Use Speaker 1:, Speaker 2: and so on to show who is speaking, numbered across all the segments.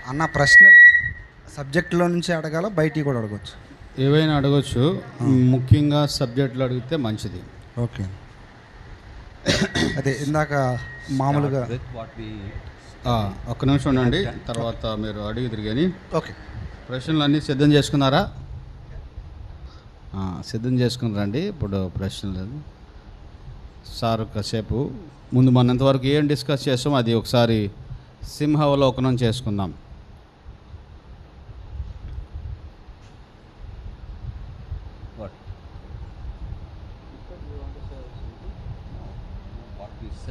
Speaker 1: అన్న ప్రశ్నలు సబ్జెక్టులో నుంచి అడగాల, బయటికి కూడా అడగవచ్చు.
Speaker 2: ఏవైనా అడగచ్చు, ముఖ్యంగా సబ్జెక్టులు అడిగితే మంచిది.
Speaker 1: ఓకే. అదే ఇందాక మామూలుగా
Speaker 2: ఒక్క నిమిషం ఉండండి, తర్వాత మీరు అడిగిద్దరు కానీ.
Speaker 1: ఓకే.
Speaker 2: ప్రశ్నలు అన్నీ సిద్ధం చేసుకున్నారా? సిద్ధం చేసుకుని రండి. ఇప్పుడు ప్రశ్నలు సార్ కాసేపు ముందు మనం ఇంతవరకు ఏం డిస్కస్ చేసాం అది ఒకసారి సింహావలోకనం చేసుకుందాం.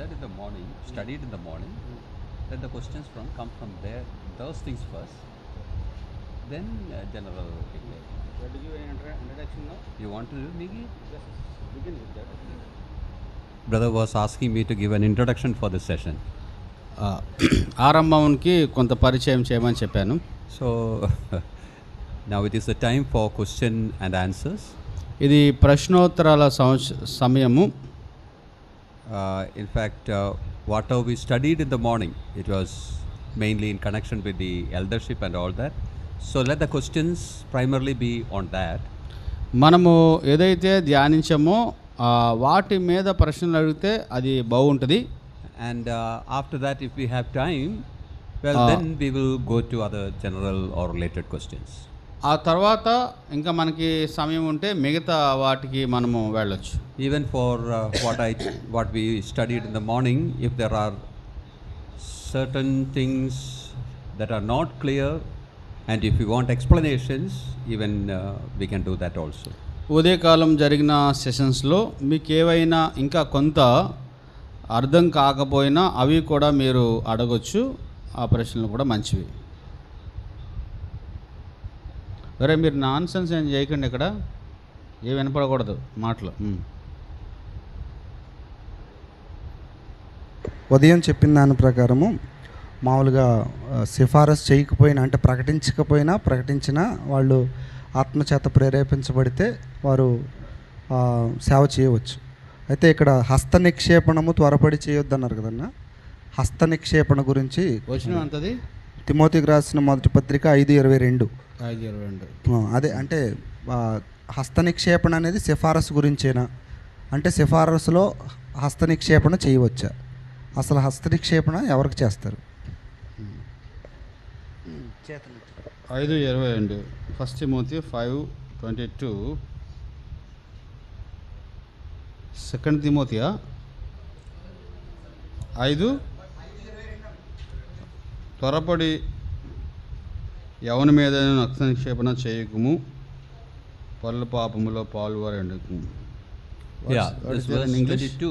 Speaker 3: Said in the morning, studied in the morning, then the questions come from there, those things first, then general.
Speaker 2: What do you introduction now?
Speaker 3: You want to do, Migi?
Speaker 2: Yes, begin with that.
Speaker 3: Brother was asking me to give an introduction for this session.
Speaker 2: ఆరంభంకి కొంత పరిచయం చేయమని చెప్పాను.
Speaker 3: So now it is the time for question and answers.
Speaker 2: ఇది ప్రశ్నోత్తరాల సమయము.
Speaker 3: In fact, whatever we studied in the morning, it was mainly in connection with the eldership and all that. So let the questions primarily be on that.
Speaker 2: మనము ఏదైతే ధ్యానించామో వాటి మీద ప్రశ్నలు అడిగితే అది బాగుంటుంది.
Speaker 3: And after that, if we have time, well, then we will go to other general or related questions.
Speaker 2: ఆ తర్వాత ఇంకా మనకి సమయం ఉంటే మిగతా వాటికి మనము వెళ్ళొచ్చు.
Speaker 3: Even for what we studied in the morning, if there are certain things that are not clear, and if you want explanations, even we can do that also.
Speaker 2: ఉదయకాలం జరిగిన సెషన్స్లో మీకు ఏవైనా ఇంకా కొంత అర్థం కాకపోయినా అవి కూడా మీరు అడగొచ్చు. ఆ ప్రశ్నలు కూడా మంచివి. వేరే మీరు నాన్ సెన్స్ ఏం చేయకండి, ఇక్కడ ఏ వినపడకూడదు మాటలు.
Speaker 1: ఉదయం చెప్పిన దాని ప్రకారము మామూలుగా సిఫారసు చేయకపోయినా, అంటే ప్రకటించినా వాళ్ళు ఆత్మచేత ప్రేరేపించబడితే వారు సేవ చేయవచ్చు. అయితే ఇక్కడ హస్త నిక్షేపణము త్వరపడి చేయొద్దన్నారు కదన్న. హస్త నిక్షేపణ గురించి
Speaker 2: వచ్చిన అంతది
Speaker 1: తిమోతికి రాసిన మొదటి పత్రిక 5:22. అదే అంటే హస్త నిక్షేపణ అనేది సిఫారసు గురించేనా, అంటే సిఫారసులో హస్త నిక్షేపణ చేయవచ్చా? అసలు హస్త నిక్షేపణ ఎవరికి చేస్తారు?
Speaker 2: 5:22 1 తిమోతి 5:22. 2 తిమోతియా 5 త్వరపడి ఎవని మీద హస్త నిక్షేపణ చేయకుము, పల్ల పాపములో పాల్గొనకు.
Speaker 3: Yeah, this verse 22.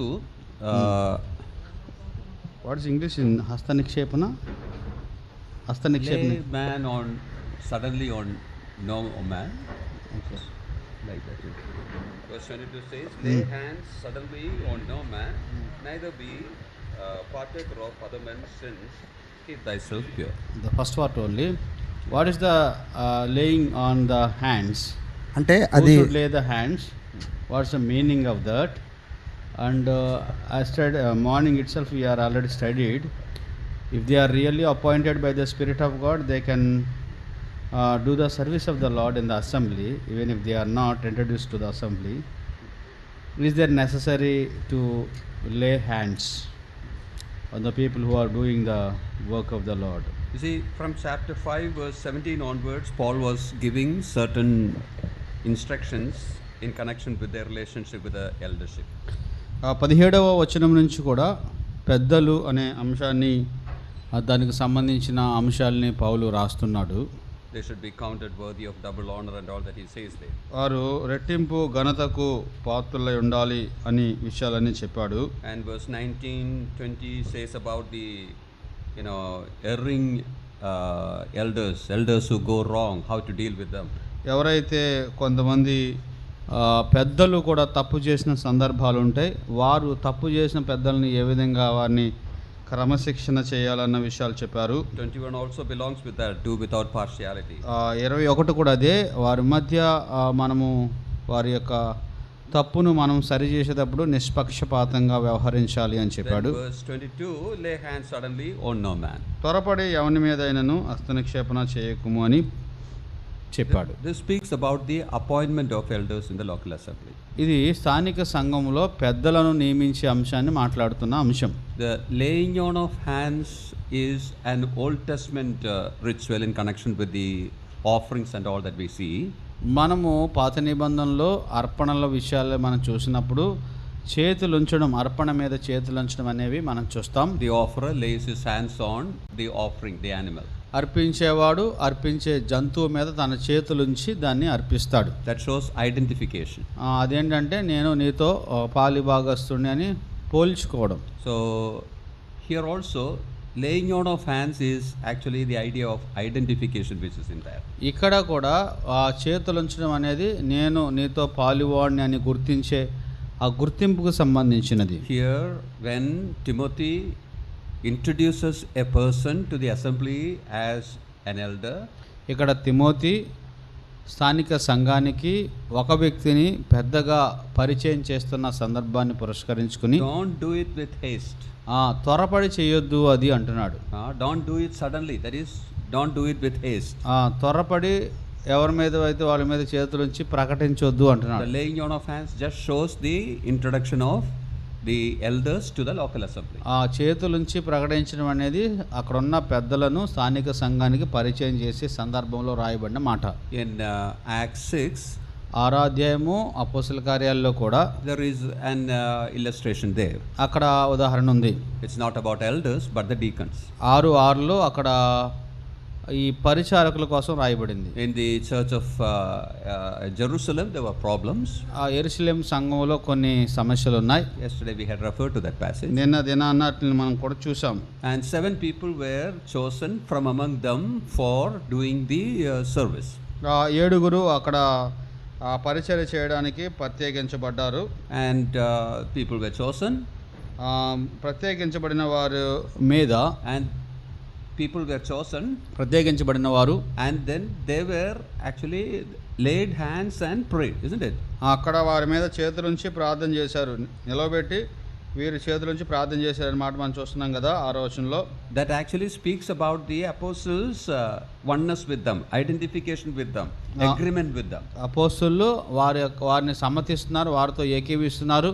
Speaker 2: What is English in hasta nikshepana? Hasta nikshepana.
Speaker 3: Lay man on suddenly on no man.
Speaker 2: Okay.
Speaker 3: Like that. Verse 22 says, lay hands suddenly on no man, neither be partaker of other men's sins. Keep thyself pure.
Speaker 2: The first part only. What is the laying on the hands?
Speaker 1: అంటే
Speaker 2: Who
Speaker 1: అది
Speaker 2: should lay the hands? What's the meaning of that? And I studied morning itself. We are already studied. If they are really appointed by the Spirit of God, they can do the service of the Lord in the assembly, even if they are not introduced to the assembly. Is there necessary to lay hands on the people who are doing the work of the Lord?
Speaker 3: You see, from chapter 5, verse 17 onwards, Paul was giving certain instructions in connection with their relationship with the eldership.
Speaker 2: 17వ వచనం నుంచి కూడా పెద్దలు అనే అంశాన్ని, దానికి సంబంధించిన అంశాలని పౌలు రాస్తున్నాడు.
Speaker 3: They should be counted worthy of double honor and all that he says there.
Speaker 2: వారు రెట్టింపు ఘనతకు పాత్రులై ఉండాలి అని విషయాలన్నీ చెప్పాడు.
Speaker 3: And verse 19, 20 says about the erring elders who go wrong, how to deal with them.
Speaker 2: ఎవరైతే కొంతమంది పెద్దలు కూడా తప్పు చేసిన సందర్భాలు ఉంటాయి, వారు తప్పు చేసిన పెద్దల్ని ఏ విధంగా వారిని క్రమశిక్షణ చేయాలన్న విషయాలు చెప్పారు.
Speaker 3: 21 also belongs with that, do without partiality.
Speaker 2: 21 కూడా అదే, వారి మధ్య మనము వారి యొక్క తప్పును మనం సరి చేసేటప్పుడు నిష్పక్షపాతంగా వ్యవహరించాలి అని
Speaker 3: Then
Speaker 2: చెప్పాడు.
Speaker 3: verse 22, lay hands suddenly on no man.
Speaker 2: త్వరపడి ఎవని మీదైనను హస్తనిక్షేపణ చేయకుము అని చెప్పాడు.
Speaker 3: This speaks about the appointment of elders in the local assembly.
Speaker 2: ఇది స్థానిక సంఘంలో పెద్దలను నియమించే అంశాన్ని మాట్లాడుతున్న అంశం.
Speaker 3: The laying on of hands is an Old Testament ritual in connection with the offerings and all that we see.
Speaker 2: మనము పాత నిబంధనలో అర్పణల విషయాలు మనం చూసినప్పుడు చేతులుంచడం, అర్పణ మీద చేతులుంచడం అనేవి మనం చూస్తాం.
Speaker 3: The offerer lays his hands on the offering, the animal.
Speaker 2: అర్పించేవాడు అర్పించే జంతువు మీద తన చేతులుంచి దాన్ని అర్పిస్తాడు.
Speaker 3: That shows identification.
Speaker 2: అదేంటంటే నేను నీతో పాలిభాగస్తుని అని పోల్చుకోవడం.
Speaker 3: So here also laying on of hands is actually the idea of identification which is in there.
Speaker 2: ఇక్కడ కూడా ఆ చేతులుంచడం అనేది నేను నీతో పాలివాడిని అని గుర్తించే ఆ గుర్తింపుకు సంబంధించినది.
Speaker 3: Here when Timothy introduces a person to the assembly as an elder,
Speaker 2: ఇక్కడ తిమోతి స్థానిక సంఘానికి ఒక వ్యక్తిని పెద్దగా పరిచయం చేస్తున్న సందర్భాన్ని పురస్కరించుకుని
Speaker 3: don't do it with haste.
Speaker 2: త్వరపడి చేయొద్దు అది అంటున్నాడు.
Speaker 3: Don't do it suddenly, that is, don't do it with haste.
Speaker 2: త్వరపడి ఎవరి మీద అయితే వాళ్ళ మీద చేతులుంచి ప్రకటించొద్దు
Speaker 3: The
Speaker 2: అంటున్నాడు.
Speaker 3: laying on of hands just shows the introduction of the elders to the local assembly.
Speaker 2: ఆ చేతులుంచి ప్రకటించడం అనేది అక్కడున్న పెద్దలను స్థానిక సంఘానికి పరిచయం చేసే సందర్భంలో రాయబడిన మాట.
Speaker 3: In Acts 6,
Speaker 2: 6వ అధ్యాయము అపోస్తల కార్యాల్లో కూడా
Speaker 3: there is an illustration there.
Speaker 2: అక్కడ ఉదాహరణ ఉంది.
Speaker 3: It's not about elders but the deacons.
Speaker 2: 6:6లో అక్కడ ఈ పరిచారకుల కోసం రాయబడింది.
Speaker 3: In the church of Jerusalem there were problems.
Speaker 2: ఆ యెరూషలేము సంఘంలో కొన్ని సమస్యలు ఉన్నాయి.
Speaker 3: Yesterday we had referred to that passage.
Speaker 2: నిన్న దినాన్ని మనం కూడా చూసాం.
Speaker 3: And 7 people were chosen from among them for doing the service.
Speaker 2: 7 అక్కడ పరిచర్య చేయడానికి ప్రత్యేకించబడ్డారు.
Speaker 3: And people were chosen.
Speaker 2: ప్రత్యేకించబడిన వారు మీద
Speaker 3: And people were chosen.
Speaker 2: ప్రత్యేకించబడిన వారు
Speaker 3: And then they were actually laid hands and prayed, isn't it?
Speaker 2: అక్కడ వారి మీద చేతులుంచి ప్రార్థన చేశారు. నిలబెట్టి వీరి చేతులుంచి ప్రార్థన చేశారని మాట మనం చూస్తున్నాం కదా 6వ వచనంలో.
Speaker 3: That actually speaks about the apostles' oneness with them, identification with them, agreement with them.
Speaker 2: అపోస్తలులు వారిని సమ్మతిస్తున్నారు, వారితో ఏకీవిస్తున్నారు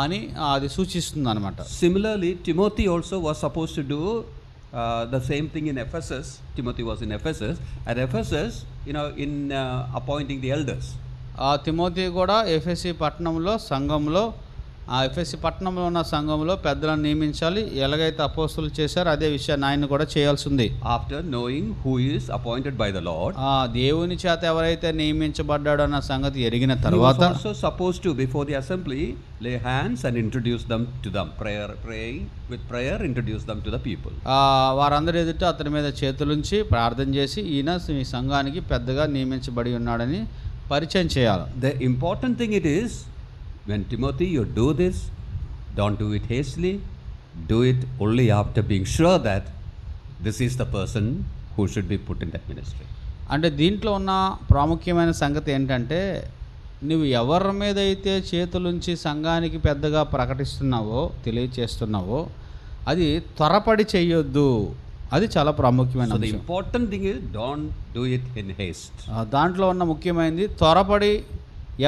Speaker 2: అని అది సూచిస్తుంది అనమాట.
Speaker 3: Similarly, Timothy also was supposed to do the same thing in Ephesus. Timothy was in Ephesus. At Ephesus, in appointing the elders.
Speaker 2: Timothy కూడా ఎఫెసీ పట్టణంలో సంఘంలో ఎఫెసీ పట్టణంలో ఉన్న సంఘంలో పెద్దలను నియమించాలి. ఎలాగైతే అపోస్తలులు చేశారో అదే విషయాన్ని ఆయన కూడా చేయాల్సి ఉంది.
Speaker 3: After knowing who is appointed by the Lord,
Speaker 2: దేవుని చేత ఎవరైతే నియమించబడ్డాడో అన్న సంగతి ఎరిగిన
Speaker 3: he was
Speaker 2: తర్వాత
Speaker 3: also supposed to, before the assembly, lay hands and introduce them to them. Praying with prayer, introduce them to the people.
Speaker 2: వారందరి ఎదుట అతని మీద చేతులుంచి ప్రార్థన చేసి ఈయన ఈ సంఘానికి పెద్దగా నియమించబడి ఉన్నాడని పరిచయం చేయాలి.
Speaker 3: The important thing it is, when Timothy, you do this, don't do it hastily. Do it only after being sure that this is the person who should be put in that ministry.
Speaker 2: అంటే దీంట్లో ఉన్న ప్రాముఖ్యమైన సంగతి ఏంటంటే నువ్వు ఎవరి మీద అయితే చేతులుంచి సంఘానికి పెద్దగా ప్రకటిస్తున్నావో తెలియచేస్తున్నావో అది త్వరపడి చేయొద్దు. అది చాలా ప్రాముఖ్యమైన
Speaker 3: So the
Speaker 2: అంశం.
Speaker 3: important thing is, don't do it in haste.
Speaker 2: దాంట్లో ఉన్న ముఖ్యమైనది త్వరపడి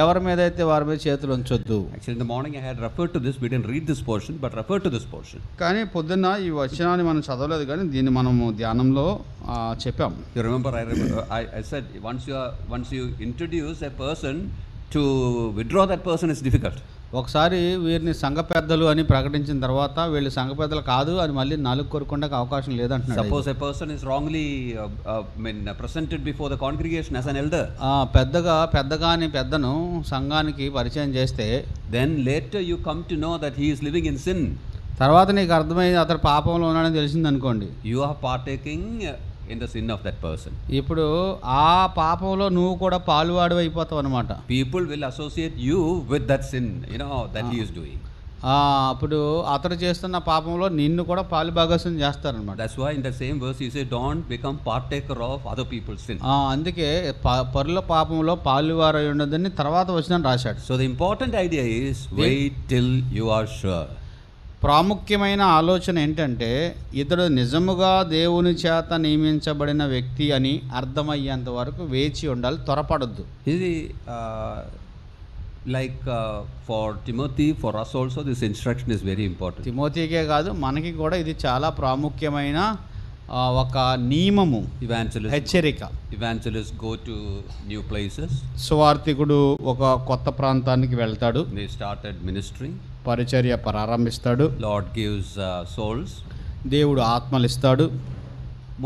Speaker 2: ఎవరి మీద అయితే వారి మీద చేతులు ఉంచొద్దు.
Speaker 3: Actually, in the morning I had referred to this. We didn't read this portion, but referred to this portion.
Speaker 2: కానీ పొద్దున్న ఈ వచనాన్ని మనం చదవలేదు, కానీ దీన్ని మనము ధ్యానంలో చెప్పాం.
Speaker 3: You remember? I said once you introduce a person, to withdraw that person is difficult.
Speaker 2: ఒకసారి వీరిని సంఘ పెద్దలు అని ప్రకటించిన తర్వాత వీళ్ళు సంఘ పెద్దలు కాదు అని మళ్ళీ నాలుగు కొరుకుండా అవకాశం లేదంటున్నాడు.
Speaker 3: Suppose a person is wrongly presented before the congregation as an elder.
Speaker 2: Peddagani పెద్దను సంఘానికి పరిచయం చేస్తే
Speaker 3: then later you come to know that he is living in sin.
Speaker 2: తర్వాత నీకు అర్థమైంది అతడు పాపంలో ఉన్నాడని తెలిసింది అనుకోండి.
Speaker 3: You are partaking in the sin of that person.
Speaker 2: ఇప్పుడు ఆ పాపంలో నువ్వు కూడా పాలువాడు అయిపోతావు అనమాట.
Speaker 3: People will associate you with that sin, that he is doing.
Speaker 2: అప్పుడు అతడు చేస్తున్న పాపంలో నిన్ను కూడా పాలుభాగస్వామ్యం చేస్తారనమాట.
Speaker 3: That's why in the same verse he said, don't become partaker of other people's sin.
Speaker 2: అందుకే పరుల పాపంలో పాలువారై ఉండదని తర్వాత వచనం రాశాడు.
Speaker 3: So the important idea is wait till you are sure.
Speaker 2: ప్రాముఖ్యమైన ఆలోచన ఏంటంటే ఇతడు నిజముగా దేవుని చేత నియమించబడిన వ్యక్తి అని అర్థమయ్యేంత వరకు వేచి ఉండాలి, త్వరపడొద్దు.
Speaker 3: ఇది like for Timothy, for us also this instruction is very important.
Speaker 2: తిమోతికే కాదు, మనకి కూడా ఇది చాలా ప్రాముఖ్యమైన ఒక నియమము, హెచ్చరిక.
Speaker 3: Evangelists go to new places.
Speaker 2: సువార్థికుడు ఒక కొత్త ప్రాంతానికి వెళ్తాడు,
Speaker 3: They started ministry.
Speaker 2: పరిచర్య ప్రారంభిస్తాడు.
Speaker 3: Lord gives souls.
Speaker 2: దేవుడు ఆత్మలు ఇస్తాడు.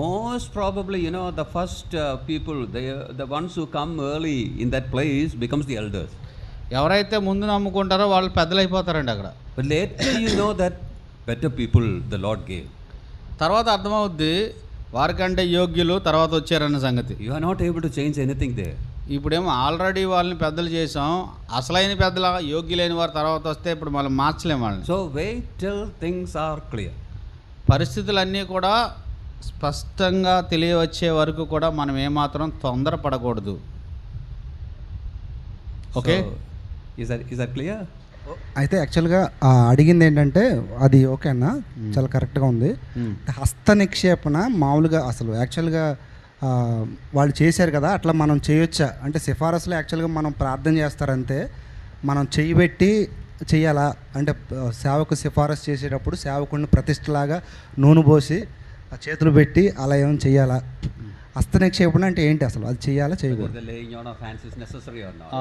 Speaker 3: Most probably, the first people, the ones who come early in that place becomes the elders.
Speaker 2: ఎవరైతే ముందు నమ్ముకుంటారో వాళ్ళు పెద్దలు అయిపోతారండి అక్కడ.
Speaker 3: But later you know that better people the Lord gave.
Speaker 2: తర్వాత అర్థమవుద్ది వారికంటే యోగ్యులు తర్వాత వచ్చారన్న సంగతి.
Speaker 3: You are not able to change anything there.
Speaker 2: ఇప్పుడేమో ఆల్రెడీ వాళ్ళని పెద్దలు చేసాం, అసలైన పెద్దల యోగ్యులైన వారు తర్వాత వస్తే ఇప్పుడు మనం మార్చలేము వాళ్ళని.
Speaker 3: So wait till things are clear.
Speaker 2: పరిస్థితులన్నీ కూడా స్పష్టంగా తెలియవచ్చే వరకు కూడా మనం ఏమాత్రం తొందరపడకూడదు. Okay,
Speaker 3: is that clear?
Speaker 1: అయితే యాక్చువల్గా అడిగింది ఏంటంటే అది ఓకే అన్న, చాలా కరెక్ట్గా ఉంది. హస్త నిక్షేపణ మామూలుగా అసలు యాక్చువల్గా వాళ్ళు చేశారు కదా, అట్లా మనం చేయొచ్చా అంటే సిఫారసులో యాక్చువల్గా మనం ప్రార్థన చేస్తారంతే, మనం చేయబెట్టి చేయాలా అంటే సేవకు సిఫారసు చేసేటప్పుడు సేవకుడిని ప్రతిష్టలాగా నూనె పోసి చేతులు పెట్టి అలా ఏమైనా చేయాలా? హస్త నిక్షేపణ అంటే ఏంటి అసలు, అది చేయాలా చేయకూడదు?
Speaker 3: The laying on of hands is necessary or not?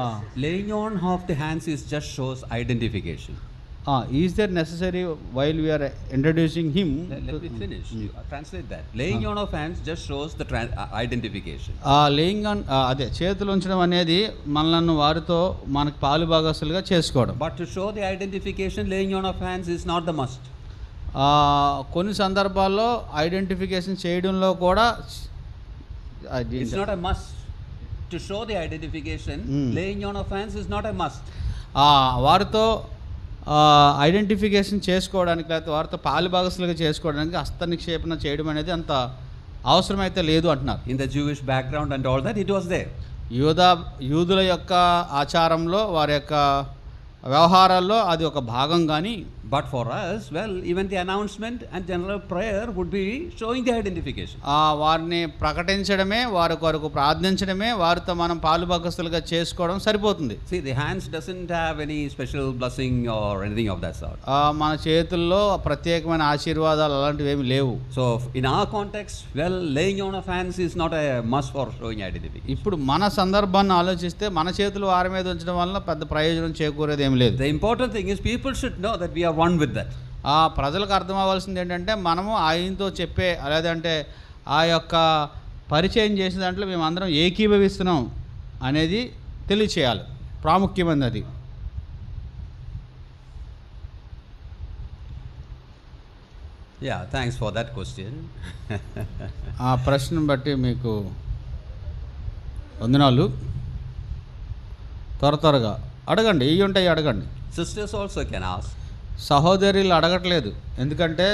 Speaker 3: Laying on of the hands is just shows identification.
Speaker 2: Is there necessary while we are introducing him?
Speaker 3: Let me finish. Translate that. Laying on of hands just shows the identification.
Speaker 2: Laying on అదే చేతులు ఉంచడం అనేది మనల్ని వారితో మనకు పాలు భాగస్తులుగా చేసుకోవడం.
Speaker 3: But to show the identification, laying on of hands is not the must.
Speaker 2: కొన్ని సందర్భాల్లో ఐడెంటిఫికేషన్ చేయడంలో కూడా
Speaker 3: It's not a must. To show the identification, laying on of hands is not a must.
Speaker 2: వారితో ఐడెంటిఫికేషన్ చేసుకోవడానికి లేకపోతే వారితో పాలు భాగస్తులుగా చేసుకోవడానికి హస్త నిక్షేపణ చేయడం అనేది అంత అవసరమైతే లేదు అంటున్నారు.
Speaker 3: In the Jewish background and all that, it was there.
Speaker 2: యూదుల యొక్క ఆచారంలో వారి యొక్క వ్యవహారాల్లో అది ఒక భాగం. కానీ
Speaker 3: But for us, well, even the announcement and general prayer would be showing the identification.
Speaker 2: వారిని ప్రకటించడమే, వారి కొరకు ప్రార్థించడమే, వారితో మనం పాలుభాగస్తులుగా చేసుకోవడం సరిపోతుంది.
Speaker 3: See, the hands doesn't have any special blessing or anything of that sort.
Speaker 2: మన చేతుల్లో ప్రత్యేకమైన ఆశీర్వాదాలు అలాంటివి ఏమి లేవు.
Speaker 3: So in our context, well, laying on of hands is not a must for showing identification.
Speaker 2: ఇప్పుడు మన సందర్భాన్ని ఆలోచిస్తే మన చేతులు వారి మీద ఉంచడం వల్ల పెద్ద ప్రయోజనం చేకూరేది ఏమి లేదు.
Speaker 3: The important thing is people should know that we are one with that.
Speaker 2: ప్రజలకు అర్థం అవ్వాల్సింది ఏంటంటే మనము ఆయనతో చెప్పే లేదంటే ఆ యొక్క పరిచయం చేసే దాంట్లో మేము అందరం ఏకీభవిస్తున్నాం అనేది తెలియచేయాలి. ప్రాముఖ్యమైనది అది.
Speaker 3: Yeah, thanks for that question.
Speaker 2: ఆ ప్రశ్నను బట్టి మీకు వందనాలు. త్వరగా అడగండి, ఇవి ఉంటాయి అడగండి.
Speaker 3: Sisters also can ask.
Speaker 2: సహోదరులు అడగట్లేదు, ఎందుకంటే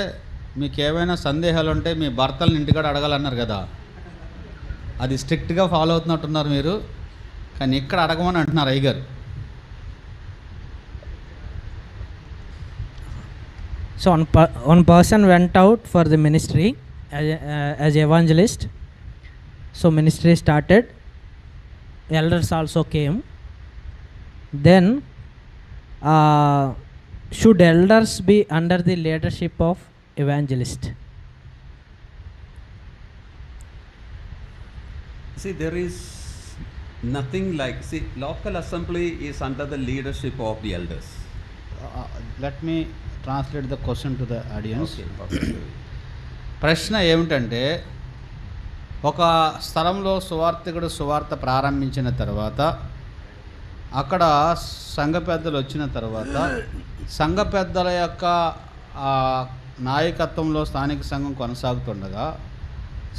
Speaker 2: మీకు ఏమైనా సందేహాలు ఉంటే మీ భర్తలను ఇంటికాడ అడగాలన్నారు కదా, అది స్ట్రిక్ట్గా ఫాలో అవుతున్నట్టున్నారు మీరు, కానీ ఇక్కడ అడగమని అంటున్నారు అయ్యగారు.
Speaker 4: So one person went out for the ministry as evangelist. So ministry started. Elders also came. Then should elders be under the leadership of evangelist?
Speaker 3: See, there is nothing like, local assembly is under the leadership of the elders.
Speaker 2: Let me translate the question to the audience.
Speaker 3: Okay.
Speaker 2: ప్రశ్న ఏమిటంటే, ఒక స్థలంలో సువార్థికుడు సువార్త ప్రారంభించిన తర్వాత అక్కడ సంఘ పెద్దలు వచ్చిన తర్వాత సంఘ పెద్దల యొక్క నాయకత్వంలో స్థానిక సంఘం కొనసాగుతుండగా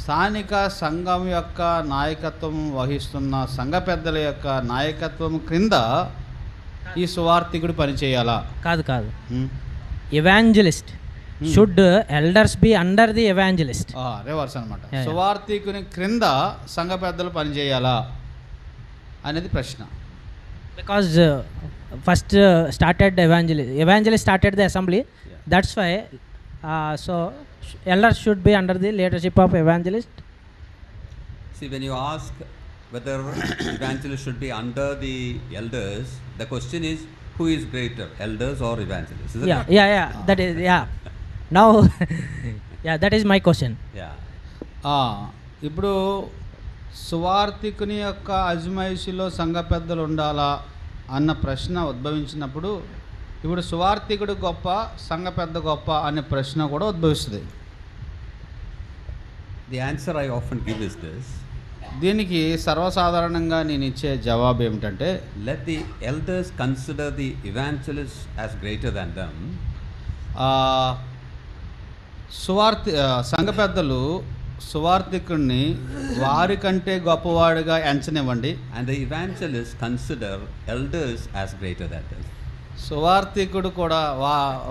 Speaker 2: స్థానిక సంఘం యొక్క నాయకత్వం వహిస్తున్న సంఘ పెద్దల యొక్క నాయకత్వం క్రింద ఈ సువార్థికుడు పని చేయాలా?
Speaker 4: కాదు evangelist should elders be under the evangelist.
Speaker 2: Reverse అనమాట.
Speaker 4: Yeah.
Speaker 2: సువార్థికుని క్రింద సంఘ పెద్దలు పని చేయాలా అనేది ప్రశ్న.
Speaker 4: Because first started evangelist started the assembly, that's why so elders should be under the leadership of evangelist.
Speaker 3: See, when you ask whether evangelists should be under the elders, the question is, who is greater, elders or evangelists? Isn't it?
Speaker 4: Yeah. That is, yeah. Now, yeah, that is my question.
Speaker 3: Yeah.
Speaker 2: ఇప్పుడు సువార్థికుని యొక్క అజమాయిషిలో సంఘ పెద్దలు ఉండాలా అన్న ప్రశ్న ఉద్భవించినప్పుడు ఇప్పుడు సువార్థికుడు గొప్ప, సంఘ పెద్ద గొప్ప అనే ప్రశ్న కూడా ఉద్భవిస్తుంది.
Speaker 3: The answer I often give is this:
Speaker 2: దీనికి సర్వసాధారణంగా నేను ఇచ్చే జవాబు ఏమిటంటే,
Speaker 3: let the elders consider the evangelists as greater than them,
Speaker 2: సంఘ పెద్దలు సువార్థికుడిని వారి కంటే గొప్పవాడిగా ఎంచనివ్వండి,
Speaker 3: and the evangelists consider elders as greater than them.
Speaker 2: సువార్థికుడు కూడా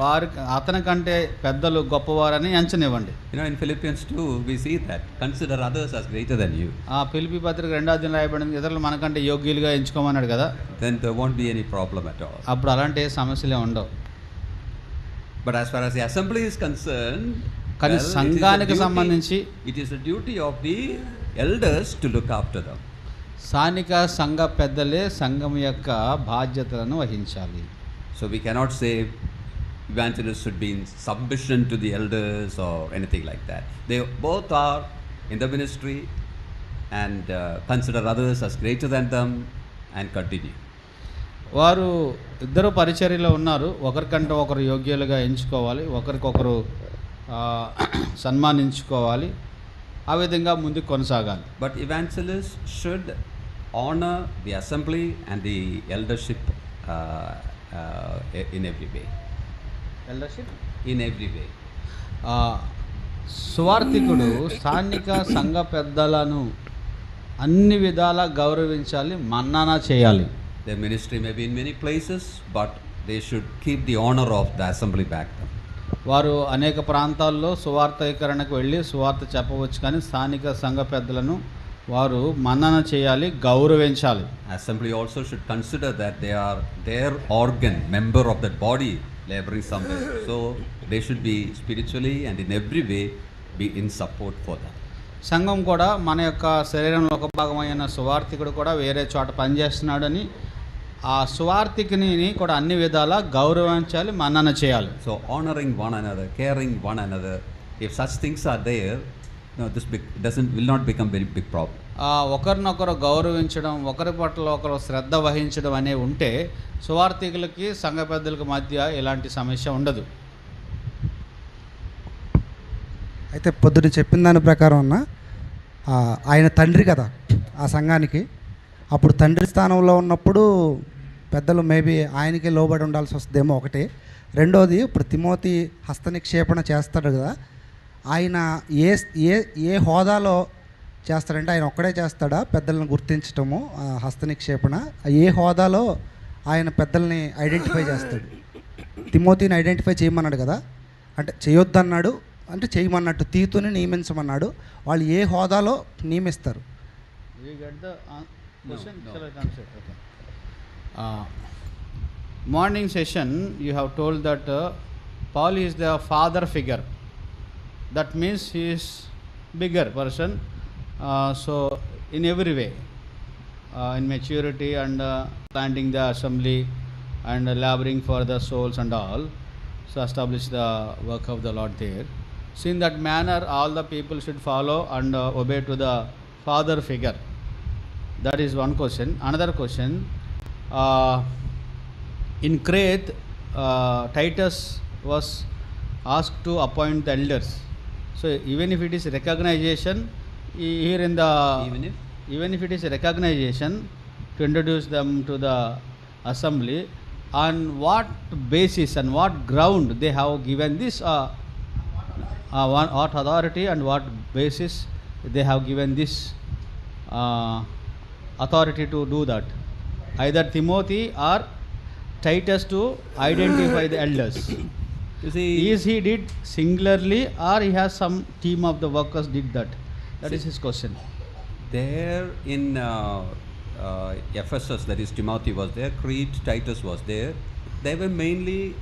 Speaker 2: వారి అతని కంటే పెద్దలు గొప్పవారని ఎంచనివ్వండి.
Speaker 3: You know, in Philippians 2 we see that, consider others as greater than you.
Speaker 2: Philippi పత్రిక 2వ అధ్యాయంలో రాయబడింది, ఇతరులు మనకంటే యోగ్యులుగా ఎంచుకోమన్నాడు కదా.
Speaker 3: Then there won't be any problem at all.
Speaker 2: అప్పుడు అలాంటి సమస్యలే ఉండవు.
Speaker 3: But as far as the assembly is concerned,
Speaker 2: కానీ సంఘానికి సంబంధించి
Speaker 3: it is the duty of the elders to look after them.
Speaker 2: స్థానిక సంఘ పెద్దలే సంఘం యొక్క బాధ్యతలను వహించాలి.
Speaker 3: So we cannot say evangelists should be in submission to the elders or anything like that. They both are in the ministry and consider others as greater than them and continue.
Speaker 2: వారు ఇద్దరు పరిచర్యలో ఉన్నారు, ఒకరికంటే ఒకరు యోగ్యులుగా ఎంచుకోవాలి, ఒకరికొకరు సన్మానించుకోవాలి, ఆ విధంగా ముందుకు కొనసాగాలి.
Speaker 3: But evangelists should honor the assembly and the eldership in every way.
Speaker 2: ఎల్డర్షిప్
Speaker 3: In every way.
Speaker 2: సువార్థికుడు స్థానిక సంఘ పెద్దలను అన్ని విధాలా గౌరవించాలి, మన్నన చేయాలి.
Speaker 3: Their ministry may be in many places, but they should keep the honor of the assembly back them.
Speaker 2: వారు అనేక ప్రాంతాల్లో సువార్థీకరణకు వెళ్ళి సువార్త చెప్పవచ్చు, కానీ స్థానిక సంఘ పెద్దలను వారు మన్నన చేయాలి, గౌరవించాలి.
Speaker 3: Assembly also should consider that they are their organ, member of that body, laboring somewhere. So they should be spiritually and in every way be in support for them.
Speaker 2: సంఘం కూడా మన యొక్క శరీరంలో ఒక భాగమైన సువార్థికుడు కూడా వేరే చోట పనిచేస్తున్నాడని ఆ సువార్థికుని కూడా అన్ని విధాలా గౌరవించాలి, మన్నన చేయాలి.
Speaker 3: So honoring one another, caring one another, if such things are there, no, this will not become very big problem.
Speaker 2: ఒకరినొకరు గౌరవించడం, ఒకరి పట్ల ఒకరు శ్రద్ధ వహించడం అనేవి ఉంటే సువార్థికులకి సంఘ పెద్దలకు మధ్య ఎలాంటి సమస్య ఉండదు.
Speaker 1: అయితే పొద్దున చెప్పిన దాని ప్రకారం అన్న ఆయన తండ్రి కదా ఆ సంఘానికి, అప్పుడు తండ్రి స్థానంలో ఉన్నప్పుడు పెద్దలు మేబీ ఆయనకే లోబడి ఉండాల్సి వస్తుందేమో ఒకటి. రెండోది, ఇప్పుడు తిమోతి హస్తనిక్షేపణ చేస్తాడు కదా, ఆయన ఏ ఏ ఏ హోదాలో చేస్తాడంటే ఆయన ఒక్కడే చేస్తాడా పెద్దలను గుర్తించటము హస్తనిక్షేపణ? ఏ హోదాలో ఆయన పెద్దల్ని ఐడెంటిఫై చేస్తాడు? తిమోతిని ఐడెంటిఫై చేయమన్నాడు కదా, అంటే చేయొద్దన్నాడు, అంటే చేయమన్నట్టు తీతుని నియమించమన్నాడు. వాళ్ళు ఏ హోదాలో నియమిస్తారు?
Speaker 2: Morning session you have told that Paul is the father figure. That means he is bigger person. So in every way, in maturity and planting the assembly and laboring for the souls and all, so establish the work of the Lord there. So in that manner, all the people should follow and obey to the father figure. That is one question. Another question, in Crete, Titus was asked to appoint the elders. So even if it is recognition, here in the even if it is recognition to introduce them to the assembly, on what basis and what ground they have given this what authority and what basis they have given this authority to do that? Either Timothy or Titus to identify the elders?
Speaker 3: You see,
Speaker 2: Is he did singularly, or he has some team of the workers did that? That is his question.
Speaker 3: there in Ephesus, that is Timothy was there, Crete, Titus was there. They were mainly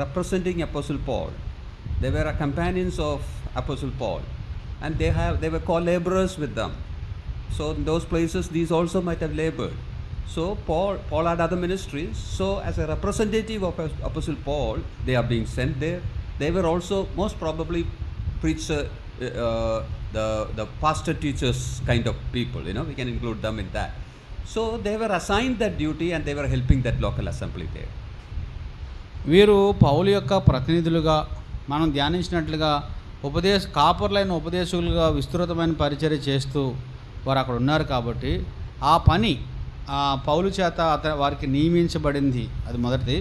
Speaker 3: representing Apostle Paul. They were companions of Apostle Paul, and they were co-laborers with them. So in those places, these also might have labored. So Paul had other ministries. So as a representative of Apostle Paul, they are being sent there. They were also most probably preacher, the pastor teachers kind of people. We can include them in that. So they were assigned that duty, and they were helping that local assembly there.
Speaker 2: వీరు పౌలు యొక్క ప్రతినిధులుగా మనం ధ్యానించినట్లుగా కాపర్లైన ఉపదేశకులుగా విస్తృతమైన పరిచర్య చేస్తూ వారు అక్కడ ఉన్నారు కాబట్టి ఆ పని పౌలు చేత వారికి నియమించబడింది. అది మొదటిది.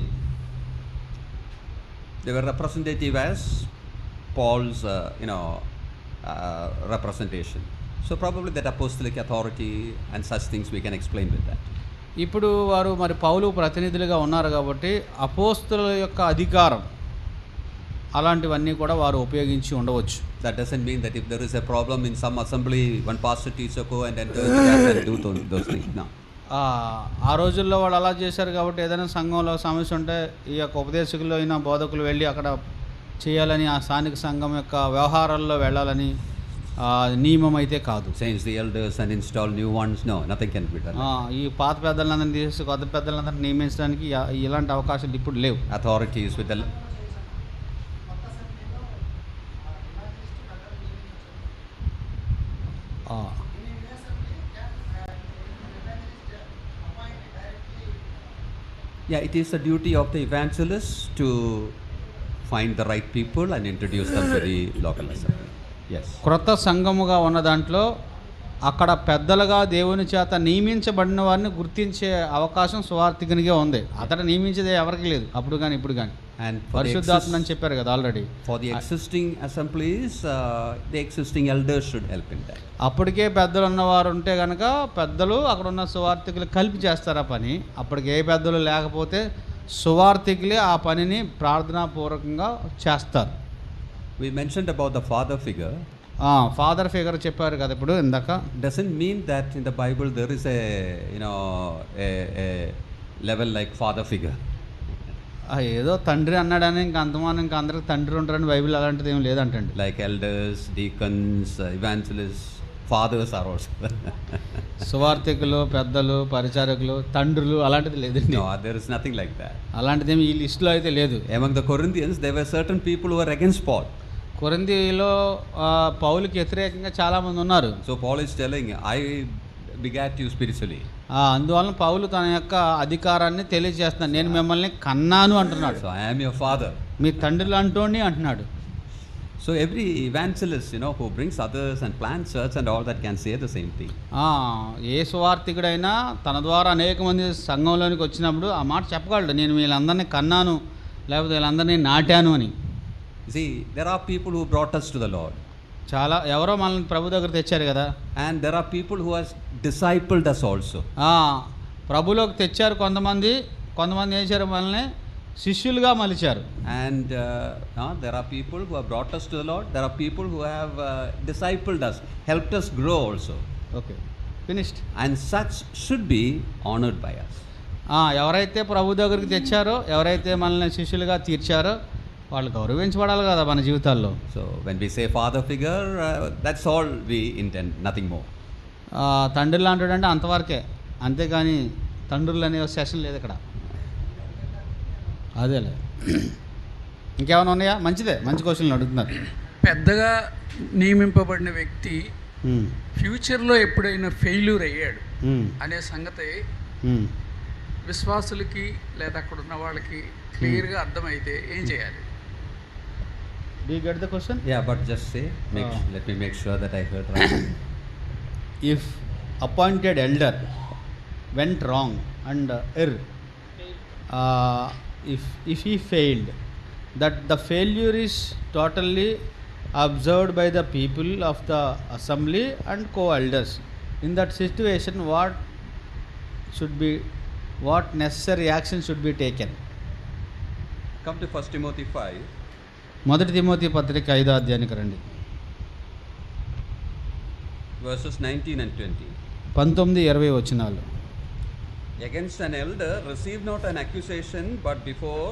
Speaker 3: They were representative as Paul's representation. So probably that apostolic authority and such things we can explain with that.
Speaker 2: ఇప్పుడు వారు మరి పౌలు ప్రతినిధులుగా ఉన్నారు కాబట్టి అపోస్తలుల యొక్క అధికారం అలాంటివన్నీ కూడా వారు ఉపయోగించి ఉండవచ్చు.
Speaker 3: That doesn't mean that if there is a problem in some assembly, one pastor teacher go and enter and do those things. No.
Speaker 2: ఆ రోజుల్లో వాళ్ళు అలా చేశారు కాబట్టి ఏదైనా సంఘంలో సమస్య ఉంటే ఈ యొక్క ఉపదేశకులు అయిన బోధకులు వెళ్ళి అక్కడ చేయాలని, ఆ స్థానిక సంఘం యొక్క వ్యవహారాల్లో వెళ్ళాలని నియమం అయితే కాదు.
Speaker 3: Change the elders and install new ones. No, nothing can be done.
Speaker 2: ఈ పాత పెద్దలందరినీ తీసి కొత్త పెద్దలందరినీ నియమించడానికి ఇలాంటి అవకాశాలు ఇప్పుడు లేవు.
Speaker 3: Authorities with the it is the duty of the evangelist to find the right people and introduce them to the local assembly. Yes.
Speaker 2: క్రొత్త సంఘముగా ఉన్న దాంట్లో అక్కడ పెద్దలుగా దేవుని చేత నియమించబడిన వారిని గుర్తించే అవకాశం సువార్థికునికే ఉంది. అతడు నియమించేది ఎవరికి లేదు అప్పుడు కానీ ఇప్పుడు కానీ.
Speaker 3: And
Speaker 2: పరిశుద్ధాత్మ అని చెప్పారు కదా already.
Speaker 3: For the existing assemblies, the existing elders should help in that.
Speaker 2: అప్పటికే పెద్దలు ఉన్నవారు ఉంటే కనుక పెద్దలు అక్కడ ఉన్న సువార్థికులు కలిపి చేస్తారు ఆ పని. అప్పటికి ఏ పెద్దలు లేకపోతే సువార్థికులే ఆ పనిని ప్రార్థనాపూర్వకంగా చేస్తారు.
Speaker 3: We mentioned about the father figure.
Speaker 2: Father figure చెప్పారు కదా ఇప్పుడు ఇందాక.
Speaker 3: Doesn't mean that in the Bible there is a level like father figure.
Speaker 2: ఏదో తండ్రి అన్నాడని ఇంకా ఇంకా అందరికి తండ్రి ఉంటారని బైబిల్ అలాంటిది ఏం లేదంటండి.
Speaker 3: Like elders, deacons, evangelists, fathers are also.
Speaker 2: సువార్థికులు, పెద్దలు, పరిచారకులు, తండ్రులు అలాంటిది లేదండి.
Speaker 3: No, there is nothing like that.
Speaker 2: అలాంటిది ఏమి ఈ లిస్టులో అయితే లేదు.
Speaker 3: Among the Corinthians, there were certain people who were against Paul.
Speaker 2: కొరింథీలో పౌలుకి వ్యతిరేకంగా చాలామంది ఉన్నారు.
Speaker 3: So Paul is telling, I begat you spiritually.
Speaker 2: అందువలన పౌలు తన యొక్క అధికారాన్ని తెలియజేస్తున్నాడు. నేను మిమ్మల్ని కన్నాను అంటున్నాడు.
Speaker 3: So I am your father.
Speaker 2: మీ తండ్రులు అంటోని అంటున్నాడు.
Speaker 3: So every evangelist, who brings others and plants church and all that can say the same thing.
Speaker 2: ఏ సువార్థికుడైనా తన ద్వారా అనేక మంది సంఘంలోనికి వచ్చినప్పుడు ఆ మాట చెప్పగలడు, నేను వీళ్ళందరినీ కన్నాను లేకపోతే వీళ్ళందరినీ నాటాను అని.
Speaker 3: See, there are people who brought us to the Lord.
Speaker 2: చాలా ఎవరో మనల్ని ప్రభు దగ్గర తెచ్చారు కదా.
Speaker 3: And there are people who has discipled us also.
Speaker 2: ప్రభులోకి తెచ్చారు కొంతమంది ఏం చేశారు, మనల్ని శిష్యులుగా మలిచారు.
Speaker 3: And there are people who have brought us to the Lord. There are people who have discipled us, helped us grow also.
Speaker 2: Okay, finished.
Speaker 3: And such should be honored by us.
Speaker 2: ఎవరైతే ప్రభు దగ్గరికి తెచ్చారో, ఎవరైతే మనల్ని శిష్యులుగా తీర్చారో వాళ్ళు గౌరవించబడాలి కదా మన జీవితాల్లో.
Speaker 3: So when we say father figure, that's all we intend, nothing more.
Speaker 2: తండ్రులు అంటాడంటే అంతవరకే, అంతేగాని తండ్రులు అనే సెషన్ లేదు ఇక్కడ. అదేలే. ఇంకేమైనా ఉన్నాయా? మంచిదే, మంచి క్వశ్చన్లు అడుగుతున్నారు.
Speaker 5: పెద్దగా నియమింపబడిన వ్యక్తి ఫ్యూచర్లో ఎప్పుడైనా ఫెయిల్యూర్ అయ్యాడు అనే సంగతి విశ్వాసులకి లేదా అక్కడ ఉన్న వాళ్ళకి క్లియర్గా అర్థమైతే ఏం చేయాలి?
Speaker 2: Do you get the question?
Speaker 3: Yeah, but just say, let me make sure that I heard right.
Speaker 2: If appointed elder went wrong and if he failed, that the failure is totally observed by the people of the assembly and co-elders. In that situation, what should be what necessary action should be taken.
Speaker 3: Come to 1 Timothy 5.
Speaker 2: మొదటి Timothy పత్రిక 5వ అధ్యాయానికి రండి.
Speaker 3: Verses 19 and 20.
Speaker 2: 19-20 వచనాలు.
Speaker 3: Against an elder receive not an accusation, but before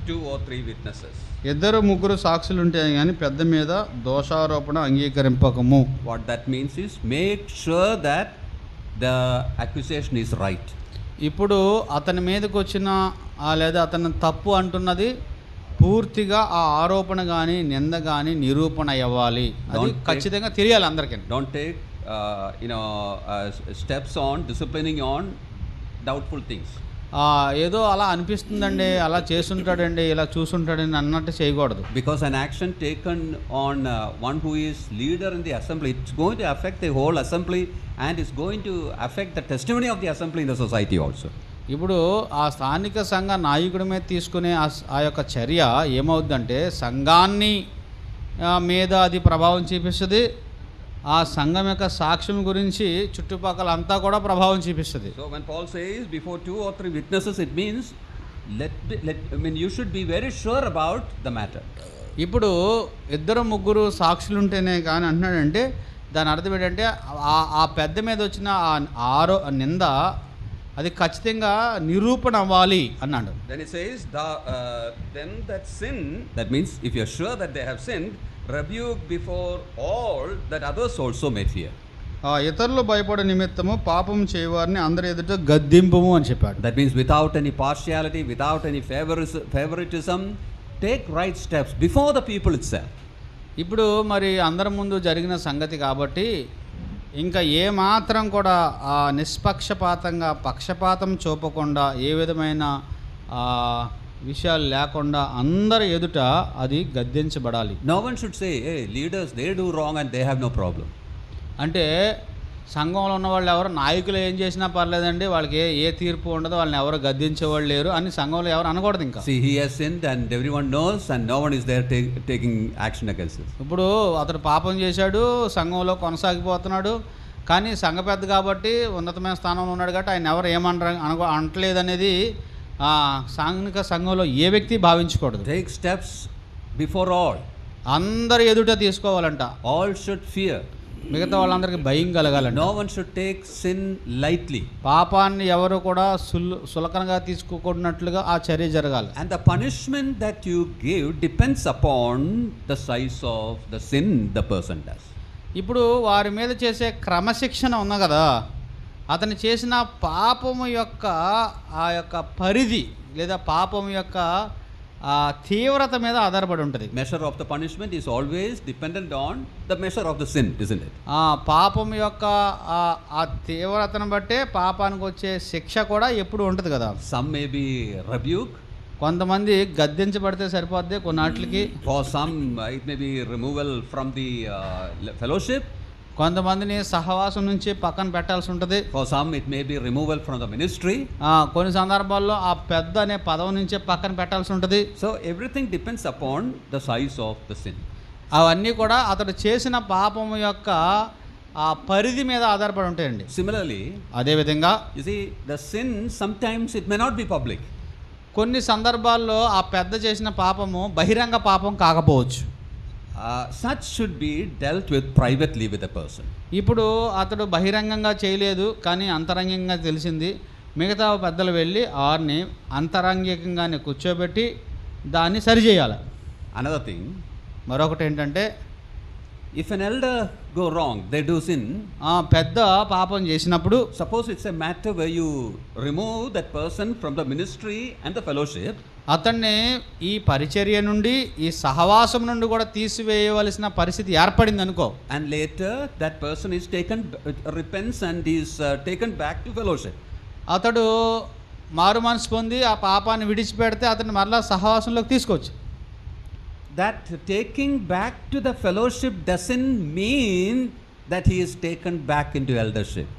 Speaker 3: 2 or 3 witnesses.
Speaker 2: 2-3 సాక్షులు ఉంటాయి కానీ పెద్ద మీద దోషారోపణ అంగీకరింపకము.
Speaker 3: What that means is make sure that the accusation is right.
Speaker 2: ఇప్పుడు అతని మీదకి వచ్చిన లేదా అతను తప్పు అంటున్నది పూర్తిగా ఆ ఆరోపణ కానీ నింద కానీ నిరూపణ అవ్వాలి. అది ఖచ్చితంగా తెలియాలి అందరికీ.
Speaker 3: Don't take steps on disciplining on doubtful things.
Speaker 2: ఏదో అలా అనిపిస్తుందండి, అలా చేస్తుంటాడండి, ఇలా చూస్తుంటాడని అన్నట్టు చేయకూడదు.
Speaker 3: Because an action taken on one who is leader in the assembly, it's going to affect the whole assembly and it's going to affect the testimony of the assembly in the society also.
Speaker 2: ఇప్పుడు ఆ స్థానిక సంఘ నాయకుడి మీద తీసుకునే ఆ యొక్క చర్య ఏమవుద్దంటే సంఘాన్ని మీద అది ప్రభావం చూపిస్తుంది. ఆ సంఘం యొక్క సాక్ష్యం గురించి చుట్టుపక్కల అంతా కూడా ప్రభావం చూపిస్తుంది.
Speaker 3: So when Paul says before 2 or 3 witnesses, it means you should be very sure about the matter.
Speaker 2: ఇప్పుడు 2-3 సాక్షులు ఉంటేనే కానీ అంటున్నాడంటే దాని అర్థం ఏంటంటే ఆ పెద్ద మీద వచ్చిన నింద అది ఖచ్చితంగా నిరూపణ అవ్వాలి అన్నాడు.
Speaker 3: Then he says then that sin, that means if you are sure that they have sinned, rebuke before all, that others also may fear.
Speaker 2: ఇతరులు భయపడే నిమిత్తము పాపం చేయవారిని అందరి ఎదుట గద్దింపుము అని చెప్పాడు.
Speaker 3: That means without any partiality, without any favoritism, take right steps before the people itself.
Speaker 2: ఇప్పుడు మరి అందరి ముందు జరిగిన సంగతి కాబట్టి ఇంకా ఏ మాత్రం కూడా నిష్పక్షపాతంగా పక్షపాతం చూపకుండా ఏ విధమైన విషయాలు లేకుండా అందరి ఎదుట అది గద్దించబడాలి.
Speaker 3: No one should say, hey, leaders, they do wrong and they have no problem.
Speaker 2: అంటే సంఘంలో ఉన్న వాళ్ళు ఎవరు నాయకులు ఏం చేసినా పర్లేదండి, వాళ్ళకి ఏ తీర్పు ఉండదు, వాళ్ళని ఎవరు గద్దించేవాళ్ళు లేరు అని సంఘంలో ఎవరు అనకూడదు. ఇంకా
Speaker 3: See, he has sinned and everyone knows and no one is there taking action against it.
Speaker 2: ఇప్పుడు అతడు పాపం చేశాడు, సంఘంలో కొనసాగిపోతున్నాడు, కానీ సంఘ పెద్ద కాబట్టి ఉన్నతమైన స్థానంలో ఉన్నాడు కాబట్టి ఆయన ఎవరు అనట్లేదు అనేది సాంఘిక సంఘంలో ఏ వ్యక్తి భావించకూడదు.
Speaker 3: Take steps before all.
Speaker 2: అందరి ఎదుట తీసుకోవాలంట.
Speaker 3: All should fear.
Speaker 2: మిగతా వాళ్ళందరికీ భయం కలగాలంట.
Speaker 3: No one should take sin lightly.
Speaker 2: పాపాన్ని ఎవరు కూడా సులకనగా తీసుకోకున్నట్లుగా ఆ చర్య జరగాలి.
Speaker 3: And the punishment that you give depends upon the size of the sin the person does.
Speaker 2: ఇప్పుడు వారి మీద చేసే క్రమశిక్షణ ఉంది కదా, అతను చేసిన పాపము యొక్క ఆ యొక్క పరిధి లేదా పాపము యొక్క తీవ్రత మీద ఆధారపడి ఉంటుంది.
Speaker 3: Measure of the punishment is always dependent on the measure of the sin, isn't it?
Speaker 2: పాపం యొక్క ఆ తీవ్రతను బట్టే పాపానికి వచ్చే శిక్ష కూడా ఎప్పుడు ఉంటుంది కదా.
Speaker 3: Some may be rebuke.
Speaker 2: కొంతమంది గద్దించబడితే సరిపోద్ది కొన్నాట్లకి.
Speaker 3: For some it may be removal from the fellowship.
Speaker 2: కొంతమందిని సహవాసం నుంచి పక్కన పెట్టాల్సి ఉంటుంది.
Speaker 3: For some it may be removal from the ministry.
Speaker 2: కొన్ని సందర్భాల్లో ఆ పెద్ద అనే పదవి నుంచే పక్కన పెట్టాల్సి ఉంటుంది.
Speaker 3: So everything depends upon the size of the sin.
Speaker 2: అవన్నీ కూడా అతడు చేసిన పాపం యొక్క ఆ పరిధి మీద ఆధారపడి ఉంటాయండి.
Speaker 3: Similarly,
Speaker 2: అదేవిధంగా
Speaker 3: you see, the sin sometimes it may not be public.
Speaker 2: కొన్ని సందర్భాల్లో ఆ పెద్ద చేసిన పాపము బహిరంగ పాపం కాకపోవచ్చు.
Speaker 3: Such should be dealt with privately with a person.
Speaker 2: ఇప్పుడు అతడు బహిరంగంగా చేయలేదు కానీ అంతరంగంగా తెలిసింది, మిగతా పెద్దలు వెళ్ళి వారిని అంతరంగికంగానే కూర్చోబెట్టి దాన్ని సరిచేయాలి.
Speaker 3: Another thing,
Speaker 2: మరొకటి ఏంటంటే
Speaker 3: if an elder go wrong, they do sin.
Speaker 2: పెద్ద పాపం చేసినప్పుడు
Speaker 3: Suppose it's a matter where you remove that person from the ministry and the fellowship.
Speaker 2: అతన్ని ఈ పరిచర్య నుండి ఈ సహవాసం నుండి కూడా తీసివేయవలసిన పరిస్థితి ఏర్పడింది అనుకో.
Speaker 3: And later that person is repents and is taken back to fellowship.
Speaker 2: అతడు మారు మనసు పొంది ఆ పాపాన్ని విడిచిపెడితే అతన్ని మరలా సహవాసంలోకి తీసుకోవచ్చు.
Speaker 3: That taking back to the fellowship doesn't mean that he is taken back into eldership.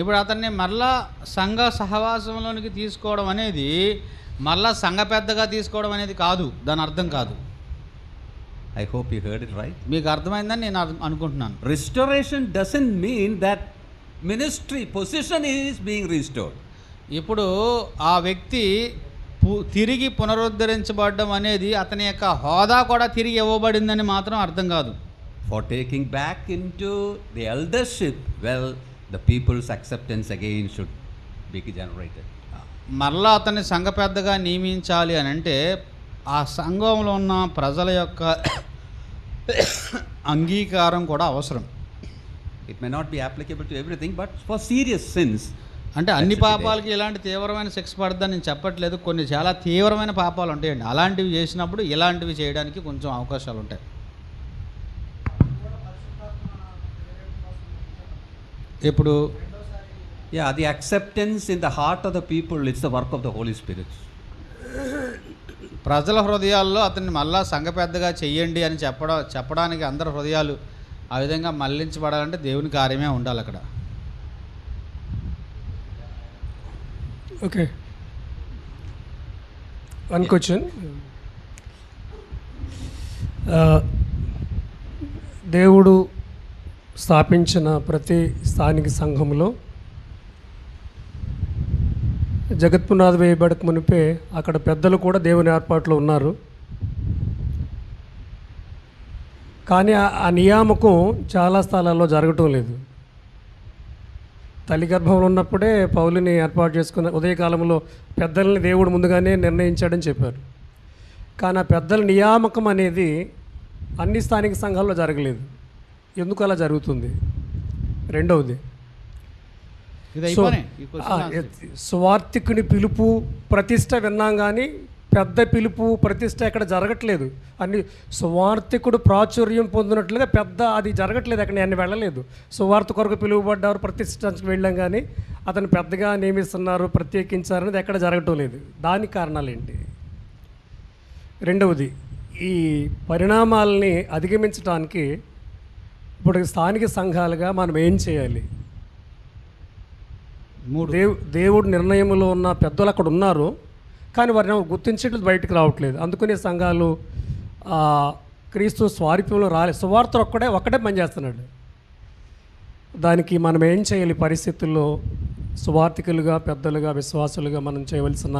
Speaker 2: ఇప్పుడు అతన్ని మరలా సంఘ సహవాసంలోనికి తీసుకోవడం అనేది మరలా సంఘ పెద్దగా తీసుకోవడం అనేది కాదు, దాని అర్థం కాదు.
Speaker 3: I hope you heard it right.
Speaker 2: మీకు అర్థమైందని నేను అనుకుంటున్నాను.
Speaker 3: Restoration doesn't mean that ministry position is being restored.
Speaker 2: ఇప్పుడు ఆ వ్యక్తి తిరిగి పునరుద్ధరించబడడం అనేది అతని యొక్క హోదా కూడా తిరిగి ఇవ్వబడిందని మాత్రం అర్థం కాదు.
Speaker 3: For taking back into the eldership, well, the people's acceptance again should be generated.
Speaker 2: మరలా అతన్ని సంఘ పెద్దగా నియమించాలి అని అంటే ఆ సంఘంలో ఉన్న ప్రజల యొక్క అంగీకారం కూడా అవసరం.
Speaker 3: It may not be applicable to everything, but for serious sins.
Speaker 2: అంటే అన్ని పాపాలకి ఇలాంటి తీవ్రమైన శిక్ష పడదని నేను చెప్పట్లేదు. కొన్ని చాలా తీవ్రమైన పాపాలు ఉంటాయండి. అలాంటివి చేసినప్పుడు ఇలాంటివి చేయడానికి కొంచెం అవకాశాలు ఉంటాయి. ఇప్పుడు
Speaker 3: The acceptance in the heart of the people, it's the work of the Holy Spirit.
Speaker 2: ప్రజల హృదయాల్లో అతన్ని మళ్ళా సంఘ పెద్దగా చెయ్యండి అని చెప్పడానికి అందరి హృదయాలు ఆ విధంగా మళ్ళించబడాలంటే దేవుని కార్యమే ఉండాలి అక్కడ.
Speaker 6: Okay. One question. దేవుడు స్థాపించిన ప్రతి స్థానిక సంఘంలో జగత్పునాది వేయబడక మునిపే అక్కడ పెద్దలు కూడా దేవుని ఏర్పాట్లో ఉన్నారు. కానీ ఆ నియామకం చాలా స్థలాల్లో జరగటం లేదు. తల్లి గర్భంలో ఉన్నప్పుడే పౌలుని ఏర్పాటు చేసుకున్న ఉదయకాలంలో పెద్దల్ని దేవుడు ముందుగానే నిర్ణయించాడని చెప్పారు. కానీ ఆ పెద్దల నియామకం అనేది అన్ని స్థానిక సంఘాల్లో జరగలేదు. ఎందుకు అలా జరుగుతుంది? రెండవది, సువార్తికుని పిలుపు ప్రతిష్ట విన్నాం కానీ పెద్ద పిలుపు ప్రతిష్ట ఎక్కడ జరగట్లేదు. అన్ని సువార్తికుడు ప్రాచుర్యం పొందినట్లుగా పెద్ద అది జరగట్లేదు. అక్కడ నేను వెళ్ళలేదు. సువార్త కొరకు పిలువబడ్డారు, ప్రతిష్ఠకి వెళ్ళాం కానీ అతను పెద్దగా నియమిస్తున్నారు, ప్రత్యేకించారు అనేది ఎక్కడ జరగటం లేదు. దానికి కారణాలు ఏంటి? రెండవది, ఈ పరిణామాలని అధిగమించడానికి ఇప్పుడు స్థానిక సంఘాలుగా మనం ఏం చేయాలి? దేవుడు నిర్ణయంలో ఉన్న పెద్దలు అక్కడ ఉన్నారు, కానీ వారిని గుర్తించేట్లు బయటకు రావట్లేదు. అందుకనే సంఘాలు క్రీస్తు స్వారూప్యంలో రాలే. సువార్త ఒక్కడే పనిచేస్తున్నాడు. దానికి మనం ఏం చేయాలి? పరిస్థితుల్లో సువార్థికులుగా, పెద్దలుగా, విశ్వాసులుగా మనం చేయవలసిన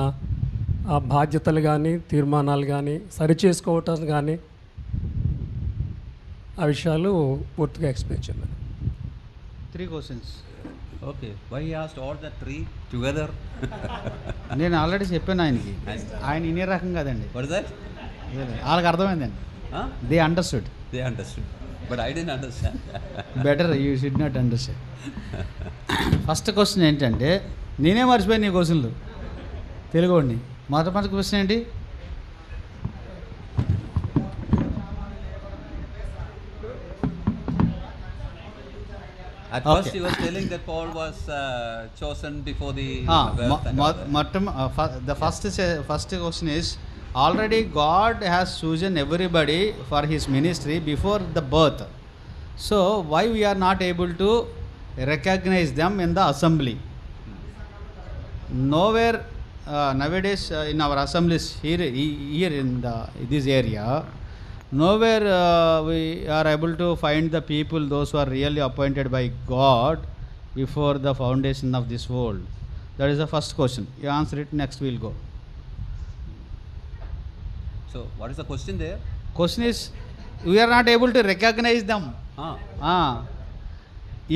Speaker 6: బాధ్యతలు కానీ తీర్మానాలు కానీ సరిచేసుకోవటం కానీ ఆ విషయాలు పూర్తిగా ఎక్స్ప్లెయిన్ చేయాలి.
Speaker 2: 3 questions.
Speaker 3: Okay, why he asked all the 3 together?
Speaker 2: నేను ఆల్రెడీ చెప్పాను ఆయనకి. ఆయన ఇనే రకం కాదండి.
Speaker 3: What is that?
Speaker 2: వాళ్ళకి అర్థమైందండి. They understood.
Speaker 3: They understood, but I didn't understand.
Speaker 2: Better you should not understand. First question ఏంటంటే, నేనే మర్చిపోయాను నీ క్వశ్చన్లు తెలుగుండి. మొదటి క్వశ్చన్ ఏంటి?
Speaker 3: At first he was telling that Paul was chosen before the birth and all that.
Speaker 2: The first question is, already God has chosen everybody for his ministry before the birth. So why we are not able to recognize them in the assembly? Nowhere nowadays in our assemblies here in this area, nowhere we are able to find the people, those who are really appointed by God before the foundation of this world. That is the first question. You answer it, next we'll go.
Speaker 3: So what is the question there?
Speaker 2: Question is, we are not able to recognize them.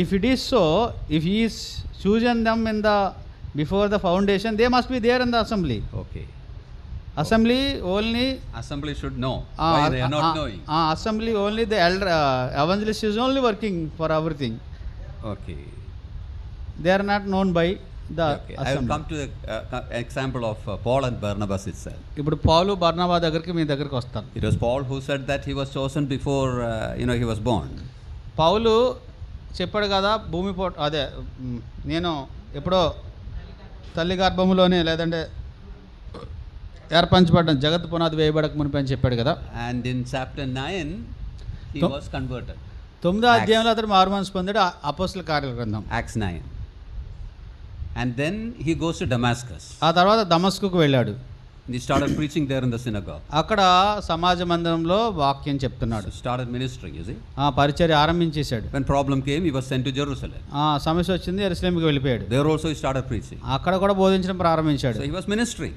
Speaker 2: If it is so, if he is chosen them in the before the foundation, they must be there in the assembly.
Speaker 3: Okay.
Speaker 2: Assembly only.
Speaker 3: Assembly should know. Why they are not knowing?
Speaker 2: Assembly only the elder evangelist is only working for everything.
Speaker 3: Okay.
Speaker 2: They are not known by the
Speaker 3: Okay.
Speaker 2: assembly.
Speaker 3: I will come to the example of Paul and Barnabas itself.
Speaker 2: ఇప్పుడు పౌలు బర్నబా దగ్గరికి మీ దగ్గరికి వస్తాను.
Speaker 3: It was Paul who said that he was chosen before he was born.
Speaker 2: పౌలు చెప్పాడు కదా, అదే నేను ఎప్పుడో తల్లి గర్భంలోనే లేదంటే ఏర్పరచబడ్డాను, జగత్ పునాది వేయబడక మునిపి అని చెప్పాడు కదా.
Speaker 3: And in chapter 9 he was converted.
Speaker 2: 9వ అధ్యాయంలో అతడు మారుమనసు పొందాడు. అపోస్తల కార్యాల గ్రంథం
Speaker 3: Acts 9. And then he goes to Damascus.
Speaker 2: ఆ తర్వాత దమస్కుకు వెళ్ళాడు.
Speaker 3: He started preaching there in the synagogue.
Speaker 2: అక్కడ సమాజ మందిరంలో వాక్యం చెప్తున్నాడు.
Speaker 3: So started ministering, you see.
Speaker 2: పరిచర్య ఆరంభించేశాడు.
Speaker 3: When problem came, he was sent to Jerusalem.
Speaker 2: సమస్య వచ్చింది, యెరూషలేముకి వెళ్ళిపోయాడు.
Speaker 3: There also he started preaching.
Speaker 2: అక్కడ కూడా బోధించడం ప్రారంభించాడు.
Speaker 3: So he was ministering.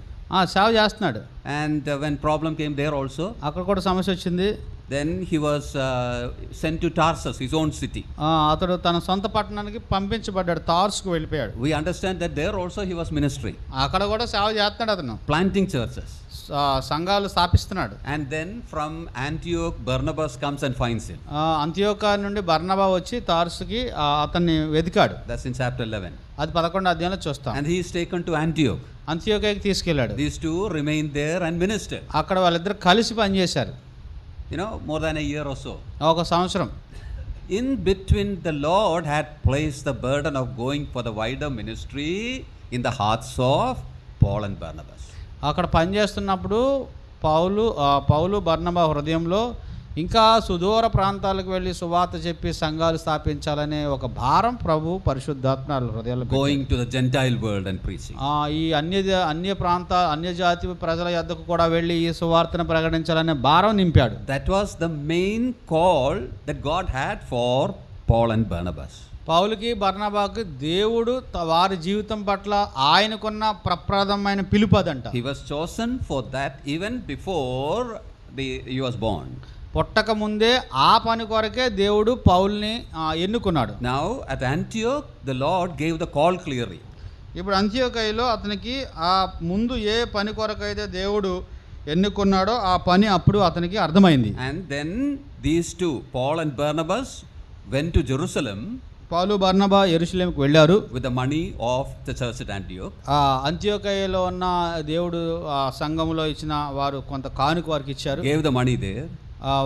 Speaker 2: సేవ చేస్తున్నాడు.
Speaker 3: And when problem came there also,
Speaker 2: అక్కడ కూడా సమస్య వచ్చింది.
Speaker 3: then he was sent to Tarsus, his own city.
Speaker 2: అతడు తన సొంత పట్టణానికి పంపించబడ్డాడు, తార్సుకు వెళ్ళిపోయాడు.
Speaker 3: We understand that there also he was ministering,
Speaker 2: అక్కడ కూడా సేవ చేస్తున్నాడు అతను,
Speaker 3: planting churches.
Speaker 2: సంఘాలు స్థాపిస్తున్నాడు.
Speaker 3: And then from Antioch, Barnabas comes and finds him.
Speaker 2: అంతియోకా నుండి బర్నబా వచ్చి తార్సుకి అతన్ని వెతికాడు.
Speaker 3: That's in chapter 11.
Speaker 2: అది 11వ అధ్యాయంలో చూస్తాం.
Speaker 3: And he is taken to Antioch.
Speaker 2: అంతియోకాకి తీసుకెళ్ళాడు.
Speaker 3: These two remained there and ministered.
Speaker 2: అక్కడ వాళ్ళిద్దరు కలిసి పనిచేశారు.
Speaker 3: You know, more than a year or so.
Speaker 2: ఒక సంవత్సరం.
Speaker 3: In between, the Lord had placed the burden of going for the wider ministry in the hearts of Paul and Barnabas.
Speaker 2: అక్కడ పనిచేస్తున్నప్పుడు పౌలు బర్నబా హృదయంలో ఇంకా సుదూర ప్రాంతాలకు వెళ్ళి సువార్త చెప్పి సంఘాలు స్థాపించాలనే ఒక భారం ప్రభు పరిశుద్ధాత్మ హృదయాల్లో
Speaker 3: Going to the Gentile world and preaching.
Speaker 2: ఈ అన్య జాతి ప్రజల యొద్దకు కూడా వెళ్ళి ఈ సువార్తను ప్రకటించాలనే భారం నింపాడు.
Speaker 3: That was the main call that God had for Paul and Barnabas.
Speaker 2: పౌలుకి బర్నబాకి దేవుడు వారి జీవితం పట్ల ఆయనకున్న ప్రప్రదమైన పిలుపు అదంట.
Speaker 3: He was chosen for that even before he was born.
Speaker 2: పుట్టక ముందే ఆ పని కొరకే దేవుడు పౌల్ని ఎన్నుకున్నాడు.
Speaker 3: Now at Antioch the Lord gave the call clearly.
Speaker 2: ఇప్పుడు అంత్యోకయలో అతనికి ఆ ముందు ఏ పని కొరకైతే దేవుడు ఎన్నుకున్నాడో ఆ పని అప్పుడు అతనికి అర్థమైంది.
Speaker 3: And then these two, Paul and Barnabas, went to Jerusalem.
Speaker 2: పౌలు బర్నబా యెరూషలేముకు వెళ్ళారు
Speaker 3: With the money of the church at Antioch.
Speaker 2: అంత్యోకయలో ఉన్న దేవుడు సంఘంలో ఇచ్చిన వారు కొంత కానుక వారికి ఇచ్చారు.
Speaker 3: Gave the money there.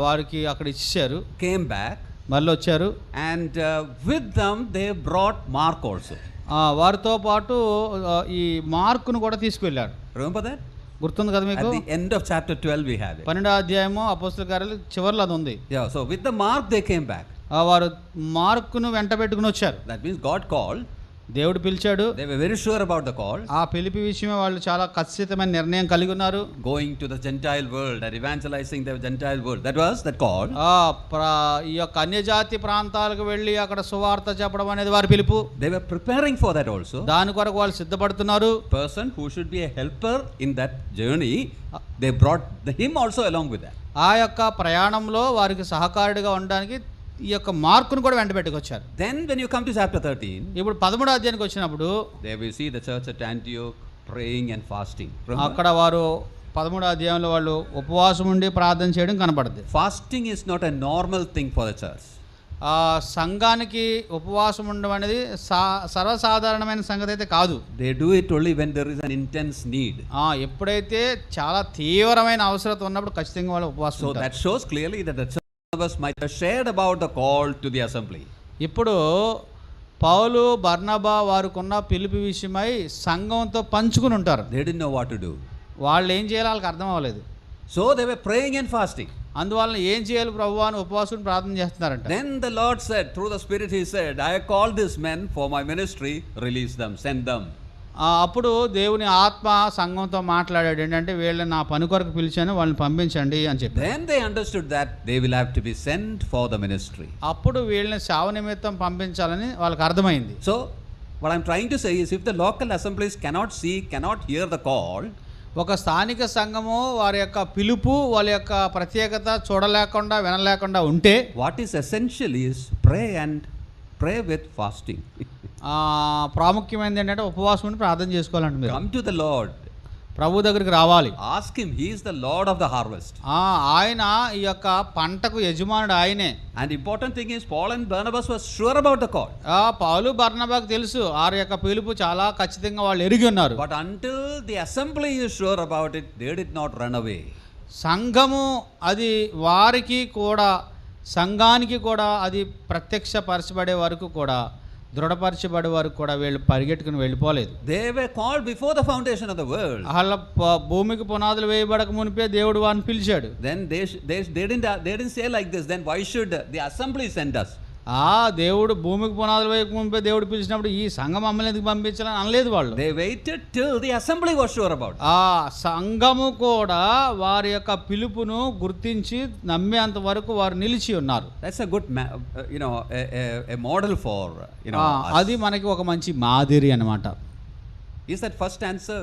Speaker 2: వారికి అక్కడ ఇచ్చారు.
Speaker 3: Came back.
Speaker 2: మళ్ళీ వచ్చారు.
Speaker 3: And with them they brought Mark also.
Speaker 2: వారితో పాటు ఈ మార్కును కూడా తీసుకువెళ్ళారు.
Speaker 3: Remember that?
Speaker 2: గుర్తుంది కదా మీకు?
Speaker 3: At the end of chapter 12 we have it.
Speaker 2: 12వ అధ్యాయము అపోస్తలుల కార్యాలు చివర్లో అది ఉంది.
Speaker 3: Yeah, so with the Mark they came back.
Speaker 2: వారు మార్కును వెంట పెట్టుకుని వచ్చారు.
Speaker 3: That means God called.
Speaker 2: దేవుడు పిలిచాడు.
Speaker 3: They were very sure about the call.
Speaker 2: ఆ పిలిపి విషయమే వాళ్ళు చాలా ఖచ్చితమైన నిర్ణయం కలిగి ఉన్నారు.
Speaker 3: Going to the Gentile world and evangelizing the Gentile world. That was that call.
Speaker 2: ఈ యొక్క అన్యజాతి ప్రాంతాలకు వెళ్ళి అక్కడ సువార్త చెప్పడం అనేది వారి పిలుపు.
Speaker 3: They were preparing for that also.
Speaker 2: దాని కొరకు వాళ్ళు సిద్ధపడుతున్నారు.
Speaker 3: Person who should be a helper in that journey, they brought him also along with that.
Speaker 2: ఆ యొక్క ప్రయాణంలో వారికి సహకారుడిగా ఉండడానికి ఈ యొక్క మార్కును కూడా వెంట పెట్టుకొచ్చారు.
Speaker 3: Then when you come to chapter 13,
Speaker 2: ఇప్పుడు 13వ అధ్యాయానికి వచ్చినప్పుడు
Speaker 3: there we see the church at Antioch praying and fasting.
Speaker 2: అక్కడ వారు 13వ అధ్యాయంలో వాళ్ళు ఉపవాసం ఉండి ప్రార్థన చేయడం కనపడుతుంది.
Speaker 3: Fasting is not a normal thing for the church.
Speaker 2: సంఘానికి ఉపవాసం ఉండడం అనేది సర్వసాధారణమైన సంగతి అయితే కాదు.
Speaker 3: They do it only when there is an intense need.
Speaker 2: ఎప్పుడైతే చాలా తీవ్రమైన అవసరత ఉన్నప్పుడు ఖచ్చితంగా వాళ్ళు ఉపవాసం ఉంటారు.
Speaker 3: So that shows clearly that the church might have shared about the call to the assembly.
Speaker 2: ఇప్పుడు పౌలు బర్నబా వారికున్న పిలుపు విషయమై సంఘంతో పంచుకుని ఉంటారు.
Speaker 3: They didn't know what to do.
Speaker 2: వాళ్ళు ఏం చేయాలో వాళ్ళకి అర్థం అవ్వలేదు.
Speaker 3: So they were praying and fasting.
Speaker 2: అందువలన ఏం చేయాలి ప్రభువా అని ఉపవాసం ప్రార్థన చేస్తున్నారంట.
Speaker 3: Then the Lord said, through the Spirit he said, I have called these men for my ministry, release them, send them.
Speaker 2: అప్పుడు దేవుని ఆత్మ సంఘంతో మాట్లాడాడు. ఏంటంటే వీళ్ళని నా పని కొరకు పిలిచాను, వాళ్ళని పంపించండి అని చెప్పి.
Speaker 3: Then they understood that they will have to be sent for the ministry.
Speaker 2: అప్పుడు వీళ్ళని సేవ నిమిత్తం పంపించాలని వాళ్ళకి అర్థమైంది.
Speaker 3: So what I'm trying to say is, if the local assemblies cannot see, cannot hear the call,
Speaker 2: ఒక స్థానిక సంఘము వారి యొక్క పిలుపు వాళ్ళ యొక్క ప్రత్యేకత చూడలేకుండా వినలేకుండా ఉంటే,
Speaker 3: what is essential is pray with fasting.
Speaker 2: ప్రాముఖ్యమైనది ఏంటంటే ఉపవాసం ఉండి ప్రార్థన చేసుకోవాలంటే మీరు
Speaker 3: Come to the Lord.
Speaker 2: ప్రభు దగ్గరికి రావాలి.
Speaker 3: Ask him. He is the Lord of the harvest.
Speaker 2: ఆయన ఈ యొక్క పంటకు యజమానుడు ఆయనే.
Speaker 3: And important thing is, Paul and Barnabas were sure about the call.
Speaker 2: పౌలు బర్నబాకు తెలుసు వారి యొక్క పిలుపు చాలా ఖచ్చితంగా వాళ్ళు ఎరిగి ఉన్నారు.
Speaker 3: But until the assembly is sure about it, they did not run away.
Speaker 2: సంఘము అది వారికి కూడా సంఘానికి కూడా అది ప్రత్యక్షపరచబడే వరకు కూడా దృఢపరచబడే వరకు కూడా వీళ్ళు పరిగెట్టుకుని వెళ్ళిపోలేదు.
Speaker 3: They were called before the foundation of the world.
Speaker 2: వాళ్ళ భూమికి పునాదులు వేయబడక మునిపే దేవుడు వారిని పిలిచాడు.
Speaker 3: Then they didn't say like this. Then why should the assembly send us?
Speaker 2: దేవుడు భూమికి పునాదుల వైపు ముంపే దేవుడు పిలిచినప్పుడు ఈ సంఘం మమ్మల్ని ఎందుకు పంపించాలని అనలేదు వాళ్ళు.
Speaker 3: They waited till the assembly was sure about it.
Speaker 2: ఆ సంఘము కూడా వారి యొక్క పిలుపును గుర్తించి నమ్మేంత వరకు వారు నిలిచి ఉన్నారు.
Speaker 3: That's a good, a model for, us.
Speaker 2: అది మనకి ఒక మంచి మాదిరి అన్నమాట.
Speaker 3: Is that first answer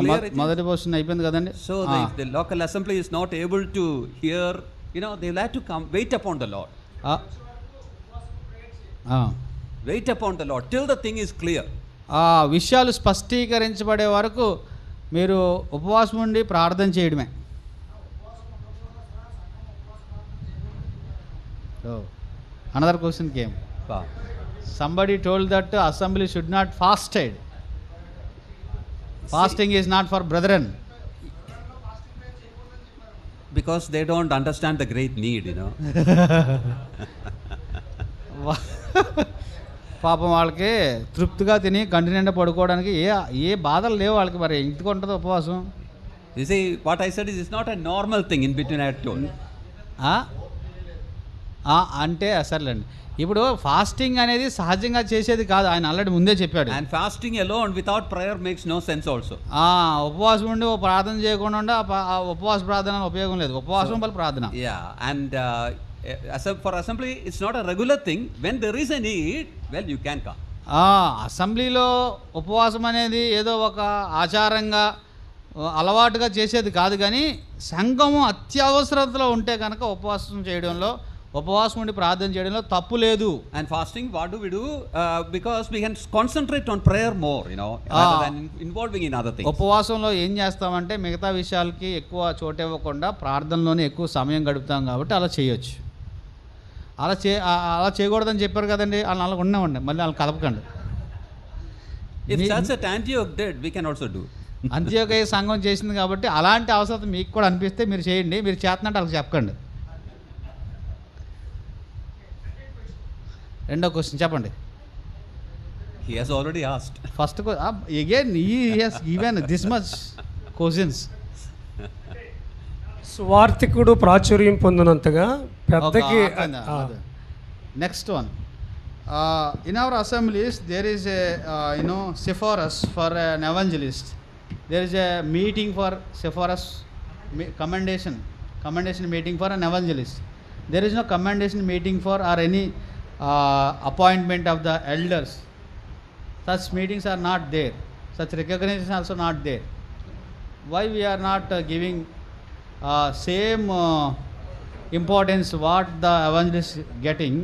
Speaker 3: clear?
Speaker 2: మొదటి క్వశ్చన్ అయిపోయింది కదండి.
Speaker 3: So if the local assembly is not able to hear, they will have to come, wait upon the Lord. Wait upon the Lord till the thing is clear.
Speaker 2: విషయాలు స్పష్టీకరించబడే వరకు మీరు ఉపవాసం ఉండి ప్రార్థన చేయడమే. Another question came. Somebody told that assembly should not fasted. Fasting is not for brethren.
Speaker 3: Because they don't understand the great need,
Speaker 2: పాపం వాళ్ళకి తృప్తిగా తిని కంటి నిండా పడుకోవడానికి ఏ బాధలు లేవు వాళ్ళకి, మరి ఎందుకు ఉంటుంది ఉపవాసం?
Speaker 3: You see, what I said is not a normal thing in between I told.
Speaker 2: అంటే సర్లేండి, ఇప్పుడు ఫాస్టింగ్ అనేది సహజంగా చేసేది కాదు, ఆయన ఆల్రెడీ ముందే చెప్పాడు.
Speaker 3: And fasting alone without prayer makes no sense also.
Speaker 2: ఉపవాసం ఉండి ప్రార్థన చేయకుండా ఉంటే ఆ ఉపవాస ప్రార్థన ఉపయోగం లేదు. ఉపవాసం వల్ల ప్రార్థన.
Speaker 3: And for assembly it's not a regular thing. When there is a need, well, you can come.
Speaker 2: అసెంబ్లీలో ఉపవాసం అనేది ఏదో ఒక ఆచారంగా అలవాటుగా చేసేది కాదు, కానీ సంఘము అత్యవసరతలో ఉంటే కనుక ఉపవాసం ఉండి ప్రార్థన చేయడంలో తప్పు లేదు.
Speaker 3: And fasting, what do we do? Because we can concentrate on prayer more, rather than involving in other things.
Speaker 2: ఉపవాసంలో ఏం చేస్తామంటే మిగతా విషయాలకి ఎక్కువ చోటు ఇవ్వకుండా ప్రార్థనలోనే ఎక్కువ సమయం గడుపుతాం కాబట్టి అలా చేయొచ్చు. అలా చేయకూడదని చెప్పారు కదండి, అలా ఉన్నామండి, మళ్ళీ వాళ్ళని కలపకండి.
Speaker 3: If church at Antioch did, we can also do.
Speaker 2: అంత్యోకయ సంఘం చేసింది కాబట్టి అలాంటి అవసరం మీకు కూడా అనిపిస్తే మీరు చేయండి, మీరు చేతనంటే వాళ్ళకి చెప్పకండి. రెండో క్వశ్చన్ చెప్పండి.
Speaker 3: He has already asked.
Speaker 2: First again he has given this much questions.
Speaker 6: స్వార్థికుడు ప్రాచుర్యం పొందినంతగా పెద్దకి
Speaker 2: next one. In our assemblies there is a Sepphoris for an evangelist. There is a meeting for Sepphoris, commendation meeting for an evangelist. There is no commendation meeting for or any appointment of the elders. Such meetings are not there. Such recognition also not there. Why we are not giving same importance what the evangelist getting,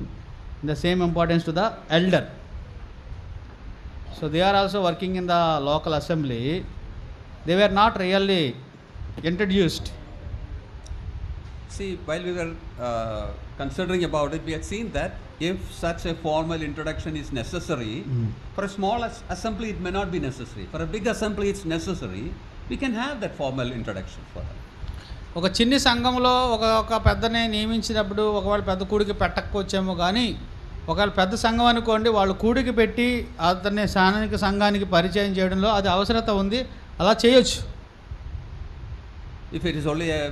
Speaker 2: the same importance to the elder? So they are also working in the local assembly. They were not really introduced.
Speaker 3: See, while we were considering about it, we had seen that if such a formal introduction is necessary, for a small assembly it may not be necessary. For a big assembly it's necessary. We can have that formal introduction for them.
Speaker 2: ఒక చిన్ని సంఘంలో ఒక పెద్దనే నియమించినప్పుడు ఒకవేళ పెద్ద కూడికి పెట్టకపోవచ్చేమో, కానీ ఒకవేళ పెద్ద సంఘం అనుకోండి, వాళ్ళు కూడికి పెట్టి అతన్ని స్థానిక సంఘానికి పరిచయం చేయడంలో అది అవసరత ఉంది, అలా చేయొచ్చు.
Speaker 3: If it is only a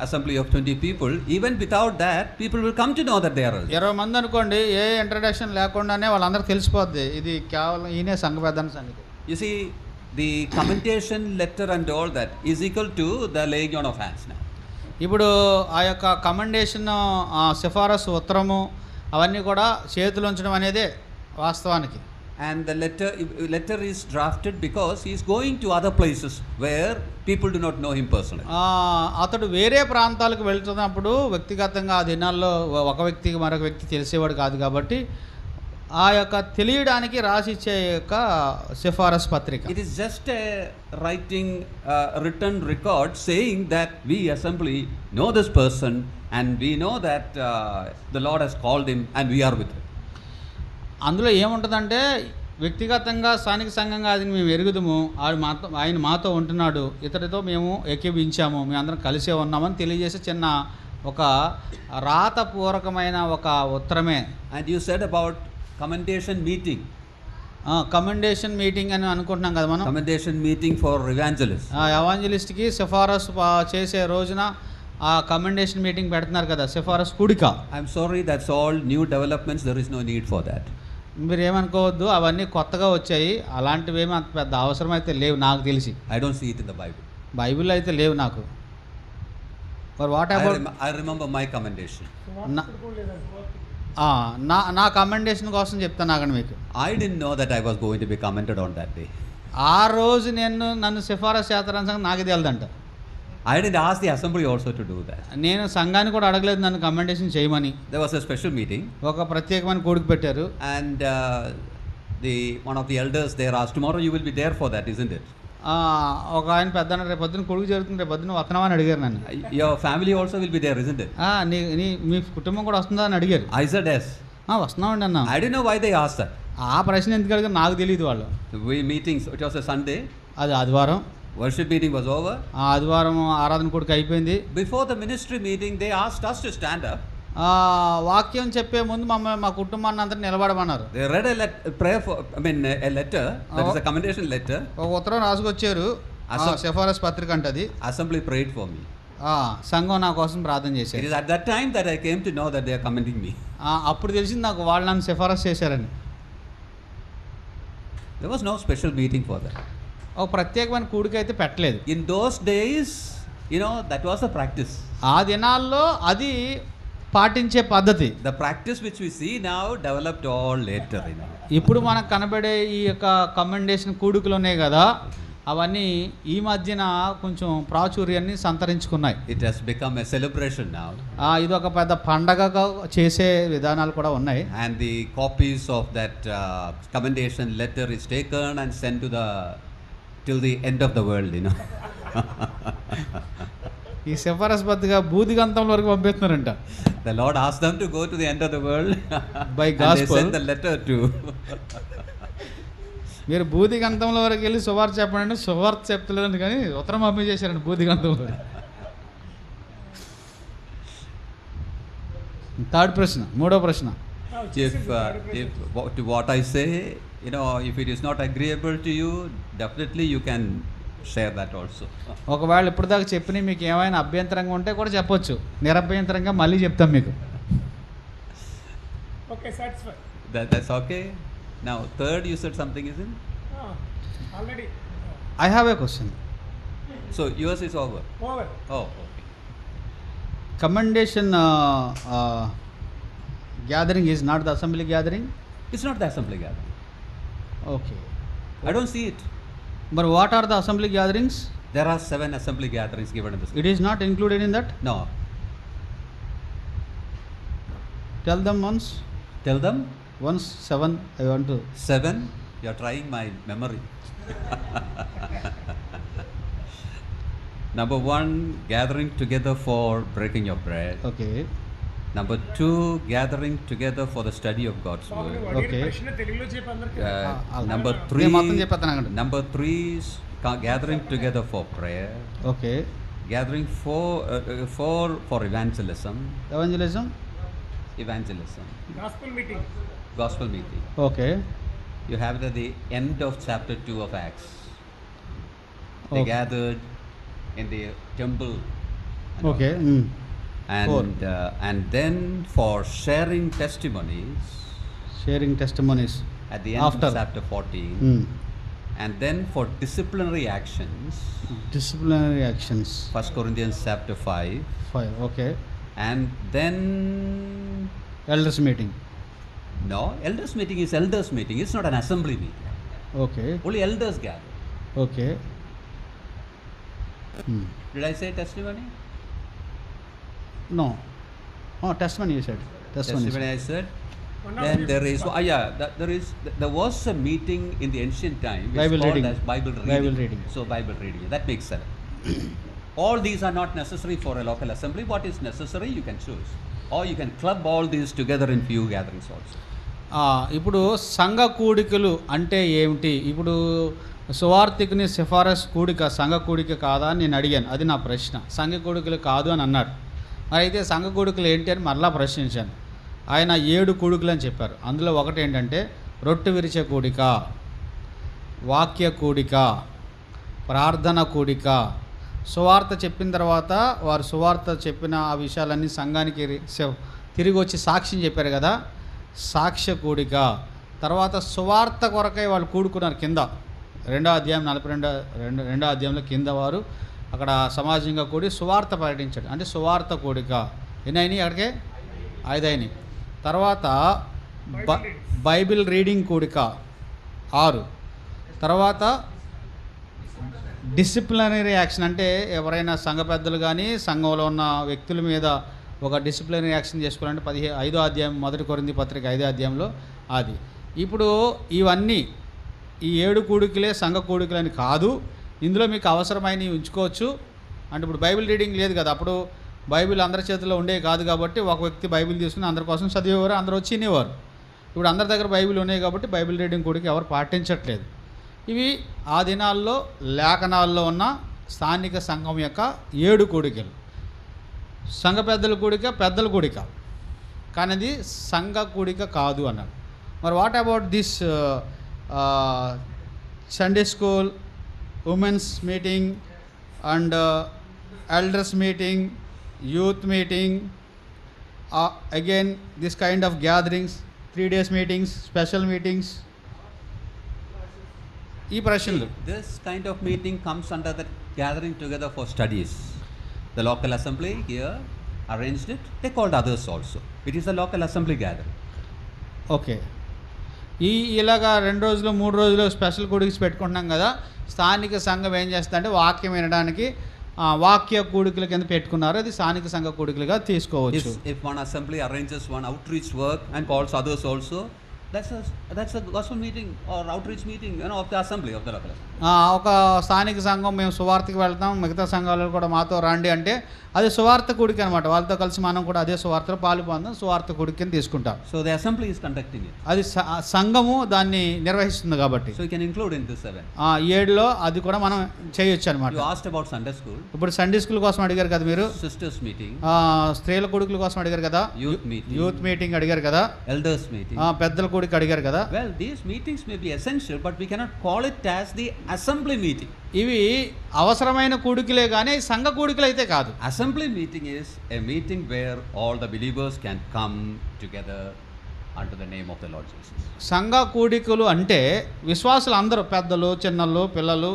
Speaker 3: assembly of 20 people, even without that people will come to know that they are
Speaker 2: 20 మంది అనుకోండి, ఏ ఇంట్రడక్షన్ లేకుండానే వాళ్ళందరికీ తెలిసిపోద్ది ఇది కేవలం ఈయనే సంఘ పెద్దన సంగతి.
Speaker 3: You see, the commendation letter and all that is equal to the laying on of hands now.
Speaker 2: ఇప్పుడు ఆ యొక్క కమెండేషన్ సిఫారసు ఉత్తరము అవన్నీ కూడా చేతులు ఉంచడం అనేదే వాస్తవానికి.
Speaker 3: And the letter is drafted because he is going to other places where people do not know him personally.
Speaker 2: అతడు వేరే ప్రాంతాలకు వెళ్తున్నప్పుడు వ్యక్తిగతంగా ఆ దినాల్లో ఒక వ్యక్తికి మరొక వ్యక్తి తెలిసేవాడు కాదు కాబట్టి ఆ యొక్క తెలియడానికి రాసిచ్చే యొక్క సిఫారసు పత్రిక.
Speaker 3: It is just a written record saying that we assembly know this person and we know that the Lord has called him and we are with him.
Speaker 2: అందులో ఏముంటుందంటే వ్యక్తిగతంగా స్థానిక సంఘంగా అది మేము ఎరుగుదము, ఆయన మాతో ఉంటున్నాడు, ఇతడితో మేము ఏకీభించాము, మేము అందరం కలిసే ఉన్నామని తెలియజేసే చిన్న ఒక రాతపూర్వకమైన ఒక ఉత్తరమే.
Speaker 3: And you said about commendation meeting.
Speaker 2: Commendation meeting అని అనుకుంటున్నాం కదా మనం.
Speaker 3: Commendation meeting for evangelists.
Speaker 2: ఎవాంజలిస్ట్కి సిఫారసు చేసే రోజున ఆ కమెండేషన్ మీటింగ్ పెడుతున్నారు కదా, సిఫారసు కూడిక.
Speaker 3: I'm sorry, that's all new developments. There is no need for that.
Speaker 2: మీరు ఏమనుకోవద్దు, అవన్నీ కొత్తగా వచ్చాయి, అలాంటివి ఏమి అంత పెద్ద అవసరం అయితే లేవు నాకు తెలిసి.
Speaker 3: I don't see it in the Bible.
Speaker 2: బైబిల్లో అయితే లేవు నాకు. మరి what about
Speaker 3: I remember my commendation.
Speaker 2: నా కమెండేషన్ కోసం చెప్తాను ఆగండి మీకు.
Speaker 3: I didn't know that I was going to be commended on that day.
Speaker 2: ఆ రోజు నన్ను సిఫారసు చేస్తారని సంగతి నాకు తెలియదంట.
Speaker 3: I didn't ask the assembly also to do that.
Speaker 2: నేను సంఘాన్ని కూడా అడగలేదు నన్ను కమెండేషన్ చేయమని.
Speaker 3: There was a special meeting,
Speaker 2: ఒక ప్రత్యేకమైన కూడిక పెట్టారు.
Speaker 3: and one of the elders there asked, tomorrow you will be there for that, isn't it?
Speaker 2: ఒక ఆయన పెద్ద రేపు పొద్దున కొడుకు జరుగుతుంది, రేపు పొద్దున వస్తున్నావా అని అడిగారు నన్ను.
Speaker 3: Your family also will be there, isn't it?
Speaker 2: మీ కుటుంబం కూడా వస్తుందా అని అడిగారు.
Speaker 3: I said yes.
Speaker 2: వస్తున్నామండి అన్న.
Speaker 3: I didn't know why they asked that.
Speaker 2: ఆ ప్రశ్న ఎందుకు అడిగారు నాకు తెలియదు. వాళ్ళు
Speaker 3: Meetings, it was a Sunday,
Speaker 2: అది ఆదివారం,
Speaker 3: worship meeting was over.
Speaker 2: ఆ ఆదివారం ఆరాధన కూడిక అయిపోయింది.
Speaker 3: Before the ministry meeting, they asked us to stand up.
Speaker 2: వాక్యం చెప్పే ముందు మా కుటుంబాన్ని అంతా నిలబడమన్నారు.
Speaker 3: They read a letter, that is a commendation letter.
Speaker 2: ఒక ఉత్తరం రాసుకొచ్చారు, సిఫారసు పత్రిక అంటది.
Speaker 3: Assembly prayed for me.
Speaker 2: సంఘం నా కోసం ప్రార్థన
Speaker 3: It
Speaker 2: చేశారు.
Speaker 3: is at that time that I came to know that they are commending me.
Speaker 2: అప్పుడు తెలిసింది నాకు వాళ్ళు నన్ను సిఫారసు చేశారని.
Speaker 3: There was no special meeting for that.
Speaker 2: ఒక ప్రత్యేకమైన కూడిక అయితే పెట్టలేదు.
Speaker 3: In those days, that was the practice.
Speaker 2: ఆ దినాల్లో అది పాటించే పద్ధతి.
Speaker 3: The practice which we see now developed all later.
Speaker 2: ఇప్పుడు మనకు కనబడే ఈ యొక్క కమెండేషన్ కూడికలునే కదా, అవన్నీ ఈ మధ్యన కొంచెం ప్రాచుర్యాన్ని సంతరించుకున్నాయి.
Speaker 3: It has become a celebration now.
Speaker 2: ఇది ఒక పెద్ద పండగగా చేసే విధానాలు కూడా ఉన్నాయి.
Speaker 3: And the copies of that commendation letter is taken and sent till the end of the world,
Speaker 2: ఈ సిఫారసు పత్రిక భూదిగంతం వరకు పంపిస్తున్నారంట.
Speaker 3: The Lord asked them to go to the end of the world
Speaker 2: By
Speaker 3: and
Speaker 2: gospel.
Speaker 3: they sent the letter to
Speaker 2: మీరు భూదిగంతంలో వరకు వెళ్ళి సువార్త చెప్పండి, సువార్త చెప్తలేదండి కానీ ఉత్తరం పంపించేశారండి భూదిగంతంలో. థర్డ్ ప్రశ్న, మూడో ప్రశ్న.
Speaker 3: if to what I say, if it is not agreeable to you, definitely you can share that also.
Speaker 2: ఒకవేళ ఇప్పటిదాకా చెప్పిన మీకు ఏమైనా అభ్యంతరంగా ఉంటే కూడా చెప్పొచ్చు, నిరభ్యంతరంగా మళ్ళీ చెప్తాం మీకు.
Speaker 6: Okay, satisfy.
Speaker 3: That's okay. Now third, you said something, isn't it?
Speaker 6: Already
Speaker 2: I have a question.
Speaker 3: So yours is over.
Speaker 6: Over.
Speaker 3: Oh, okay.
Speaker 2: Commendation gathering is not the assembly gathering.
Speaker 3: It's not the assembly gathering.
Speaker 2: Okay,
Speaker 3: I don't see it.
Speaker 2: మరి what are the assembly gatherings?
Speaker 3: There are 7 assembly gatherings given in the scripture.
Speaker 2: It is not included in that.
Speaker 3: No.
Speaker 2: Tell them once.
Speaker 3: Tell them.
Speaker 2: 7 I want to.
Speaker 3: 7. You are trying my memory. Number 1, gathering together for breaking of bread.
Speaker 2: Okay.
Speaker 3: Number 2, gathering together for the study of God's word.
Speaker 2: Okay.
Speaker 6: ప్రశ్న తెలుగులో చెప్పి అందరికీ.
Speaker 3: Number
Speaker 2: నేను మొత్తం
Speaker 3: 3,
Speaker 2: చెప్పేస్తాను.
Speaker 3: number 3 is gathering together for prayer.
Speaker 2: Okay.
Speaker 3: Gathering for evangelism.
Speaker 2: Evangelism.
Speaker 6: Gospel meeting.
Speaker 3: Gospel meeting.
Speaker 2: Okay.
Speaker 3: You have it at the end of chapter 2 of Acts. They
Speaker 2: Okay.
Speaker 3: gathered in the temple.
Speaker 2: Okay.
Speaker 3: And then for sharing testimonies
Speaker 2: sharing testimonies
Speaker 3: at the end
Speaker 2: After.
Speaker 3: of chapter 14. And then for disciplinary actions,
Speaker 2: disciplinary actions
Speaker 3: 1 Corinthians chapter 5.
Speaker 2: 5. Okay.
Speaker 3: And then,
Speaker 2: elders meeting.
Speaker 3: no, elders meeting is elders meeting. It's not an assembly meeting.
Speaker 2: Okay.
Speaker 3: Only elders gather.
Speaker 2: Okay.
Speaker 3: Did I say testimony?
Speaker 2: No. Testimony you said.
Speaker 3: Testimony I said. Then there is, there was a meeting in the ancient time which
Speaker 2: Bible
Speaker 3: is called
Speaker 2: reading.
Speaker 3: as Bible reading.
Speaker 2: Bible reading.
Speaker 3: So Bible reading, that makes sense. All these are not necessary for a local assembly. What is necessary, you can choose. Or you can club all these together in few gatherings also.
Speaker 2: ఇప్పుడు సంఘ కూడికలు అంటే ఏమిటి? ఇప్పుడు సువార్థికుని సిఫారసు కూడిక సంఘ కూడిక కాదా అని నేను అడిగాను. అది నా ప్రశ్న. సంఘ కూడికలు కాదు అని అన్నాడు. మరి అయితే సంఘ కూడికలు ఏంటి అని మరలా ప్రశ్నించాను. ఆయన 7 కూడికలు అని చెప్పారు. అందులో ఒకటి ఏంటంటే రొట్టె విరిచే కూడిక, వాక్య కూడిక, ప్రార్థన కూడిక, సువార్త చెప్పిన తర్వాత వారు సువార్త చెప్పిన ఆ విషయాలన్నీ సంఘానికి తిరిగి వచ్చి సాక్ష్యం చెప్పారు కదా, సాక్ష్య కూడిక. తర్వాత సువార్త కొరకై వాళ్ళు కూడుకున్నారు కింద 2వ అధ్యాయం 42 అధ్యాయంలో కింద వారు అక్కడ సమాజంగా కూడి సువార్త ప్రకటించాడు. అంటే సువార్త కూడిక ఎన్ని అయినాయి? అక్కడికే 5 అయినాయి. తర్వాత బైబిల్ రీడింగ్ కూడిక 6. తర్వాత డిసిప్లినరీ యాక్షన్, అంటే ఎవరైనా సంఘ పెద్దలు కానీ సంఘంలో ఉన్న వ్యక్తుల మీద ఒక డిసిప్లినరీ యాక్షన్ చేసుకోవాలంటే 5వ అధ్యాయం 1 కొరింథీ పత్రిక 5వ అధ్యాయంలో అది. ఇప్పుడు ఇవన్నీ ఈ 7 కూడికలే సంఘ కూడికలని కాదు, ఇందులో మీకు అవసరమైనవి ఉంచుకోవచ్చు. అంటే ఇప్పుడు బైబిల్ రీడింగ్ లేదు కదా, అప్పుడు బైబిల్ అందరి చేతిలో ఉండేవి కాదు కాబట్టి ఒక వ్యక్తి బైబిల్ తీసుకుని అందరి కోసం చదివేవారు, అందరూ వచ్చి వినేవారు. ఇప్పుడు అందరి దగ్గర బైబిల్ ఉన్నాయి కాబట్టి బైబిల్ రీడింగ్ కూడిక ఎవరు పాటించట్లేదు. ఇవి ఆ దినాల్లో లేఖనాల్లో ఉన్న స్థానిక సంఘం యొక్క 7 కూడికలు. సంఘ పెద్దల కూడిక పెద్దల కూడిక, కానీ అది సంఘ కూడిక కాదు అన్నాడు. మరి what about this Sunday school, women's meeting and elders meeting, youth meeting, again this kind of gatherings, 3 days meetings, special meetings, ఈ ప్రశ్నలు.
Speaker 3: This kind of meeting comes under the gathering together for studies. The local assembly here arranged it. They called others also. It is a local assembly gathering.
Speaker 2: Okay, ఇలాగా 2 రోజులు 3 రోజులు special కూడికస్ పెట్టుకుంటున్నాం కదా, స్థానిక సంఘం ఏం చేస్తుందంటే వాక్యం వినడానికి వాక్య కూడికల కింద పెట్టుకున్నారు. అది స్థానిక సంఘ కూడికలుగా తీసుకోవచ్చు.
Speaker 3: If one assembly arranges one outreach work and calls others also, that's a gospel meeting or outreach meeting, of the assembly of the local assembly.
Speaker 2: ఒక స్థానిక సంఘం మేము సువార్తకి వెళ్తాం, మిగతా సంఘాలు కూడా మాతో రండి అంటే అది సువార్త కూడిక అనమాట. వాళ్ళతో కలిసి మనం కూడా అదే సువార్తలో పాలు పొందాం, సువార్త కూడికని తీసుకుంటాం.
Speaker 3: So the assembly is conducting it.
Speaker 2: అది సంఘము దాన్ని నిర్వహిస్తుంది కాబట్టి.
Speaker 3: So you can include in this event.
Speaker 2: 7లో అది కూడా మనం చేయొచ్చు అనమాట.
Speaker 3: You asked about Sunday school.
Speaker 2: ఇప్పుడు సండే స్కూల్ కోసం అడిగారు కదా మీరు,
Speaker 3: Sisters meeting.
Speaker 2: స్త్రీల కూడికల కోసం అడిగారు కదా, యూత్ మీటింగ్ అడిగారు కదా,
Speaker 3: Elders meeting.
Speaker 2: పెద్దల కూడిక అడిగారు కదా.
Speaker 3: Well, these meetings may be essential, but we cannot call it as the assembly meeting.
Speaker 2: ఇవి అవసరమైన కూడికలే కానీ సంఘ కూడికలు అయితే కాదు.
Speaker 3: Assembly meeting is a meeting where all the believers can come together under the name of the Lord Jesus.
Speaker 2: సంఘ కూడికలు అంటే విశ్వాసులు అందరూ, పెద్దలు, చిన్నలు, పిల్లలు,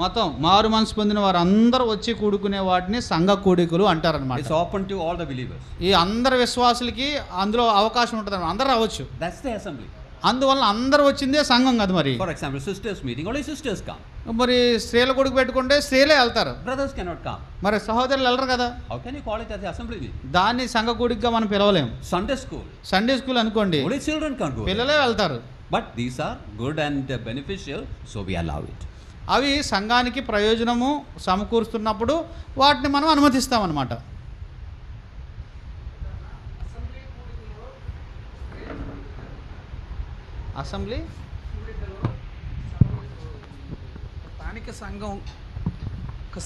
Speaker 2: మొత్తం మారు మనసు పొందిన వారు అందరూ వచ్చి కూడుకునే వాటిని సంఘ కూడికలు అంటారనమాట.
Speaker 3: It's open to all the believers.
Speaker 2: ఈ అందరు విశ్వాసులకి అందులో అవకాశం ఉంటుంది అన్నమాట, అందరూ రావచ్చు.
Speaker 3: That's the assembly.
Speaker 2: అందువల్ల అందరూ వచ్చిందే సంఘం కదా. మరి
Speaker 3: For example, sisters meeting, only sisters come.
Speaker 2: మరి స్త్రీల కొడుకు పెట్టుకుంటే స్త్రీలే వెళ్తారు,
Speaker 3: Brothers cannot come.
Speaker 2: మరి సహోదరులు వెళ్ళరు కదా.
Speaker 3: How can you call it as the assembly meeting?
Speaker 2: దాన్ని సంఘ కూడికగా మనం పిలవలేము.
Speaker 3: Sunday school,
Speaker 2: సండే స్కూల్ అనుకోండి,
Speaker 3: only children can go.
Speaker 2: పిల్లలే వెళ్తారు.
Speaker 3: But these are good and beneficial, so we allow it.
Speaker 2: అవి సంఘానికి ప్రయోజనము సమకూరుస్తున్నప్పుడు వాటిని మనం అనుమతిస్తామన్నమాట. అసెంబ్లీ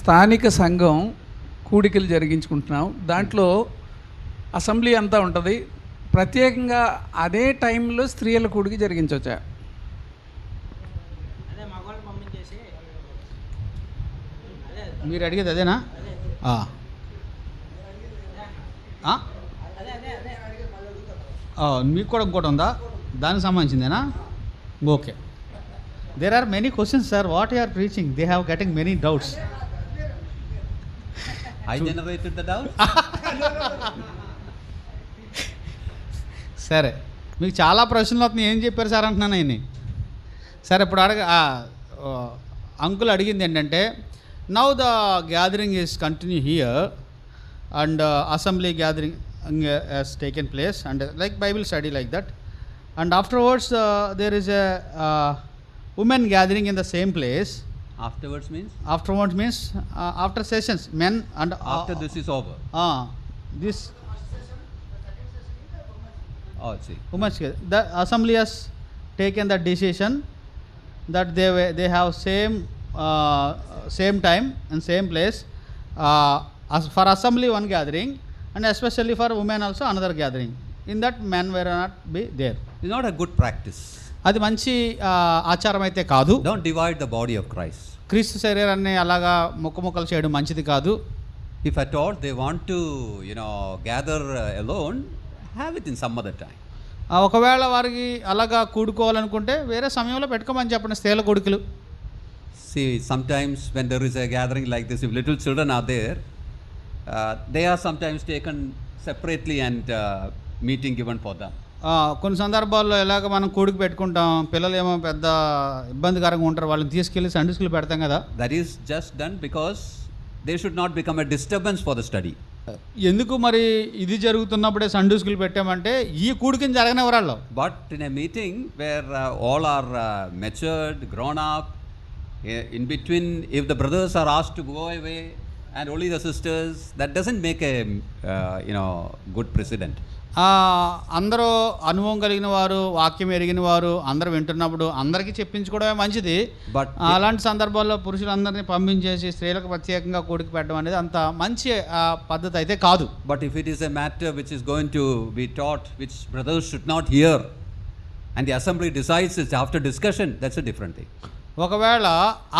Speaker 5: స్థానిక సంఘం కూడికలు జరిగించుకుంటున్నాం. దాంట్లో అసెంబ్లీ అంతా ఉంటుంది. ప్రత్యేకంగా అదే టైంలో స్త్రీల కూడికి జరిగించవచ్చా?
Speaker 2: మీరు అడిగేది అదేనా? మీకు కూడా ఇంకోటి ఉందా దానికి సంబంధించిందేనా? Okay, there are many questions sir. What you are preaching, they have getting many doubts.
Speaker 3: I generated the doubt.
Speaker 2: సరే, మీకు చాలా ప్రశ్నలు అవుతున్నాయి, ఏం చెప్పారు సార్ అంటున్నాను ఆయన్ని. సరే, ఇప్పుడు అంకుల్ అడిగింది ఏంటంటే, now the gathering is continue here and assembly gathering has taken place and like Bible study like that, and afterwards there is a women gathering in the same place.
Speaker 3: Afterwards means?
Speaker 2: Afterwards means after sessions, men and
Speaker 3: after this is over.
Speaker 2: This
Speaker 3: See.
Speaker 2: Women's, the assembly has taken the decision that they have same time and same place as for assembly one gathering, and especially for women also another gathering. In that men will not be there.
Speaker 3: It's not a good practice.
Speaker 2: అది మంచి ఆచారం అయితే కాదు.
Speaker 3: Don't divide the body of Christ.
Speaker 2: క్రీస్తు శరీరాన్ని అలాగా ముక్కలు చేయడం మంచిది కాదు.
Speaker 3: If at all they want to, gather alone, have it in some other time.
Speaker 2: ఒకవేళ వారికి అలాగా కూడుకోవాలనుకుంటే వేరే సమయంలో పెట్టుకోమని చెప్పండి స్త్రీల కొడుకులు.
Speaker 3: See, sometimes when there is a gathering like this, if little children are there, they are sometimes taken separately and meeting given for them.
Speaker 2: కొన్ని సందర్భాల్లో ఎలాగ మనం కూడికి పెట్టుకుంటాం, పిల్లలు ఏమో పెద్ద ఇబ్బందికరంగా ఉంటారు, వాళ్ళని తీసుకెళ్ళి సండే స్కూల్ పెడతాం కదా.
Speaker 3: That is just done because they should not become a disturbance for the study.
Speaker 2: ఎందుకు మరి ఇది జరుగుతున్నప్పుడే సండే స్కూల్ పెట్టామంటే ఈ కూడికిని జరగనివ్వరాళ్ళు.
Speaker 3: But in a meeting where all are matured, grown up, in between, if the brothers are asked to go away and only the sisters, that doesn't make a good precedent.
Speaker 2: అందరూ అనుభవం కలిగిన వారు, వాక్యం ఎరిగిన వారు అందరూ వింటున్నప్పుడు అందరికీ చెప్పించుకోవడమే మంచిది.
Speaker 3: But
Speaker 2: అలాంటి సందర్భాల్లో పురుషులందరినీ పంపించేసి స్త్రీలకు ప్రత్యేకంగా కూడికి పెట్టడం అనేది అంత మంచి పద్ధతి అయితే కాదు.
Speaker 3: But if it is a matter which is going to be taught, which brothers should not hear, and the assembly decides it after discussion, that's a different thing.
Speaker 2: ఒకవేళ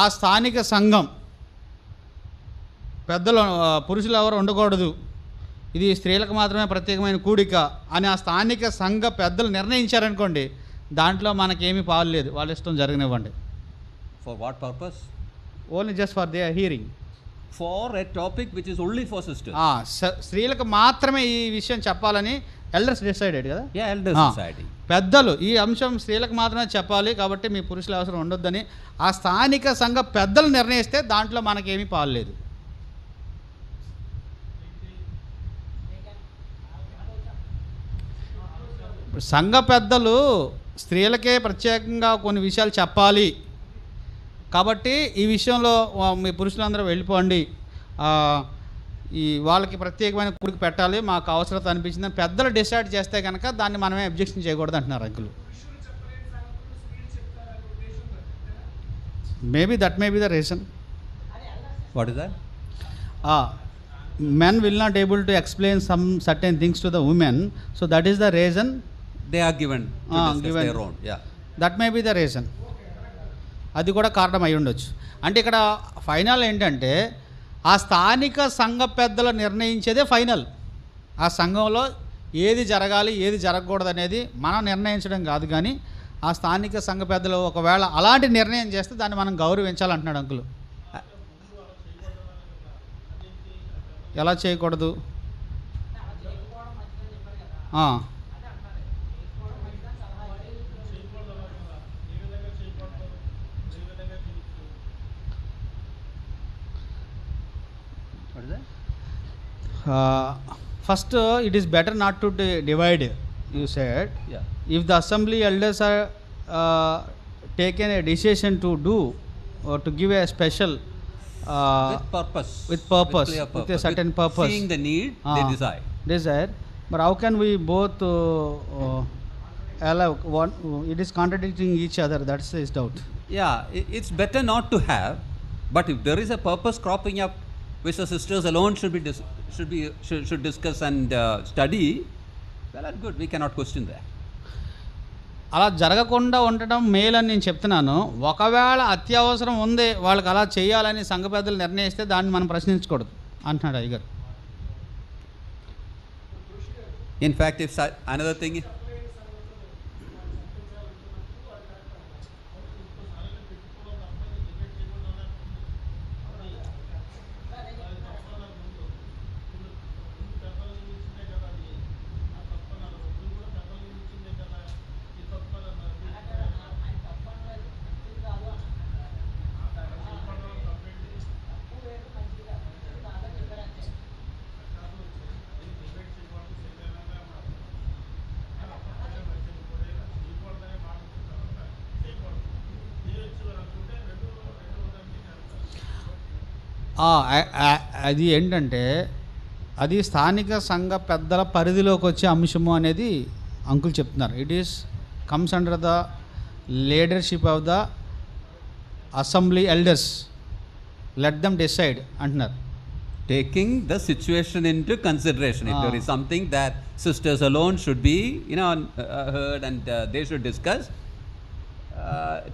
Speaker 2: ఆ స్థానిక సంఘం పెద్దలు పురుషులు ఎవరు ఉండకూడదు, ఇది స్త్రీలకు మాత్రమే ప్రత్యేకమైన కూడిక అని ఆ స్థానిక సంఘ పెద్దలు నిర్ణయించారనుకోండి, దాంట్లో మనకేమీ పాలు లేదు, వాళ్ళ ఇష్టం జరగనివ్వండి.
Speaker 3: For what purpose?
Speaker 2: Only just for their hearing.
Speaker 3: For a topic which is only for sisters.
Speaker 2: స్త్రీలకు మాత్రమే ఈ విషయం చెప్పాలని ఎల్డర్స్ డిసైడెడ్ కదా.
Speaker 3: Yeah, elders deciding.
Speaker 2: పెద్దలు ఈ అంశం స్త్రీలకు మాత్రమే చెప్పాలి కాబట్టి మీ పురుషుల అవసరం ఉండొద్దని ఆ స్థానిక సంఘ పెద్దలు నిర్ణయిస్తే దాంట్లో మనకేమీ పాలు లేదు. సంఘ పెద్దలు స్త్రీలకే ప్రత్యేకంగా కొన్ని విషయాలు చెప్పాలి కాబట్టి ఈ విషయంలో మీ పురుషులందరూ వెళ్ళిపోండి, ఈ వాళ్ళకి ప్రత్యేకమైన కూడికి పెట్టాలి, మాకు అవసరత అనిపించిందని పెద్దలు డిసైడ్ చేస్తే కనుక దాన్ని మనమే అబ్జెక్షన్ చేయకూడదు అంటున్నారు uncle. Maybe that may be the reason.
Speaker 3: What is that?
Speaker 2: Men will not able to explain some certain things to the women, so that is the reason
Speaker 3: They are given to discuss their own. Yeah.
Speaker 2: That may be the reason. అది కూడా కారణం అయి ఉండొచ్చు. అంటే ఇక్కడ final ఏంటంటే ఆ స్థానిక సంఘ పెద్దలు నిర్ణయించేదే ఫైనల్. ఆ సంఘంలో ఏది జరగాలి ఏది జరగకూడదు అనేది మనం నిర్ణయించడం కాదు, కానీ ఆ స్థానిక సంఘ పెద్దలు ఒకవేళ అలాంటి నిర్ణయం చేస్తే దాన్ని మనం గౌరవించాలంటున్నాడు అంకులు. ఎలా చేయకూడదు?
Speaker 3: What is that?
Speaker 2: First, it is better not to divide, you said.
Speaker 3: Yeah.
Speaker 2: If the assembly elders are taken a decision to do or to give a special
Speaker 3: With purpose.
Speaker 2: with purpose,
Speaker 3: clear
Speaker 2: with a certain purpose.
Speaker 3: Seeing the need, they
Speaker 2: desire. But how can we both allow one? It is contradicting each other. That's his doubt.
Speaker 3: Yeah, it's better not to have, but if there is a purpose cropping up which the sisters alone should discuss and study, well and good, we cannot question that.
Speaker 2: అలా జరగకుండా ఉండటం మేలని నేను చెప్తున్నాను. ఒకవేళ అత్యవసరం ఉంది వాళ్ళకి అలా చేయాలని సంఘ పెద్దలు నిర్ణయిస్తే దాన్ని మనం ప్రశ్నించకూడదు అంటున్నాడు అయ్యగారు.
Speaker 3: In fact, if another thing is,
Speaker 2: అది ఏంటంటే అది స్థానిక సంఘ పెద్దల పరిధిలోకి వచ్చే అంశము అనేది అంకుల్ చెప్తున్నారు. It is comes under the leadership of the assembly elders, let them decide అంటున్నారు.
Speaker 3: taking the situation into consideration, if there is something that sisters alone should be heard and they should discuss,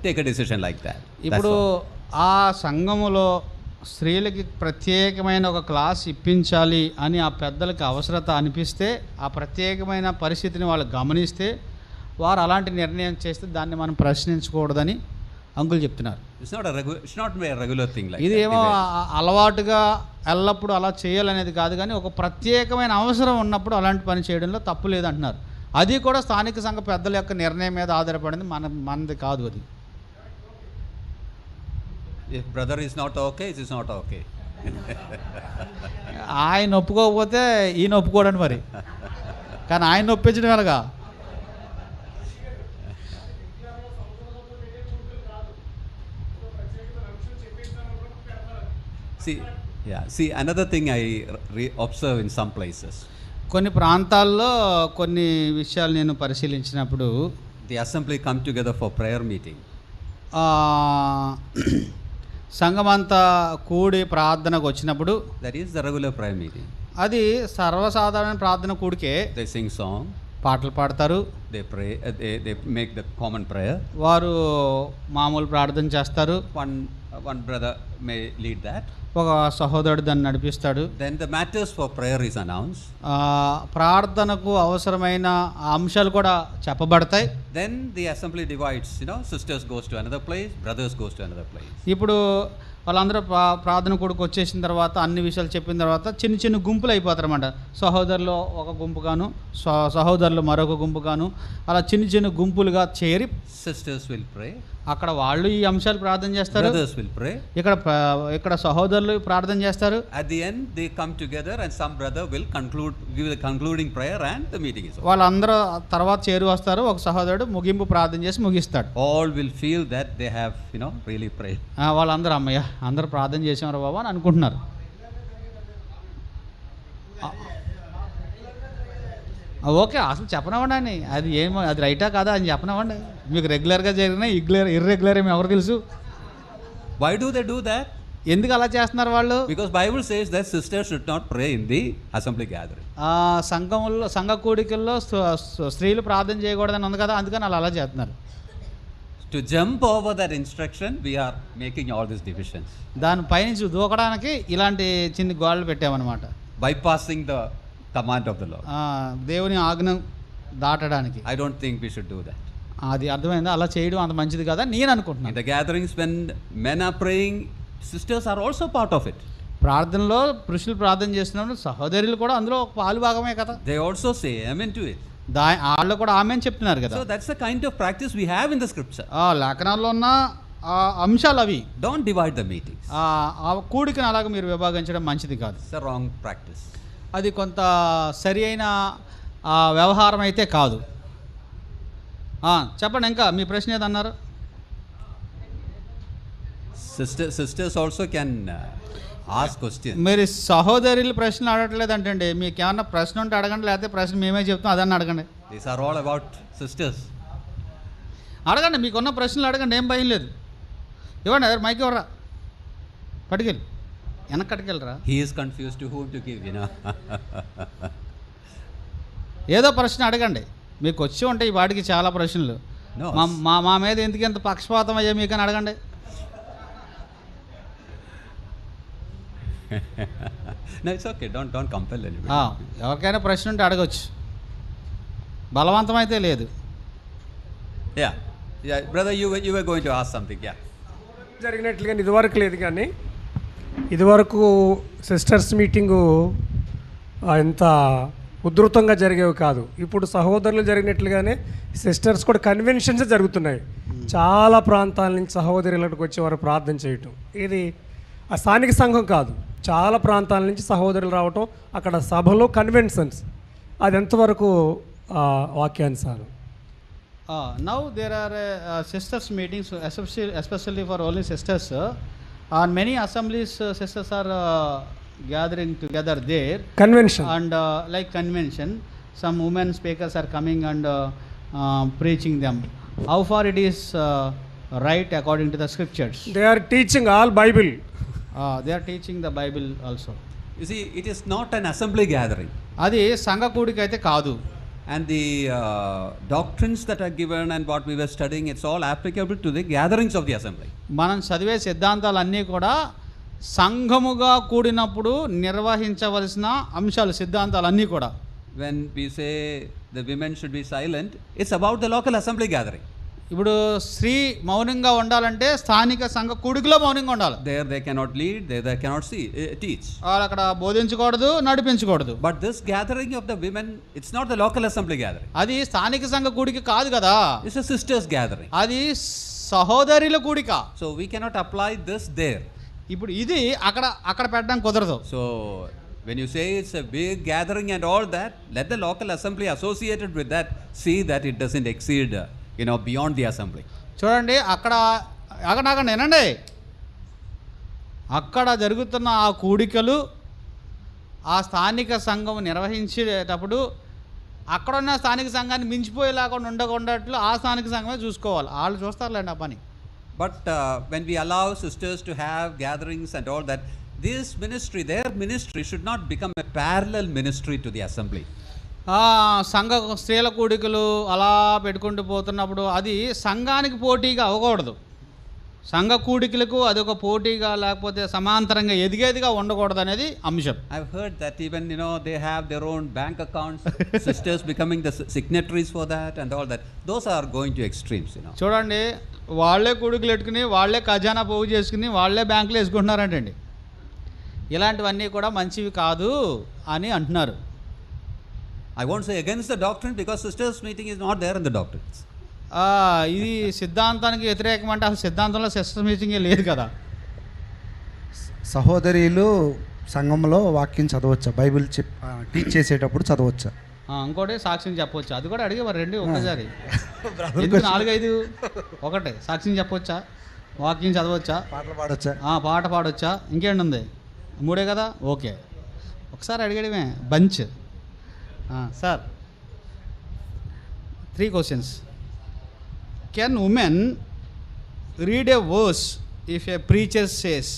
Speaker 3: take a decision like that.
Speaker 2: ఇప్పుడు
Speaker 3: That's all.
Speaker 2: ఆ సంఘములో స్త్రీలకి ప్రత్యేకమైన ఒక class ఇప్పించాలి అని ఆ పెద్దలకి అవసరత అనిపిస్తే, ఆ ప్రత్యేకమైన పరిస్థితిని వాళ్ళు గమనిస్తే, వారు అలాంటి నిర్ణయం చేస్తే దాన్ని మనం ప్రశ్నించకూడదని అంకుల్ చెప్తున్నారు.
Speaker 3: It's not a regular thing like
Speaker 2: ఇది
Speaker 3: that.
Speaker 2: ఏమో అలవాటుగా ఎల్లప్పుడూ అలా చేయాలనేది కాదు, కానీ ఒక ప్రత్యేకమైన అవసరం ఉన్నప్పుడు అలాంటి పని చేయడంలో తప్పు లేదంటున్నారు. అది కూడా స్థానిక సంఘ పెద్దల యొక్క నిర్ణయం మీద ఆధారపడింది, మనది కాదు అది.
Speaker 3: If brother is not okay, it is not okay.
Speaker 2: ఆయన ఒప్పుకోకపోతే ఈయన ఒప్పుకోడండి మరి, కానీ ఆయన ఒప్పించడం ఎలాగా?
Speaker 3: See, another thing I observe in some places.
Speaker 2: కొన్ని ప్రాంతాల్లో కొన్ని విషయాలు నేను పరిశీలించినప్పుడు,
Speaker 3: The assembly come together for prayer meeting.
Speaker 2: సంఘమంతా కూడి ప్రార్థనకు వచ్చినప్పుడు,
Speaker 3: That is the regular prayer meeting.
Speaker 2: అది సర్వసాధారణ ప్రార్థన కూడికే.
Speaker 3: They sing song,
Speaker 2: పాటలు పాడతారు,
Speaker 3: they pray, they make the common prayer.
Speaker 2: వారు మామూలు ప్రార్థన చేస్తారు.
Speaker 3: One brother may lead that.
Speaker 2: ఒక సహోదరుడు దాన్ని నడిపిస్తాడు.
Speaker 3: Then the matters for prayer is announced.
Speaker 2: ప్రార్థనకు అవసరమైన అంశాలు కూడా చెప్పబడతాయి.
Speaker 3: Then the assembly divides, sisters goes to another place, brothers goes to another place.
Speaker 2: ఇప్పుడు వాళ్ళందరూ ప్రార్థన కొడుకు వచ్చేసిన తర్వాత, అన్ని విషయాలు చెప్పిన తర్వాత చిన్న చిన్న గుంపులు అయిపోతారు అన్నమాట. సహోదరులు ఒక గుంపుగాను, సహోదరులు మరొక గుంపుగాను, అలా చిన్న చిన్న గుంపులుగా చేరి
Speaker 3: Sisters will pray,
Speaker 2: అక్కడ వాళ్ళు ఈ అంశాలు ప్రార్థన చేస్తారు,
Speaker 3: brothers will pray.
Speaker 2: ఇక్కడ సహోదరులు ప్రార్థన చేస్తారు.
Speaker 3: At the end they come together and some brother will give the concluding prayer and the meeting is over.
Speaker 2: వాళ్ళందరూ తర్వాత చేరి వస్తారు, ఒక సహోదరుడు ముగింపు ప్రార్థన చేసి ముగిస్తాడు.
Speaker 3: All will feel that they have really prayed.
Speaker 2: వాళ్ళందరూ అమ్మయ్య అందరూ ప్రార్థన చేసేవారు బాబా అని అనుకుంటున్నారు. ఓకే, అసలు చెప్పనివ్వండి, అది అది రైటా కాదా అని చెప్పనివ్వండి. మీకు రెగ్యులర్గా జరిగినా ఇర్రెగ్యులర్ ఏమి ఎవరు తెలుసు?
Speaker 3: Why do they do that?
Speaker 2: ఎందుకు అలా చేస్తున్నారు వాళ్ళు?
Speaker 3: Because Bible says that sisters should not pray in the assembly gathering.
Speaker 2: సంఘ కూడికల్లో స్త్రీలు ప్రార్థన చేయకూడదని ఉంది కదా, అందుకని అలా చేస్తున్నారు.
Speaker 3: To jump over that instruction, we are making all these divisions.
Speaker 2: దాని పైనుంచి దూకడానికి ఇలాంటి చిన్న గోడలు పెట్టామన్నమాట.
Speaker 3: Bypassing the command of the Lord.
Speaker 2: దేవుని ఆజ్ఞ దాటడానికి.
Speaker 3: I don't think we should do that.
Speaker 2: అది అర్థమైందా? అలా చేయడం అంత మంచిది కదా నేను
Speaker 3: In
Speaker 2: అనుకుంటున్నాను.
Speaker 3: the gatherings when men are praying, sisters are also part of it.
Speaker 2: ప్రార్థనలో పురుషులు ప్రార్థన చేస్తున్నప్పుడు సహోదరులు కూడా అందులో ఒక పాలు భాగమే కదా.
Speaker 3: They also say amen to it.
Speaker 2: వాళ్ళు కూడా ఆమెన్ చెప్తున్నారు కదా.
Speaker 3: So that's the kind of practice we have in the scripture.
Speaker 2: లేఖనాల్లో ఉన్న అంశాలు అవి.
Speaker 3: Don't divide the meetings.
Speaker 2: ఆ కూడికను అలాగ మీరు విభాగించడం మంచిది కాదు.
Speaker 3: It's a wrong practice.
Speaker 2: అది కొంత సరి అయిన వ్యవహారం అయితే కాదు. చెప్పండి, ఇంకా మీ ప్రశ్న ఏదన్నారు?
Speaker 3: Sisters also can ask questions.
Speaker 2: మీరు సహోదరులు ప్రశ్నలు అడగట్లేదంటండి. మీకు ఏమన్నా ప్రశ్న ఉంటే అడగండి, లేకపోతే ప్రశ్న మేమే చెప్తాం అదన్నీ అడగండి.
Speaker 3: These are all about sisters.
Speaker 2: అడగండి, మీకున్న ప్రశ్నలు అడగండి, ఏం భయం లేదు. ఇవ్వండి, మైక్ ఇవ్వరా, పట్టుకెళ్ళి వెనక్కట్టుకెళ్ళరా.
Speaker 3: He is confused to whom to give,
Speaker 2: ఏదో ప్రశ్న అడగండి, మీకు వచ్చి ఉంటాయి ఈ వాటికి చాలా ప్రశ్నలు.
Speaker 3: No.
Speaker 2: మా మీద ఎందుకు ఎంత పక్షపాతం అయ్యా మీకు అని అడగండి.
Speaker 3: No, it's okay. Don't compel anybody.
Speaker 2: ఎవరికైనా ప్రశ్న ఉంటే అడగచ్చు, బలవంతం అయితే లేదు.
Speaker 3: Yeah, brother, you were going to ask something. Yeah.
Speaker 6: జరిగినట్లుగా ఇదివరకు లేదు, కానీ ఇదివరకు సిస్టర్స్ మీటింగు ఎంత ఉధృతంగా జరిగేవి కాదు. ఇప్పుడు సహోదరులు జరిగినట్లుగానే సిస్టర్స్ కూడా కన్వెన్షన్స్ జరుగుతున్నాయి. చాలా ప్రాంతాల నుంచి సహోదరులకు వచ్చి వారు ప్రార్థన చేయటం, ఇది ఆ స్థానిక సంఘం కాదు, చాలా ప్రాంతాల నుంచి సహోదరులు రావటం, అక్కడ సభలో కన్వెన్షన్స్. అది ఎంతవరకు వాక్యానుసారం?
Speaker 2: Now there are sisters meetings, especially for only sisters. On many assemblies, sisters are gathering together there.
Speaker 6: Convention.
Speaker 2: And like convention, some women speakers are coming and preaching them. How far it is right according to the scriptures?
Speaker 6: They are teaching all Bible.
Speaker 2: They are teaching the Bible also.
Speaker 3: You see, it is not an assembly gathering.
Speaker 2: అది సంఘ కూడిక అయితే కాదు.
Speaker 3: And the doctrines that are given and what we were studying, it's all applicable to the gatherings of the assembly.
Speaker 2: మనం చదివే సిద్ధాంతాలన్నీ కూడా సంఘముగా కూడినప్పుడు నిర్వహించవలసిన అంశాలు, సిద్ధాంతాలన్నీ కూడా.
Speaker 3: When we say the women should be silent, it's about the local assembly gathering.
Speaker 2: ఇప్పుడు స్త్రీ మౌనంగా ఉండాలంటే స్థానిక సంఘ కూడికలో మౌనంగా ఉండాలి.
Speaker 3: There they cannot lead, there they cannot teach.
Speaker 2: వాళ్ళు అక్కడ బోధించకూడదు, నడిపించకూడదు.
Speaker 3: But this gathering of the women, it's not the local assembly gathering.
Speaker 2: అది స్థానిక సంఘ కూడిక కాదు కదా,
Speaker 3: It's a sisters gathering.
Speaker 2: అది సహోదరుల కూడిక.
Speaker 3: So we cannot apply this there.
Speaker 2: ఇప్పుడు ఇది అక్కడ పెట్టడం కుదరదు.
Speaker 3: So when you say it's a big gathering and all that, let the local assembly associated with that see that it doesn't exceed beyond the assembly.
Speaker 2: చూడండి, అక్కడ వినండి, అక్కడ జరుగుతున్న ఆ కూడికలు ఆ స్థానిక సంఘం నిర్వహించేటప్పుడు అక్కడ ఉన్న స్థానిక సంఘాన్ని మించిపోయేలాగా ఉండకుండాట్లు ఆ స్థానిక సంఘమే చూసుకోవాలి. వాళ్ళు చూస్తారులేండి ఆ పని.
Speaker 3: But when we allow sisters to have gatherings and all that, this ministry, their ministry should not become a parallel ministry to the assembly.
Speaker 2: సంఘ స్త్రీల కూడికలు అలా పెట్టుకుంటూ పోతున్నప్పుడు అది సంఘానికి పోటీగా అవ్వకూడదు. సంఘ కూడికలకు అదొక పోటీగా లేకపోతే సమాంతరంగా ఎదిగేదిగా ఉండకూడదు అనేది అంశం.
Speaker 3: I've heard that even they have their own bank accounts, sisters becoming the signatories for that and all that. Those are going to extremes.
Speaker 2: చూడండి, వాళ్ళే కూడికలు పెట్టుకుని వాళ్ళే ఖజానా పోగు చేసుకుని వాళ్ళే బ్యాంకులో వేసుకుంటున్నారంటండి. ఇలాంటివన్నీ కూడా మంచివి కాదు అని అంటున్నారు.
Speaker 3: I won't say against the doctrine because sisters meeting is not there in the doctrines.
Speaker 2: ఇది సిద్ధాంతానికి వ్యతిరేకం అంటే అసలు సిద్ధాంతంలో సిస్టర్ మీటింగే లేదు కదా.
Speaker 1: సహోదరులు సంఘంలో వాక్యం చదవచ్చా? బైబిల్ టీచ్ చేసేటప్పుడు చదవచ్చా?
Speaker 2: ఇంకోటి సాక్ష్యం చెప్పవచ్చా? అది కూడా అడిగే మరి రెండు ఒక్కసారి 4-5 ఒకటే సాక్ష్యం చెప్పవచ్చా, వాక్యం చదవచ్చా,
Speaker 1: పాటలు పాడొచ్చా,
Speaker 2: పాట పాడొచ్చా, ఇంకేంటి ఉంది? 3 కదా. ఓకే, ఒకసారి అడిగడమే bunch. Sir, 3 questions. Can women read a verse if a preacher says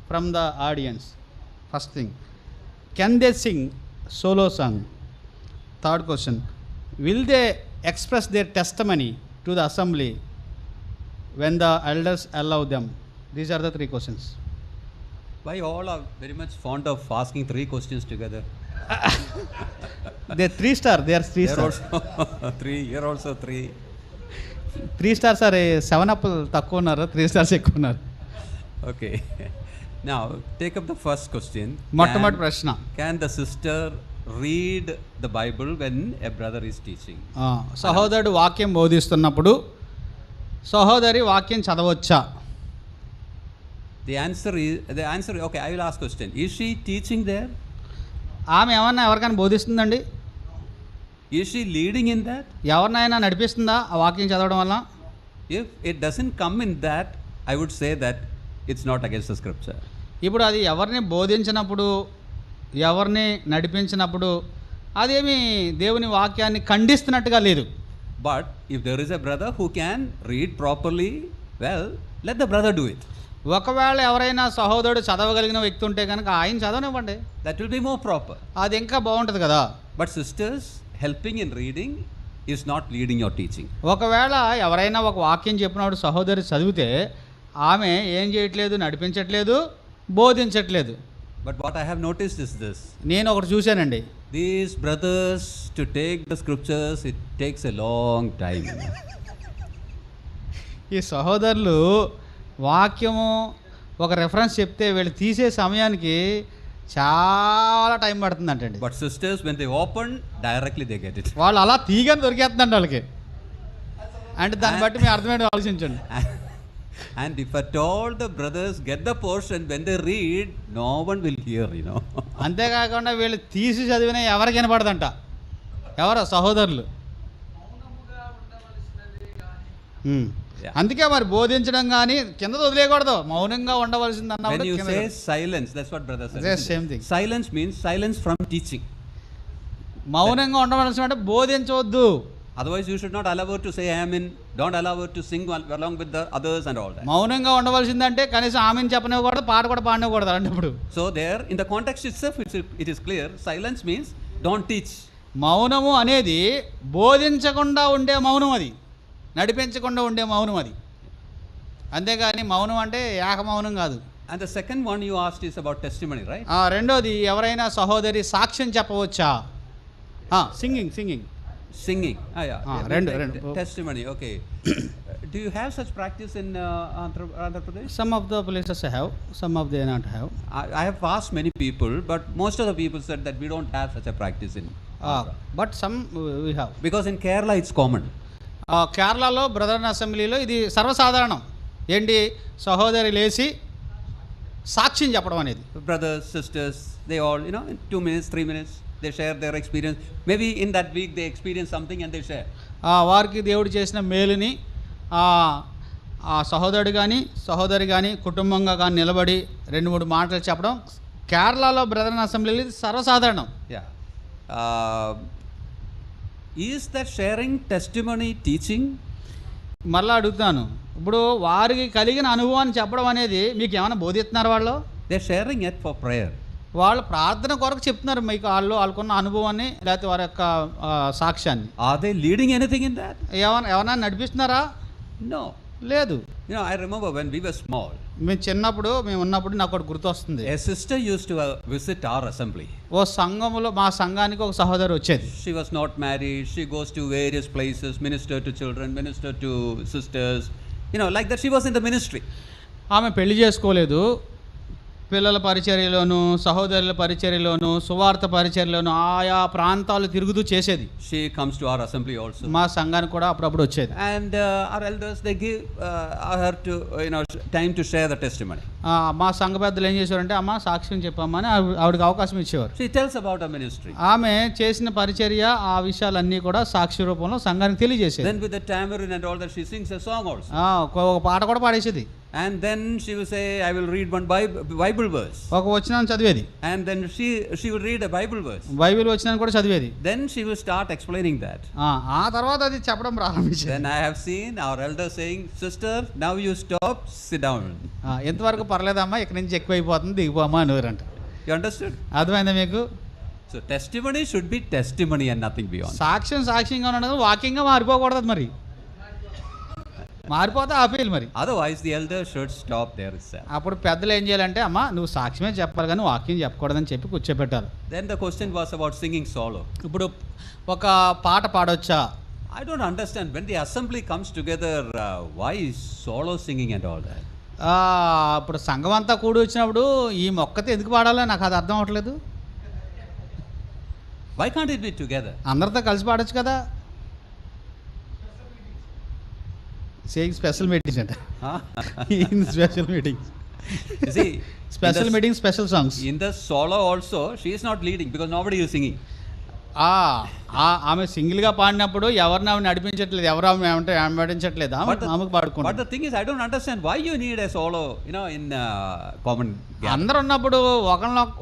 Speaker 2: from the audience? First thing. Can they sing solo song? Third question. Will they express their testimony to the assembly when the elders allow them? These are the 3 questions.
Speaker 3: Why all are very much fond of asking 3 questions together?
Speaker 2: They're 3 star. They are 3
Speaker 3: They're
Speaker 2: star.
Speaker 3: also 3. You're also 3.
Speaker 2: 3 stars are 7 up తక్కువ ఉన్నారు, 3 stars ఎక్కువ ఉన్నారు.
Speaker 3: Okay. Now take up the first question.
Speaker 2: మొట్టమొదటి ప్రశ్న.
Speaker 3: Can the sister read the Bible when a brother is teaching?
Speaker 2: సహోదరుడు వాక్యం బోధిస్తున్నప్పుడు సహోదరి వాక్యం చదవచ్చా?
Speaker 3: The answer okay, I will ask question. Is she teaching there?
Speaker 2: ఆమె ఏమన్నా ఎవరికైనా బోధిస్తుందండి?
Speaker 3: Is she leading in that?
Speaker 2: ఎవరినైనా నడిపిస్తుందా ఆ వాక్యం చదవడం వల్ల?
Speaker 3: If it doesn't come in that, I would say that it's not against the scripture.
Speaker 2: ఇప్పుడు అది ఎవరిని బోధించినప్పుడు, ఎవరిని నడిపించినప్పుడు అదేమి దేవుని వాక్యాన్ని ఖండిస్తున్నట్టుగా లేదు.
Speaker 3: But if there is a brother who can read properly, well, let the brother do it.
Speaker 2: ఒకవేళ ఎవరైనా సహోదరుడు చదవగలిగిన వ్యక్తి ఉంటే కనుక ఆయన చదవనివ్వండి.
Speaker 3: That will be more proper.
Speaker 2: అది ఇంకా బాగుంటుంది కదా.
Speaker 3: But sisters helping in reading is not leading or teaching.
Speaker 2: ఒకవేళ ఎవరైనా ఒక వాక్యం చెప్పినప్పుడు సహోదరి చదివితే ఆమె ఏం చేయట్లేదు, నడిపించట్లేదు, బోధించట్లేదు.
Speaker 3: But what I have noticed is this.
Speaker 2: నేను ఒకటి చూశానండి.
Speaker 3: These brothers to take the scriptures, it takes a long time.
Speaker 2: ఈ సహోదరులు వాక్యము ఒక రెఫరెన్స్ చెప్తే వీళ్ళు తీసే సమయానికి చాలా time పడుతుందంటండి.
Speaker 3: But sisters, when they open, directly they get it.
Speaker 2: వాళ్ళు అలా తీయగానే దొరికేస్తుందండి వాళ్ళకి. అంటే దాన్ని బట్టి మీ అర్థమేంటో ఆలోచించండి.
Speaker 3: And if at all the brothers get the portion, when they read, no one will hear,
Speaker 2: అంతేకాకుండా వీళ్ళు తీసి చదివినా ఎవరికి వినపడదంట. ఎవరో సహోదరులు. అందుకే మరి బోధించడం కానీ కింద వదిలేయకూడదు, మౌనంగా ఉండవలసింది
Speaker 3: When you say silence, that's what brother says.
Speaker 2: Yes, same thing.
Speaker 3: Silence means silence from teaching.
Speaker 2: మౌనంగా ఉండవలసిన అంటే బోధించవద్దు.
Speaker 3: Otherwise you should not allow her to say amen, don't allow her to sing along with the others and all that.
Speaker 2: మౌనంగా ఉండవలసిందంటే కనీసం ఆమెను చెప్పనివ్వకూడదు, పాట కూడా పాడనివ్వకూడదు అంటే ఇప్పుడు.
Speaker 3: So there in the context itself it is clear, silence means don't teach.
Speaker 2: మౌనము అనేది బోధించకుండా ఉండే మౌనం, అది నడిపించకుండా ఉండే మౌనం అది. అంతేగాని మౌనం అంటే ఏక మౌనం కాదు.
Speaker 3: And the second one you asked is about testimony, right?
Speaker 2: రెండోది, ఎవరైనా సహోదరి సాక్ష్యం చెప్పవచ్చా? Singing.
Speaker 3: Singing. Yeah.
Speaker 2: rendu.
Speaker 3: Testimony, okay. Do you have such practice in Andhra Pradesh?
Speaker 2: Some of the places have, some of they not have.
Speaker 3: I have asked many people, but most of the people said that we don't have such a practice in Andhra.
Speaker 2: But some we have.
Speaker 3: Because in Kerala it's common.
Speaker 2: కేరళలో brother అసెంబ్లీలో ఇది సర్వసాధారణం. ఏంటి, సహోదరి లేచి సాక్ష్యం చెప్పడం అనేది.
Speaker 3: Brothers, sisters, they all, in 2 minutes, 3 minutes, they share their experience. Maybe in that week they experience something and they share.
Speaker 2: వారికి దేవుడు చేసిన మేలుని ఆ సహోదరుడు కానీ సహోదరి కానీ కుటుంబంగా కానీ నిలబడి 2-3 మాటలు చెప్పడం కేరళలో బ్రదర్ అసెంబ్లీలో ఇది సర్వసాధారణం.
Speaker 3: Yeah. Is that sharing testimony teaching?
Speaker 2: మళ్ళీ అడుగుతాను, ఇప్పుడు వారికి కలిగిన అనుభవాన్ని చెప్పడం అనేది మీకు ఏమైనా బోధిస్తున్నారు? వాళ్ళు
Speaker 3: They're sharing it for prayer.
Speaker 2: వాళ్ళు ప్రార్థన కొరకు చెప్తున్నారు మీకు వాళ్ళకున్న అనుభవాన్ని, లేకపోతే వారి యొక్క సాక్ష్యాన్ని.
Speaker 3: Are they leading anything in that?
Speaker 2: ఏమన్నా నడిపిస్తున్నారా?
Speaker 3: No.
Speaker 2: లేదు.
Speaker 3: I remember when we were small.
Speaker 2: మేము ఉన్నప్పుడు నాకు ఒకటి గుర్తొస్తుంది.
Speaker 3: A sister used to visit our assembly.
Speaker 2: ఓ సంఘములో మా సంఘానికి ఒక సహోదరి వచ్చేది.
Speaker 3: She was not married. She goes to various places, minister to children, minister to sisters. Like that she was in the ministry.
Speaker 2: ఆమె పెళ్లి చేసుకోలేదు. పిల్లల పరిచర్యలోను, సహోదరుల పరిచర్యలోను, సువార్త పరిచర్యలోను ఆయా ప్రాంతాలు తిరుగుతూ చేసేది.
Speaker 3: She comes to our assembly also.
Speaker 2: మా సంఘానికి కూడా అప్పుడప్పుడు వచ్చేది.
Speaker 3: And our elders, they give her to time to share the testimony.
Speaker 2: మా సంఘ పెద్దలు ఏం చేసేవారంటే, అమ్మ సాక్ష్యం చెప్పమ్మని ఆవిడకి అవకాశం ఇచ్చేవారు.
Speaker 3: She tells about her ministry.
Speaker 2: ఆమె చేసిన పరిచర్య ఆ విషయాలన్నీ కూడా సాక్షి రూపంలో సంఘానికి తెలియజేసేది.
Speaker 3: Then with the tambourine and all that, she sings a song also.
Speaker 2: ఒక పాట కూడా పాడేసేది.
Speaker 3: And then she will say, I will read one Bible verse.
Speaker 2: ఒక వచనం చదివేది.
Speaker 3: And then she will read a Bible verse.
Speaker 2: Bible వచనాన్ని కూడా చదివేది.
Speaker 3: Then she will start explaining that.
Speaker 2: ఆ తర్వాత అది చెప్పడం ప్రారంభించింది.
Speaker 3: Then I have seen our elder saying, sister, now you stop, sit down.
Speaker 2: ఎంతవరకు పర్లేదమ్మా, ఇక్కడి నుంచి ఎక్కువైపోతుంది, దిగిపోమ్మా అనేవారంట.
Speaker 3: You understood?
Speaker 2: అర్థమైందా మీకు?
Speaker 3: So testimony should be testimony and nothing beyond.
Speaker 2: సాక్ష్యంగా ఉండదు, వాక్యంగా మారిపోకూడదు. మరి మారిపోతే ఆపేయాలి. మరి
Speaker 3: Otherwise the elder should stop there itself.
Speaker 2: అప్పుడు పెద్దలు ఏం చేయాలంటే, అమ్మా నువ్వు సాక్ష్యమే చెప్పాలి కానీ వాక్యం చెప్పకూడదని చెప్పి కూర్చోబెట్టాలి.
Speaker 3: Then the question was about singing solo.
Speaker 2: ఇప్పుడు ఒక పాట పాడొచ్చా?
Speaker 3: I don't understand, when the assembly comes together, why is solo singing and all that?
Speaker 2: ఇప్పుడు సంఘం అంతా కూడి వచ్చినప్పుడు ఈ మొక్కతో ఎందుకు పాడాలో నాకు అది అర్థం అవ్వట్లేదు.
Speaker 3: Why can't it be together?
Speaker 2: అందరితో కలిసి పాడొచ్చు కదా. సేయింగ్ స్పెషల్ మీటింగ్స్ అంట. Special meetings.
Speaker 3: You see,
Speaker 2: special meeting, special songs.
Speaker 3: in the solo also she is not leading because nobody is singing.
Speaker 2: ఆమె సింగిల్గా పాడినప్పుడు ఎవరిని ఆమె నడిపించట్లేదు, ఎవరు ఆమె నడిపించట్లేదు, ఆమెకు పాడుకుంటారు.
Speaker 3: But the thing is, I don't understand why you need a solo, in common gathering.
Speaker 2: అందరు ఉన్నప్పుడు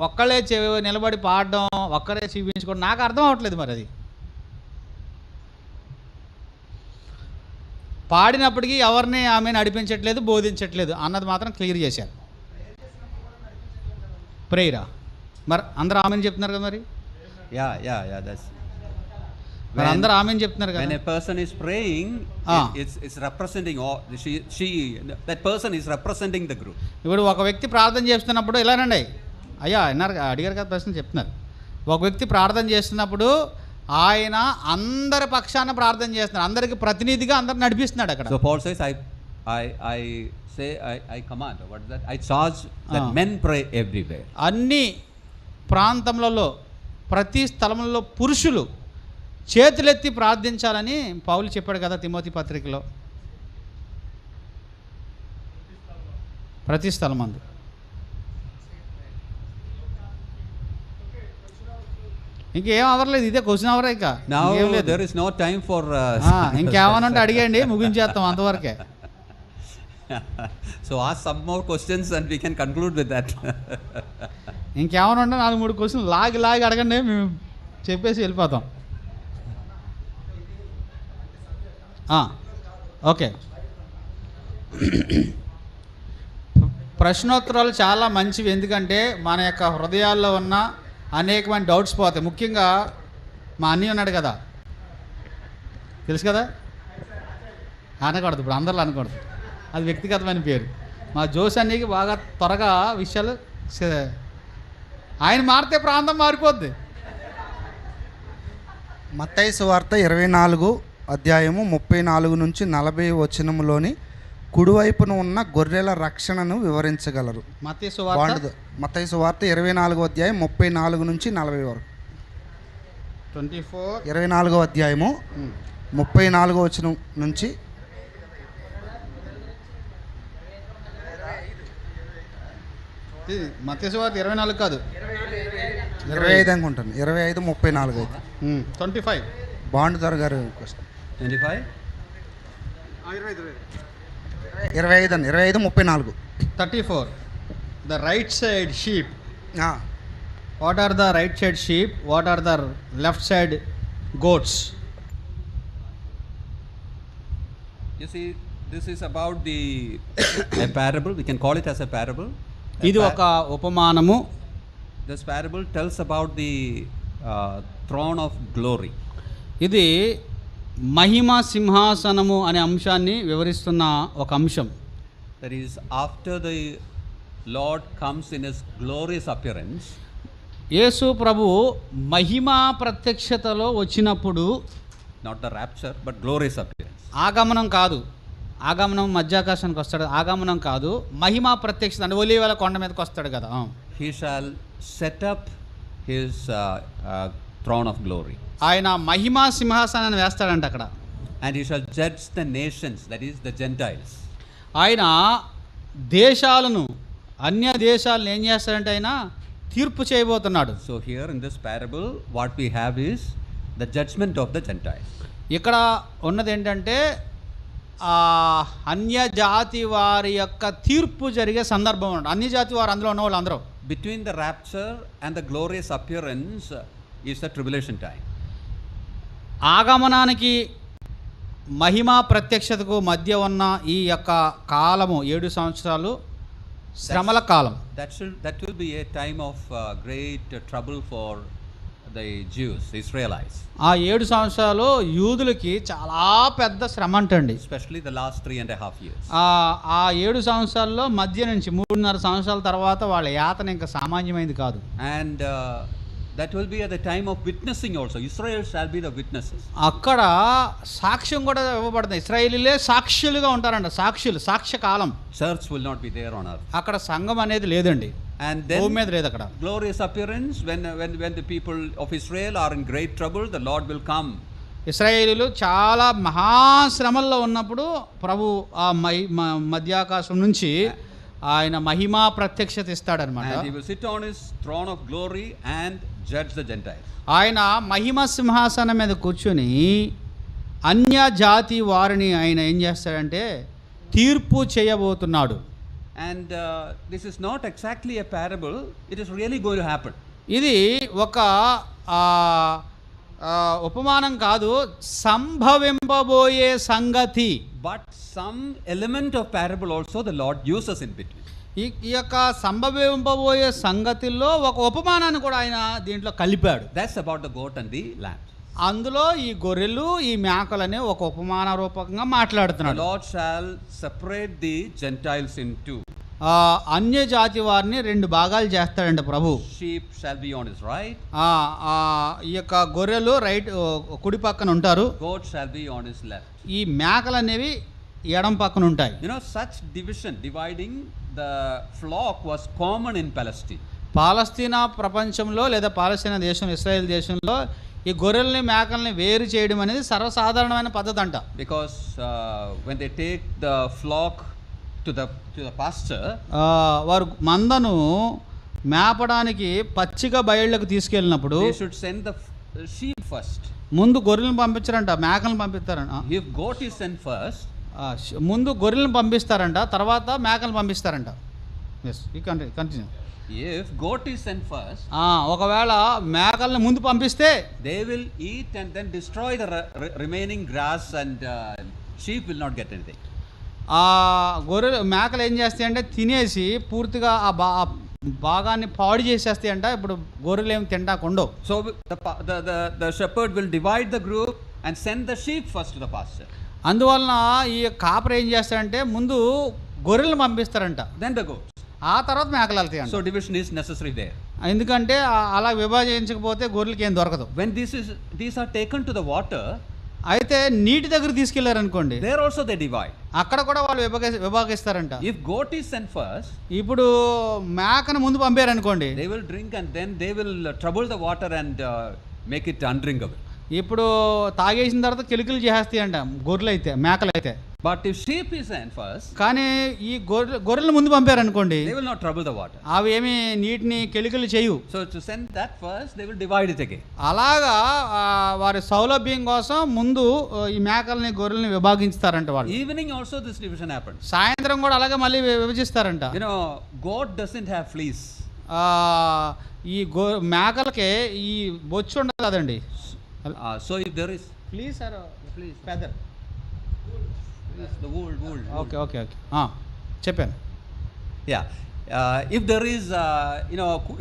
Speaker 2: ఒక్కళ్ళే నిలబడి పాడడం, ఒక్కరే చూపించుకోవడం నాకు అర్థం అవ్వట్లేదు. మరి అది పాడినప్పటికీ ఎవరిని ఆమె నడిపించట్లేదు, బోధించట్లేదు అన్నది మాత్రం క్లియర్ చేశారు. ప్రేయరా మరి అందరూ ఆమెను చెప్తున్నారు కదా. మరి
Speaker 3: Yeah, that's
Speaker 2: మరి అందరూ ఆమెను చెప్తున్నారు
Speaker 3: when
Speaker 2: కదా.
Speaker 3: a person is praying, it's representing all, that person is representing the group.
Speaker 2: ఇప్పుడు ఒక వ్యక్తి ప్రార్థన చేస్తున్నప్పుడు ఇలానండి, అడిగారు కదా ప్రశ్న చెప్తున్నారు. ఒక వ్యక్తి ప్రార్థన చేస్తున్నప్పుడు ఆయన అందరి పక్షాన ప్రార్థన చేస్తున్నారు, అందరికి ప్రతినిధిగా అందరు నడిపిస్తున్నాడు అక్కడ.
Speaker 3: So Paul says, I command, what is that? I charge that men pray everywhere.
Speaker 2: అన్ని ప్రాంతములలో ప్రతి స్థలంలో పురుషులు చేతులెత్తి ప్రార్థించాలని పౌలు చెప్పాడు కదా తిమోతి పత్రికలో. ప్రతి స్థలమందు. ఇంకేం అవర్లేదు, ఇదే క్వశ్చన్ అవరే. ఇక
Speaker 3: Now there is no time for
Speaker 2: ఇంకేమన్నా ఉంటే అడిగండి, ముగించేస్తాం అంతవరకే.
Speaker 3: So ask some more questions and we can conclude with that.
Speaker 2: ఇంకేమైనా ఉంటే 4-3 క్వశ్చన్లు లాగి అడగండి, మేము చెప్పేసి వెళ్ళిపోతాం. ఓకే, ప్రశ్నోత్తరాలు చాలా మంచివి. ఎందుకంటే మన యొక్క హృదయాల్లో ఉన్న అనేకమైన డౌట్స్ పోతాయి. ముఖ్యంగా మా అన్నయ్య ఉన్నాడు కదా, తెలుసు కదా, అనకూడదు ఇప్పుడు, అందరిలో అనకూడదు, అది వ్యక్తిగతమైన పేరు. మా జోస్ అన్నయ్యకి బాగా త్వరగా విషయాలు ఆయన మారితే ప్రాంతం మారిపోద్ది.
Speaker 1: మత్తయి సువార్త 24 అధ్యాయము 34 నుంచి 40 వచనములోని కుడివైపున ఉన్న గొర్రెల రక్షణను వివరించగలరు.
Speaker 2: మత్తయి సువార్త
Speaker 1: మత్తయి సువార్త 24 అధ్యాయం 34 నుంచి 40 వరకు. 24 అధ్యాయము 34 వచనం నుంచి
Speaker 2: మత్తయి సువార్త 24 కాదు,
Speaker 1: 25 అనుకుంటాను. 25, 34 అయితే
Speaker 2: 25.
Speaker 1: బాండుదార్ గారు క్వశ్చన్.
Speaker 3: 25?
Speaker 1: 25 అని 25, 34.
Speaker 2: 34. The right side sheep. What are the right side sheep? What are the left side goats?
Speaker 3: You see, this is about a parable. We can call it as a parable.
Speaker 2: ఇది ఒక ఉపమానము.
Speaker 3: This parable tells about the throne of glory.
Speaker 2: ఇది మహిమ సింహాసనము అనే అంశాన్ని వివరిస్తున్న ఒక అంశం.
Speaker 3: That is, after the Lord comes in his glorious appearance,
Speaker 2: యేసు ప్రభువు మహిమా ప్రత్యక్షతలో వచ్చినప్పుడు,
Speaker 3: not the rapture but glorious appearance,
Speaker 2: ఆగమనం కాదు, ఆగమనం మధ్యాకాశానికి వస్తాడు, ఆగమనం కాదు, మహిమా ప్రత్యక్షత అంటే ఒలీవల కొండ మీదకి వస్తాడు కదా.
Speaker 3: he shall set up his throne of glory.
Speaker 2: ఆయన మహిమా సింహాసనాన్ని వేస్తాడంట అక్కడ.
Speaker 3: And he shall judge the nations, that is the Gentiles.
Speaker 2: ఆయన దేశాలను, అన్య దేశాలను ఏం చేస్తాడంటే ఆయన తీర్పు చేయబోతున్నాడు.
Speaker 3: So here in this parable what we have is the judgment of the Gentiles.
Speaker 2: ఇక్కడ ఉన్నది ఏంటంటే అన్య జాతి వారి యొక్క తీర్పు జరిగే సందర్భం ఉంటుంది. అన్య జాతి వారు అందులో ఉన్న వాళ్ళు అందరూ.
Speaker 3: Between the rapture and the glorious appearance is the tribulation time.
Speaker 2: ఆగమనానికి మహిమా ప్రత్యక్షతకు మధ్య ఉన్న ఈ యొక్క కాలము 7 సంవత్సరాలు శ్రమల కాలం.
Speaker 3: That will be a time of great trouble for the Jews, Israelites.
Speaker 2: ఆ 7 సంవత్సరాలు యూదులకి చాలా పెద్ద శ్రమ అంటండి.
Speaker 3: Especially the last 3.5 years.
Speaker 2: ఆ 7 సంవత్సరాల్లో మధ్య నుంచి 3.5 సంవత్సరాల తర్వాత వాళ్ళ యాతన ఇంకా సామాన్యమైనది కాదు.
Speaker 3: And that will be at the time of witnessing also. Israel shall be the witnesses.
Speaker 2: అక్కడ సాక్ష్యం కూడా ఇవ్వబడుతుంది. ఇశ్రాయేలీలే సాక్షులుగా ఉంటారంట. సాక్ష్య కాలం.
Speaker 3: Church will not be there on earth.
Speaker 2: అక్కడ సంఘం అనేది లేదండి.
Speaker 3: And then
Speaker 2: భూమి మీద లేదు అక్కడ.
Speaker 3: Glorious appearance, when the people of Israel are in great trouble, the Lord will come.
Speaker 2: ఇశ్రాయేలీలు చాలా మహాశ్రమల్లో ఉన్నప్పుడు ప్రభు ఆ మధ్యాకాశం నుంచి ఆయన మహిమా ప్రత్యక్షత ఇస్తాడనమాట.
Speaker 3: And he will sit on his throne of glory and judge the Gentiles.
Speaker 2: ఆయన మహిమ సింహాసనం మీద కూర్చుని అన్య జాతి వారిని ఆయన ఏం చేస్తాడంటే తీర్పు చేయబోతున్నాడు.
Speaker 3: And this is not exactly a parable, it is really going to happen.
Speaker 2: ఇది ఒక ఉపమానం కాదు, సంభవింపబోయే సంగతి.
Speaker 3: But some element of parable also the Lord uses in between.
Speaker 2: ఈ యొక్క సంభవింపబోయే సంగతిలో ఒక ఉపమానాన్ని కూడా ఆయన దీంట్లో కలిపాడు.
Speaker 3: That's about the goat and the lamb.
Speaker 2: అందులో ఈ గొర్రెలు ఈ మేకలనే ఒక ఉపమాన రూపకంగా మాట్లాడుతున్నాడు.
Speaker 3: The Lord shall separate the Gentiles in two.
Speaker 2: అన్య జాతి వారిని 2 భాగాలు చేస్తాడంట ప్రభు.
Speaker 3: Sheep shall be on his right.
Speaker 2: ఈ యొక్క గొర్రెలు కుడి పక్కన ఉంటారు.
Speaker 3: Goat shall be on his left.
Speaker 2: ఈ మేకలు అనేవి ఎడం పక్కన ఉంటాయి.
Speaker 3: You know, such dividing the flock was common in Palestine.
Speaker 2: పాలస్తీనా ప్రపంచంలో లేదా పాలస్తీనా దేశం, ఇశ్రాయేల్ దేశంలో ఈ గొర్రెల్ని మేకల్ని వేరు చేయడం అనేది సర్వసాధారణమైన పద్ధతి అంట.
Speaker 3: Because when they take the flock to the pasture,
Speaker 2: వారు మందను మేపడానికి పచ్చిక బయళ్ళకు తీసుకెళ్ళినప్పుడు
Speaker 3: they should send the sheep first.
Speaker 2: ముందు గొర్రెలను పంపించారంట, మేకలను పంపిస్తారంట.
Speaker 3: If goat is sent first,
Speaker 2: ముందు గొర్రెలను పంపిస్తారంట, తర్వాత మేకలను పంపిస్తారంట. Yes, you continue.
Speaker 3: if goat is sent first,
Speaker 2: ఒకవేళ మేకల్ని ముందు పంపిస్తే
Speaker 3: they will eat and then destroy the remaining grass, and sheep will not get anything.
Speaker 2: మేకలు ఏం చేస్తాయి అంటే తినేసి పూర్తిగా భాగాన్ని పాడు చేసేస్తాయి అంట. ఇప్పుడు గొర్రెలు ఏమి తింటాకుండవు.
Speaker 3: So the shepherd will divide the group and send the sheep first to the pasture.
Speaker 2: అందువలన ఈ కాపరి ఏం చేస్తాడంటే ముందు గొర్రెలను పంపిస్తారంట,
Speaker 3: Then the goats.
Speaker 2: ఆ తర్వాత మేకలు వెళ్తాయి అంట.
Speaker 3: So division is necessary there.
Speaker 2: ఎందుకంటే అలా విభజించకపోతే గొర్రెలకి ఏం దొరకదు.
Speaker 3: When these are taken to the water,
Speaker 2: అయితే నీటి దగ్గర తీసుకెళ్లారు అనుకోండి,
Speaker 3: there also they divide.
Speaker 2: అక్కడ కూడా వాళ్ళు విభాగిస్తారంట.
Speaker 3: If goat is sent first,
Speaker 2: ఇప్పుడు మేకను ముందు పంపారు అనుకోండి,
Speaker 3: they will drink and then they will trouble the water and make it undrinkable.
Speaker 2: ఇప్పుడు తాగేసిన తర్వాత కెలుకులు చేసేస్తాయి అంట గొర్రెలు అయితే, మేకలు అయితే.
Speaker 3: But if sheep is sent first,
Speaker 2: కానీ ఈ గొర్రెలు ముందు పంపారు అనుకోండి,
Speaker 3: they will not trouble the water.
Speaker 2: అవి ఏమి నీటిని కెలుకులు చేయు.
Speaker 3: So to send that first, they will divide it again.
Speaker 2: అలాగా వారి సౌలభ్యం కోసం ముందు ఈ మేకల్ని గొర్రెల్ని విభాగిస్తారంట వాళ్ళు.
Speaker 3: Evening also this division happens.
Speaker 2: సాయంత్రం కూడా అలాగే మళ్ళీ విభజిస్తారంట.
Speaker 3: You know, goat doesn't have fleece.
Speaker 2: ఈ మేకలకి ఈ బొచ్చు ఉండదు కదండి.
Speaker 3: So if there is
Speaker 2: please sir, feather,
Speaker 3: the wool.
Speaker 2: Okay okay okay చెప్పాను.
Speaker 3: Yeah. If there is,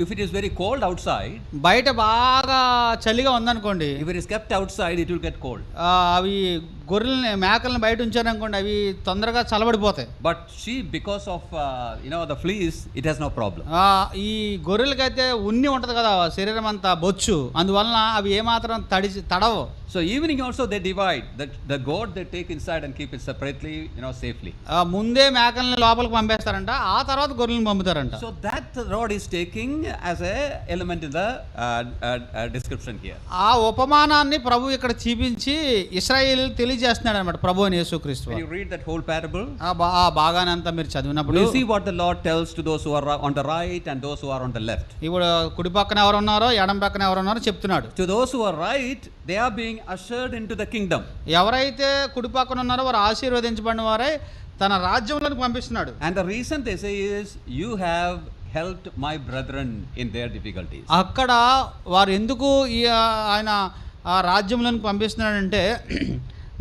Speaker 3: if it is very cold outside,
Speaker 2: బయట బాగా చలిగా ఉందనుకోండి,
Speaker 3: if it is kept outside, it will get cold.
Speaker 2: అవి గొర్రెల్ని మేకల్ని బయట ఉంచారనుకోండి, అవి తొందరగా చల్లబడిపోతాయి.
Speaker 3: But sheep, because of the fleece, it has no problem.
Speaker 2: ఈ గొర్రెలకైతే ఉన్ని ఉంటుంది కదా శరీరం అంతా బొచ్చు, అందువలన అవి ఏమాత్రం తడవు.
Speaker 3: So evening also they divide. The goat they take inside and keep it separately, safely.
Speaker 2: ముందే మేకల్ని లోపలికి పంపేస్తారంట, ఆ తర్వాత గొర్రెలను పంపుతారంట.
Speaker 3: So that rod is taking as a element in the description here.
Speaker 2: ఆ ఉపమానాన్ని ప్రభు ఇక్కడ చూపించి ఇశ్రాయేలు తెలియజేస్తున్నాడు అనమాట, ప్రభు అని యేసుక్రీస్తు.
Speaker 3: When you read that whole parable,
Speaker 2: ఆ భాగానంతా మీరు చదివినప్పుడు
Speaker 3: you see what the Lord tells to those who are on the right and those who are on the left.
Speaker 2: ఇప్పుడు కుడి పక్కన ఎవరు ఉన్నారో ఎడం పక్కన ఎవరు ఉన్నారో చెప్తున్నాడు.
Speaker 3: To those who are right, they are being ushered into the kingdom.
Speaker 2: ఎవరైతే కుడి పక్కన ఉన్నారో వారు ఆశీర్వదించబడిన వారే తన రాజ్యంలోకి పంపిస్తున్నాడు.
Speaker 3: And the reason they say is, you have helped my brethren in their difficulties.
Speaker 2: అక్కడ వారు ఎందుకు ఆయన ఆ రాజ్యంలోకి పంపిస్తున్నాడంటే,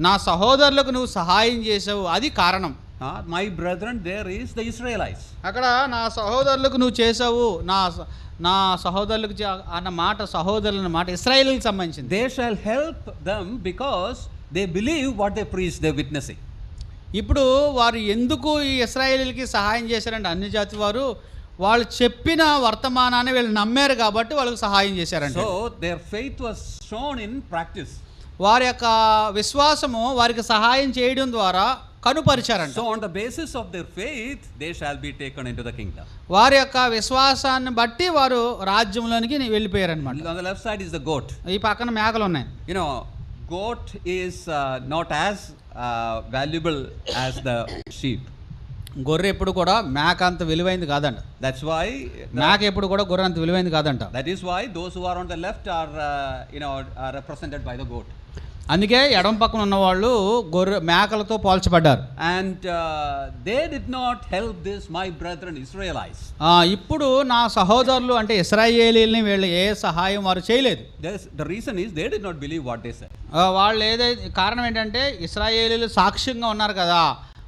Speaker 2: నా సహోదరులకు నువ్వు సహాయం చేసావు, అది కారణం.
Speaker 3: My brethren there is the Israelites.
Speaker 2: అక్కడ నా సహోదరులకు నువ్వు చేసావు, నా సహోదరులకు అన్న మాట, సహోదరుల మాట ఇశ్రాయేలుకి సంబంధించింది.
Speaker 3: They shall help them because they believe what they preach, they witnessing.
Speaker 2: ఇప్పుడు వారు ఎందుకు ఈ ఇశ్రాయేలుకి సహాయం చేశారంటే, అన్ని జాతి వారు వాళ్ళు చెప్పిన వర్తమానాన్ని వీళ్ళు నమ్మారు కాబట్టి వాళ్ళకి సహాయం చేశారంట.
Speaker 3: So their faith was shown in practice.
Speaker 2: వారి యొక్క విశ్వాసము వారికి సహాయం చేయడం ద్వారా కనుపరిచారంట.
Speaker 3: So on the basis of their faith, they shall be taken into the kingdom.
Speaker 2: వారి యొక్క విశ్వాసాన్ని బట్టి వారు రాజ్యంలోనికి వెళ్ళిపోయారనమాట.
Speaker 3: On the left side is the goat.
Speaker 2: ఈ పక్కన మేకలు ఉన్నాయి.
Speaker 3: Goat is not as valuable as the sheep.
Speaker 2: గొర్రె ఎప్పుడు కూడా మేక అంత విలువైంది కాదంట.
Speaker 3: That's why
Speaker 2: మేక ఎప్పుడు కూడా గొర్రె అంత విలువైంది కాదంట.
Speaker 3: That is why those who are on the left are are represented by the goat.
Speaker 2: అందుకే ఎడమ పక్కన ఉన్న వాళ్ళు గొర్రె మేకలతో పోల్చబడ్డారు.
Speaker 3: And they did not help this my brethren Israelites.
Speaker 2: ఇప్పుడు నా సహోదరులు అంటే ఇశ్రాయేలీయుల్ని వీళ్ళు ఏ సహాయం వారు చేయలేదు.
Speaker 3: The reason is they did not believe what they said.
Speaker 2: వాళ్ళు ఏదైతే కారణం ఏంటంటే ఇశ్రాయేలీయులు సాక్ష్యంగా ఉన్నారు కదా,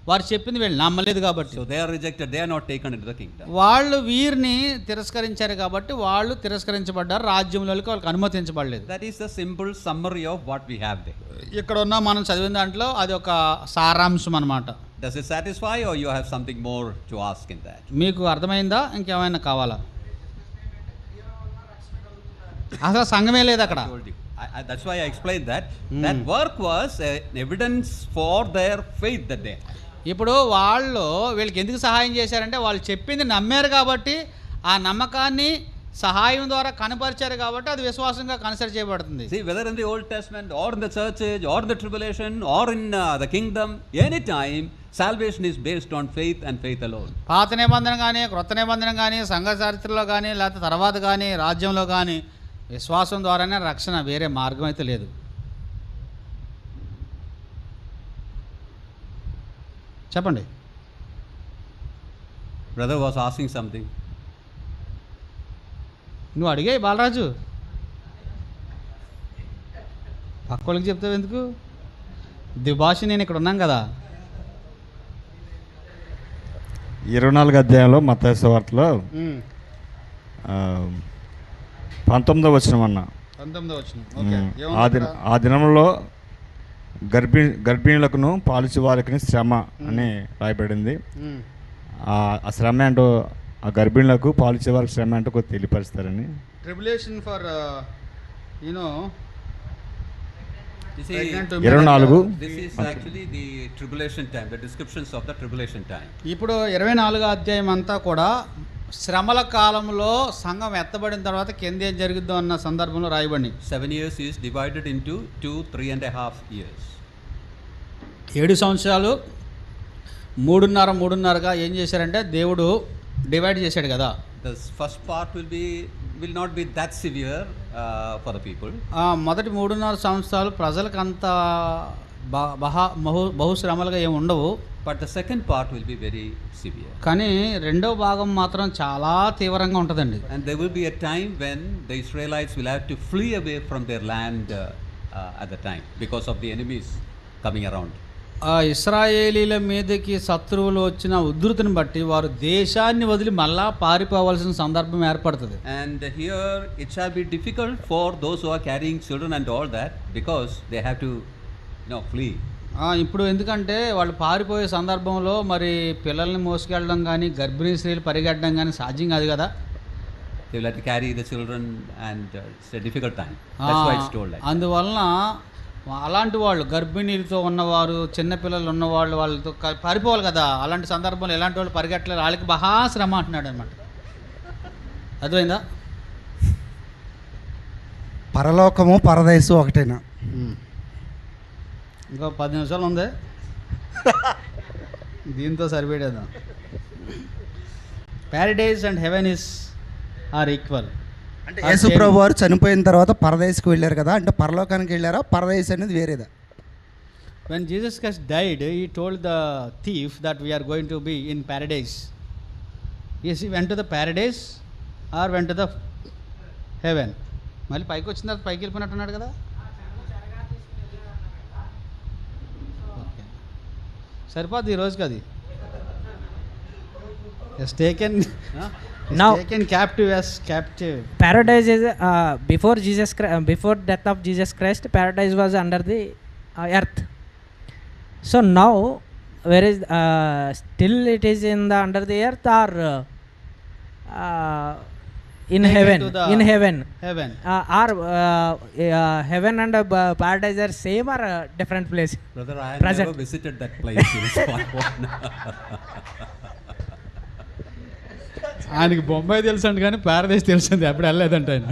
Speaker 2: వారు చెప్పింది వీళ్ళు నమ్మలేదు కాబట్టి.
Speaker 3: So they are rejected, they are not taken into the kingdom.
Speaker 2: వాళ్ళు వీరిని తిరస్కరించారు కాబట్టి వాళ్ళు తిరస్కరించబడ్డారు, రాజ్యంలోకి వాళ్ళకి అనుమతించబడలేదు.
Speaker 3: That is the simple summary of what we have there.
Speaker 2: ఇక్కడ ఉన్న మనం చదివిన దాంట్లో అది ఒక సారాంశం అన్నమాట.
Speaker 3: Does it satisfy or you have something more to ask in that?
Speaker 2: మీకు అర్థమైందా, ఇంకేమైనా కావాలా? అసలు సంఘమే లేదు అక్కడ.
Speaker 3: I told you. That's why I explained that. That work was evidence for their faith that they had.
Speaker 2: ఇప్పుడు వీళ్ళకి ఎందుకు సహాయం చేశారంటే వాళ్ళు చెప్పింది నమ్మారు కాబట్టి, ఆ నమ్మకాన్ని సహాయం ద్వారా కనపరిచారు కాబట్టి అది విశ్వాసంగా కన్సిడర్ చేయబడుతుంది.
Speaker 3: See, whether in the Old Testament or in the church age or in the tribulation or in the kingdom, anytime salvation is based on faith and faith alone.
Speaker 2: పాత నిబంధన కానీ క్రొత్త నిబంధన కానీ సంఘ చరిత్రలో కానీ లేకపోతే తర్వాత కానీ రాజ్యంలో కానీ విశ్వాసం ద్వారానే రక్షణ, వేరే మార్గం అయితే లేదు. చెప్పండి.
Speaker 3: Brother was asking something.
Speaker 2: నువ్వు అడిగాయి బాలరాజు, పక్క వాళ్ళకి చెప్తావు ఎందుకు? ద్విభాష నేను ఇక్కడ ఉన్నాం కదా.
Speaker 7: 24 అధ్యాయంలో మత్తయి సువార్తలో 19వ వచనం అన్న.
Speaker 2: 19వ వచనం. ఓకే.
Speaker 7: ఆ దినంలో గర్భిణులకును పాలిచ్చే వారికి శ్రమ అని రాయబడింది. ఆ శ్రమ ఏంటో, ఆ గర్భిణులకు పాలిచ్చే వారికి శ్రమ ఏంటో కొద్దిగా తెలియపరుస్తారని.
Speaker 2: Tribulation for
Speaker 3: You see,
Speaker 7: 24.
Speaker 3: this is actually the tribulation time, the descriptions of the tribulation time.
Speaker 2: ఇప్పుడు 24వ అధ్యాయం అంతా కూడా శ్రమల కాలంలో సంఘం ఎత్తబడిన తర్వాత కింద ఏం జరుగుద్దో అన్న సందర్భంలో రాయబడి
Speaker 3: 7 years is divided into 2, 3.5 years.
Speaker 2: 7 సంవత్సరాలు 3.5గా ఏం చేశారంటే దేవుడు డివైడ్ చేశాడు కదా.
Speaker 3: The first part will not be that severe for the people.
Speaker 2: మొదటి 3.5 సంవత్సరాలు ప్రజలకు అంత బహుశ్రమలుగా ఏమి ఉండవు.
Speaker 3: But the second part will be very severe.
Speaker 2: కానీ రెండో భాగం మాత్రం చాలా తీవ్రంగా ఉంటుందండి.
Speaker 3: And there will be a time when the Israelites will have to flee away from their land at the time because of the enemies coming around.
Speaker 2: ఇశ్రాయేలీల మీదకి శత్రువులు వచ్చిన ఉధృతిని బట్టి వారు దేశాన్ని వదిలి మళ్ళా పారిపోవాల్సిన సందర్భం ఏర్పడుతుంది.
Speaker 3: And here it shall be difficult for those who are carrying children and all that, because they have to flee.
Speaker 2: ఇప్పుడు ఎందుకంటే వాళ్ళు పారిపోయే సందర్భంలో మరి పిల్లల్ని మోసుకెళ్ళడం కానీ గర్భిణీ స్త్రీలు పరిగెట్టడం కానీ సాధ్యం కాదు కదా.
Speaker 3: They will have to carry the children and it's a difficult time. That's why it's told like that.
Speaker 2: అందువలన అలాంటి వాళ్ళు గర్భిణీలతో ఉన్నవారు చిన్నపిల్లలు ఉన్నవాళ్ళు వాళ్ళతో పారిపోవాలి కదా. అలాంటి సందర్భంలో ఎలాంటి వాళ్ళు పరిగెట్టలేరు, వాళ్ళకి బహా శ్రమ అంటున్నాడు అనమాట. అర్థమైందా?
Speaker 1: పరలోకము పరదేశు ఒకటేనా?
Speaker 2: ఇంకా 10 నిమిషాలు ఉంది, దీంతో సరిపెడేద్దాం. Paradise and heaven are equal.
Speaker 1: అంటే యేసు ప్రభు వారు చనిపోయిన తర్వాత పరదేశకు వెళ్ళారు కదా, అంటే పరలోకానికి వెళ్ళారా? పరదేశ్ అనేది వేరేదా?
Speaker 2: When Jesus Christ died, he told the thief that we are going to be in paradise. Yes, he went to the paradise or went to the heaven. మళ్ళీ పైకి వచ్చిన తర్వాత పైకి వెళ్ళిపోయినట్టున్నాడు కదా. ఓకే, సరిపోద్ది ఈ రోజుకి అది.
Speaker 4: Now
Speaker 2: captive as captive.
Speaker 4: Paradise is before death of Jesus Christ, paradise was under the earth. So now where is still it is in the under the earth or in heaven? In heaven. Or heaven and paradise are same or different place?
Speaker 3: Brother, I have never visited that place.
Speaker 2: ఆయనకి బొంబాయి తెలుసు అంట కానీ Paradise తెలుసు అప్పుడు వెళ్ళలేదంట ఆయన.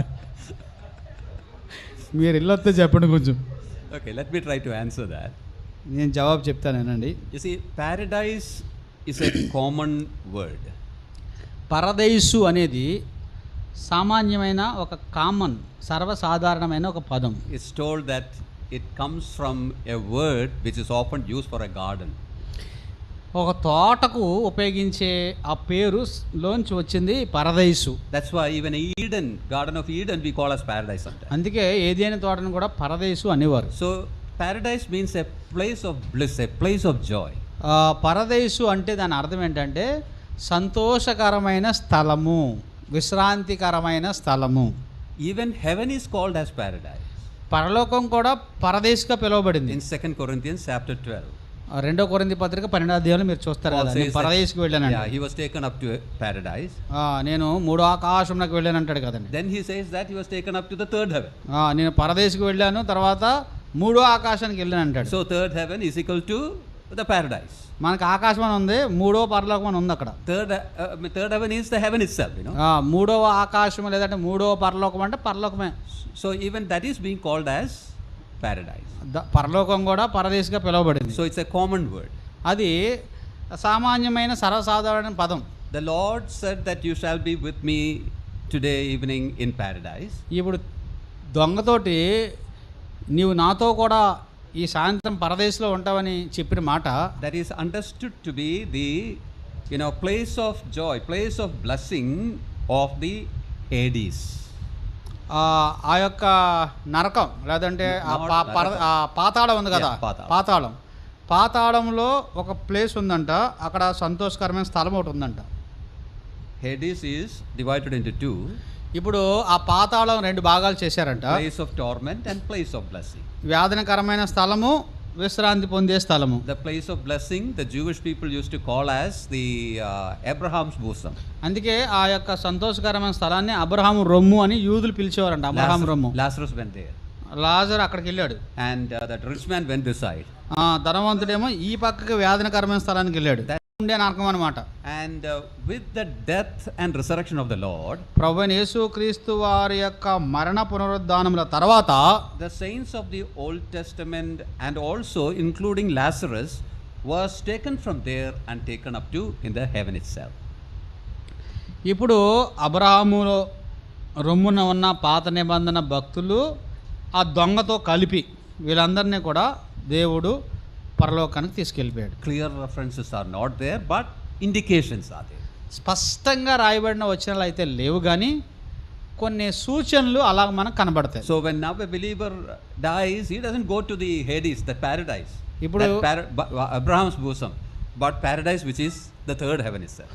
Speaker 2: మీరు వెళ్ళొస్తే చెప్పండి కొంచెం.
Speaker 3: Okay, let me try to answer that.
Speaker 2: నేను జవాబు చెప్తానేనండి.
Speaker 3: You see, paradise is a common word.
Speaker 2: పరదైసు అనేది సామాన్యమైన ఒక కామన్ సర్వసాధారణమైన ఒక పదం.
Speaker 3: It's told that it comes from a word which is often used for a garden.
Speaker 2: ఒక తోటకు ఉపయోగించే ఆ పేరు లోంచి వచ్చింది పరదైసు.
Speaker 3: That's why even Eden, Garden of Eden, we call as paradise sometimes.
Speaker 2: అందుకే ఏదైనా తోటను కూడా పరదైసు అనేవారు.
Speaker 3: So paradise means a place of bliss, a place of joy.
Speaker 2: పరదైసు అంటే దాని అర్థం ఏంటంటే సంతోషకరమైన స్థలము, విశ్రాంతికరమైన స్థలము.
Speaker 3: Even heaven is called as paradise.
Speaker 2: పరలోకం కూడా పరదేశుగా పిలువబడింది.
Speaker 3: In 2 Corinthians chapter 12.
Speaker 2: 2 కొరింథీ పత్రిక 12వ అధ్యాయంలో మీరు చూస్తారు కదా, నేను పరదేశుకు వెళ్ళానండి.
Speaker 3: Yeah, he was taken up to paradise.
Speaker 2: నేను 3వ ఆకాశంలోకి వెళ్ళాను అంటాడు కదండి.
Speaker 3: Then he says that he was taken up to the 3rd heaven.
Speaker 2: నేను పరదేశుకు వెళ్ళాను, తర్వాత 3వ ఆకాశానికి వెళ్ళాను అంటాడు.
Speaker 3: So 3rd heaven is equal to the paradise.
Speaker 2: మనకు ఆకాశం అని ఉంది, 3వ పరలోకం అని ఉంది అక్కడ.
Speaker 3: 3rd heaven is the heaven itself,
Speaker 2: 3వ ఆకాశం లేదంటే 3వ పరలోకం అంటే పరలోకమే.
Speaker 3: So even that is being called as paradise.
Speaker 2: పరలోకం కూడా పరదేశుగా పిలువబడింది.
Speaker 3: So it's a common word.
Speaker 2: అది సామాన్యమైన సర్వసాధారణ పదం.
Speaker 3: The Lord said that you shall be with me today evening in paradise.
Speaker 2: ఇప్పుడు దొంగతోటి నీవు నాతో కూడా ఈ సాయంత్రం పరదేశంలో ఉంటావని చెప్పిన మాట,
Speaker 3: that is understood to be the place of joy, place of blessing of the Hades.
Speaker 2: ఆ యొక్క నరకం లేదంటే పాతాళం ఉంది కదా, పాతాళంలో ఒక ప్లేస్ ఉందంట, అక్కడ సంతోషకరమైన స్థలం ఒకటి ఉందంట.
Speaker 3: Hades is divided into two,
Speaker 2: ఇప్పుడు ఆ పాతాళం 2 భాగాలు చేశారంట.
Speaker 3: place of torment and place of blessing.
Speaker 2: వేదనకరమైన స్థలము, విశ్రాంతి పొందే స్థలము.
Speaker 3: The place of blessing the Jewish people used to call as the Abraham's bosom.
Speaker 2: అందుకే ఆ యొక్క సంతోషకరమైన స్థలాన్ని అబ్రహాము రొమ్ము అని యూదులు పిలిచేవారంట. అబ్రహాం రొమ్ము.
Speaker 3: Lazarus went there.
Speaker 2: లాజరు అక్కడికి వెళ్ళాడు.
Speaker 3: And that rich man went this side.
Speaker 2: ధనవంతుడేమో ఈ పక్కకి వేదనకరమైన స్థలానికి వెళ్ళాడు. ఉండే నరకం అనమాట.
Speaker 3: And with the death and resurrection of the Lord,
Speaker 2: ప్రభువైన యేసుక్రీస్తు వారి యొక్క మరణ పునరుద్ధానముల తర్వాత
Speaker 3: the saints of the Old Testament and also including Lazarus was taken from there and taken up to in the heaven itself.
Speaker 2: ఇప్పుడు అబ్రహాములో రొమ్మున ఉన్న పాత నిబంధన భక్తులు ఆ దొంగతో కలిపి వీళ్ళందరినీ కూడా దేవుడు పరలోకానికి తీసుకెళ్ళిపోయాడు.
Speaker 3: Clear references are not there, but indications are there.
Speaker 2: స్పష్టంగా రాయబడిన వచనాలు అయితే లేవు, కానీ కొన్ని సూచనలు అలా మనకు కనబడతాయి.
Speaker 3: So when now a believer dies, he doesn't go to the Hades, the paradise,
Speaker 2: ఇప్పుడు
Speaker 3: Abraham's bosom, but paradise which is the third heaven itself.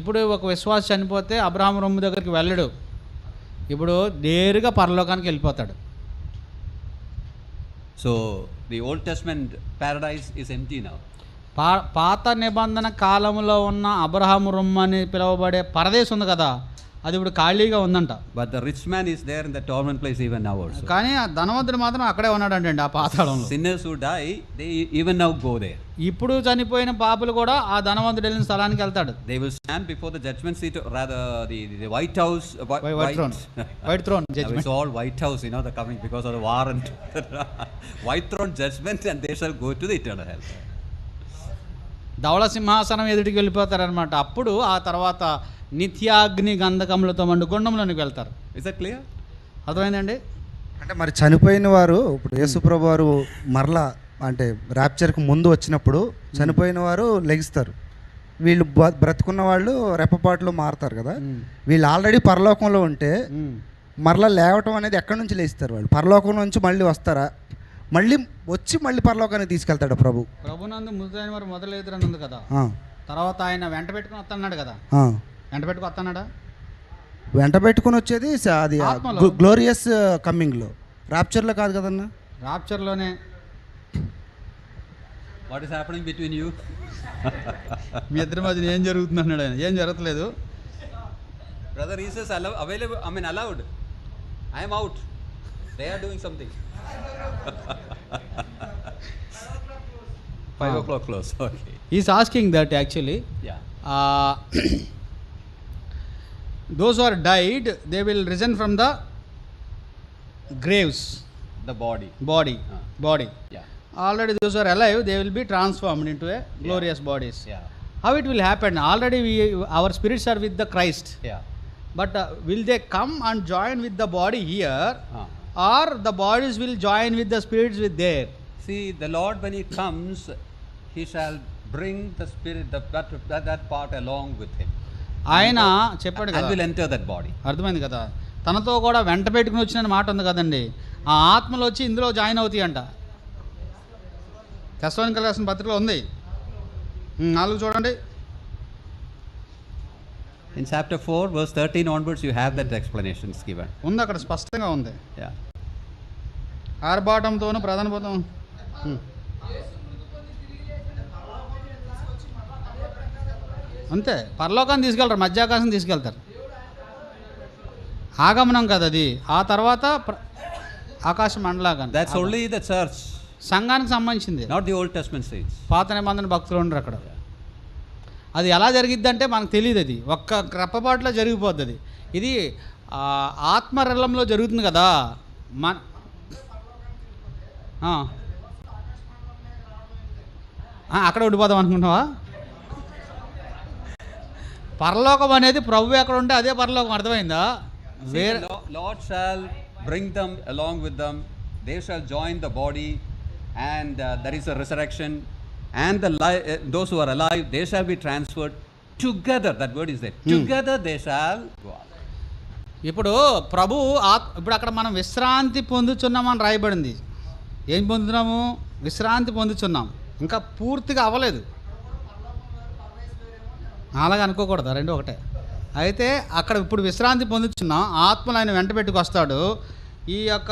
Speaker 2: ఇప్పుడు ఒక విశ్వాసి చనిపోతే అబ్రహాం రొమ్ము దగ్గరికి వెళ్ళడు. ఇప్పుడు నేరుగా పరలోకానికి వెళ్ళిపోతాడు.
Speaker 3: So the Old Testament paradise is empty now.
Speaker 2: పాత నిబంధన కాలంలో ఉన్న అబ్రహాము రొమ్ము అని పిలువబడే పరదేశం ఉంది కదా, అది ఇప్పుడు ఖాళీగా ఉందంట.
Speaker 3: But the rich man is there in the torment place even now also.
Speaker 2: కానీ ఆ ధనవంతుడు మాత్రం అక్కడే ఉన్నాడంటండి, ఆ పాతాళంలో.
Speaker 3: Sinners who die, they even now go there.
Speaker 2: ఇప్పుడు చనిపోయిన పాపులు కూడా ఆ ధనవంతుడు వెళ్ళిన స్థలానికి వెళ్తాడు.
Speaker 3: They will stand before the judgment seat, or rather the White House.
Speaker 2: White throne. White throne judgment.
Speaker 3: It's all White House, you know, they're coming because of the war and White throne judgment, and they shall go to the eternal hell.
Speaker 2: ధవళ సింహాసనం ఎదుటికి వెళ్ళిపోతారనమాట. అప్పుడు ఆ తర్వాత నిత్యాగ్ని గంధకములతో మండు గుండంలోనికి వెళ్తారు.
Speaker 3: Is that clear?
Speaker 2: అర్థమైందండి?
Speaker 1: అంటే మరి చనిపోయిన వారు ఇప్పుడు యేసుప్రభు వారు మరలా అంటే ర్యాప్చర్కి ముందు వచ్చినప్పుడు చనిపోయిన వారు లెగిస్తారు. వీళ్ళు బ్రతుకున్న వాళ్ళు రెప్పపాటులో మారుతారు కదా. వీళ్ళు ఆల్రెడీ పరలోకంలో ఉంటే మరలా లేవటం అనేది ఎక్కడి నుంచి లేస్తారు? వాళ్ళు పరలోకం నుంచి మళ్ళీ వస్తారా? మళ్ళీ వచ్చి మళ్ళీ పరలోకానికి తీసుకెళ్తాడు ప్రభు.
Speaker 2: ప్రభునందు మృతులైన వారు మొదలెదురని ఉంది కదా, తర్వాత ఆయన వెంట పెట్టుకుని వస్తున్నాడు కదా. వెంట పెట్టుకు వస్తున్నాడా?
Speaker 1: వెంట పెట్టుకుని వచ్చేది అది గ్లోరియస్ కమ్మింగ్లో, ర్యాప్చర్లో కాదు కదన్నా.
Speaker 2: ర్యాప్చర్లోనే.
Speaker 3: What is happening between you?
Speaker 2: మీ ఇద్దరి మధ్య ఏం జరుగుతుంది అన్నాడు ఆయన. ఏం జరగట్లేదు.
Speaker 3: Brother, he says available, I mean allowed. I am out. They are doing something. 5 o'clock close. Okay.
Speaker 2: He's asking that actually.
Speaker 3: Yeah.
Speaker 2: Those who are died, they will risen from the graves.
Speaker 3: The body.
Speaker 2: Body.
Speaker 3: Yeah.
Speaker 2: Already those who are alive, they will be transformed into a glorious bodies.
Speaker 3: Yeah.
Speaker 2: How it will happen? Already our spirits are with the Christ.
Speaker 3: Yeah.
Speaker 2: But will they come and join with the body here? Or the bodies will join with the spirits with there?
Speaker 3: See, the Lord when He comes, He shall bring the spirit, that part along with Him.
Speaker 2: ఆయన చెప్పాడు
Speaker 3: And
Speaker 2: కదా,
Speaker 3: will enter that body.
Speaker 2: అర్థమైంది కదా. తనతో కూడా వెంట పెట్టుకుని వచ్చిన మాట ఉంది కదండి. ఆ ఆత్మలు వచ్చి ఇందులో జాయిన్ అవుతాయి అంట. తెస్సలోనికీయులకు రాసిన పత్రికలో ఉంది. 4 చూడండి.
Speaker 3: In chapter 4, verse 13 onwards, you have that explanations given.
Speaker 2: ఉంది అక్కడ స్పష్టంగా ఉంది.
Speaker 3: Yeah.
Speaker 2: ఆర్భాటంతోనూ ప్రధానభూతం. అంతే, పరలోకాన్ని తీసుకెళ్తారు, మధ్యాకాశం తీసుకెళ్తారు. ఆగమనం కదా అది. ఆ తర్వాత ఆకాశ మండలాగం.
Speaker 3: That's only the church.
Speaker 2: సంఘానికి సంబంధించింది,
Speaker 3: Not the Old Testament saints.
Speaker 2: పాత నిబంధన భక్తులు ఉండరు అక్కడ. అది ఎలా జరిగిద్ది అంటే మనకు తెలియదు. అది ఒక్క రెప్పపాటులో జరిగిపోద్ది. అది ఇది ఆత్మరలంలో జరుగుతుంది కదా. మన అక్కడ ఉండిపోదాం అనుకుంటున్నావా? పరలోకం అనేది ప్రభు ఎక్కడ ఉంటే అదే పరలోకం. అర్థమైందా?
Speaker 3: వేరే Lord shall bring them along with them. They shall join the body, and there is a resurrection. And those who are alive, they shall be transferred together. That word is there. Together they shall go out.
Speaker 2: ఇప్పుడు ప్రభు ఇప్పుడు అక్కడ మనం విశ్రాంతి పొందుచున్నామని రాయబడింది. ఏం పొందుతున్నాము? విశ్రాంతి పొందుచున్నాం. ఇంకా పూర్తిగా అవ్వలేదు. అలాగ అనుకోకూడదు, రెండు ఒకటే. అయితే అక్కడ ఇప్పుడు విశ్రాంతి పొందుతున్నాం, ఆత్మలు ఆయన వెంట పెట్టుకొస్తాడు. ఈ యొక్క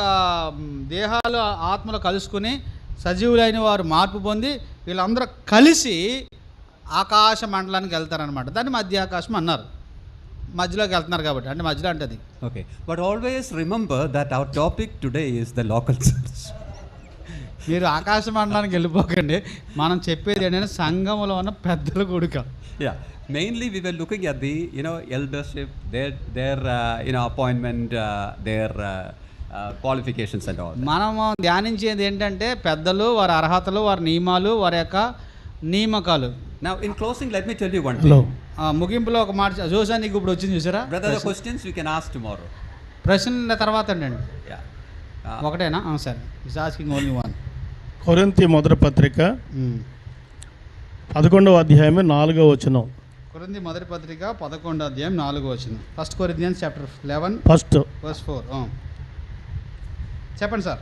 Speaker 2: దేహాలు ఆత్మలు కలుసుకుని సజీవులైన వారు మార్పు పొంది వీళ్ళందరూ కలిసి ఆకాశ మండలానికి వెళ్తారనమాట. దాన్ని మధ్య ఆకాశం అన్నారు, మధ్యలోకి వెళ్తున్నారు కాబట్టి, అంటే మధ్యలో అంటే అది.
Speaker 3: Okay, but always remember that our topic today is the local church.
Speaker 2: మీరు ఆకాశ మండలానికి వెళ్ళిపోకండి, మనం చెప్పేది ఏంటంటే సంఘంలో ఉన్న పెద్దల కూడిక.
Speaker 3: Yeah, mainly we were looking at the eldership, their appointment, their qualifications and all.
Speaker 2: మనము ధ్యానించేది ఏంటంటే పెద్దలు, వారి అర్హతలు, వారి నియమాలు, వారి యొక్క నియామకాలు.
Speaker 3: Now in closing, let me tell you one thing.
Speaker 2: ముగింపులో ఒక మాట జోసా, నీకు ఇప్పుడు వచ్చింది చూసారా?
Speaker 3: Brother, the questions we can ask tomorrow.
Speaker 2: ప్రశ్నల తర్వాత అండి
Speaker 3: Yeah.
Speaker 2: ఒకటేనా? సరే, ఇస్ ఆస్కింగ్ ఓన్లీ వన్.
Speaker 8: కొరింథీ మొదటి పత్రిక 11వ అధ్యాయం 4వ వచనం.
Speaker 2: కొరింథీ మొదటి పత్రిక 11వ అధ్యాయం 4వ వచనం. First Corinthians chapter 11
Speaker 8: first
Speaker 2: verse 4. చెప్పండి sir.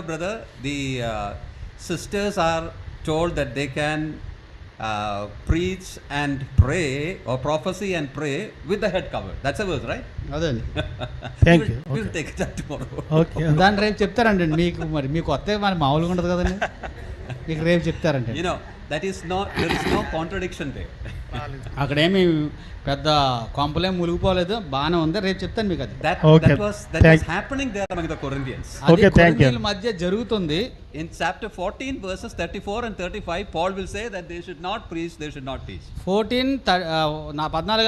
Speaker 3: Brother, the sisters are told that they can preach and pray, or prophesy and pray with the head covered. That's a verse, right?
Speaker 2: అదే అండి.
Speaker 8: Thank you.
Speaker 3: We'll take that tomorrow.
Speaker 8: Okay.
Speaker 2: దాన్ని రేపు చెప్తారండి మీకు. మరి మీకు కొత్త మరి మామూలుగా ఉంటుంది కదండి, మీకు రేపు చెప్తారండి.
Speaker 3: There is no contradiction there.
Speaker 2: అక్కడేమి పెద్ద కొంపలేం మునిగిపోలేదు, బాగానే ఉంది. రేపు చెప్తాను మీకు అది.
Speaker 3: That
Speaker 8: Okay.
Speaker 3: was happening there among the Corinthians.
Speaker 2: అది
Speaker 8: Okay, thank you.
Speaker 2: కొరింథీయుల మధ్య జరుగుతుంది.
Speaker 3: In chapter 14 verses 34 and 35, Paul will say that they should not preach, they should not teach.
Speaker 2: 14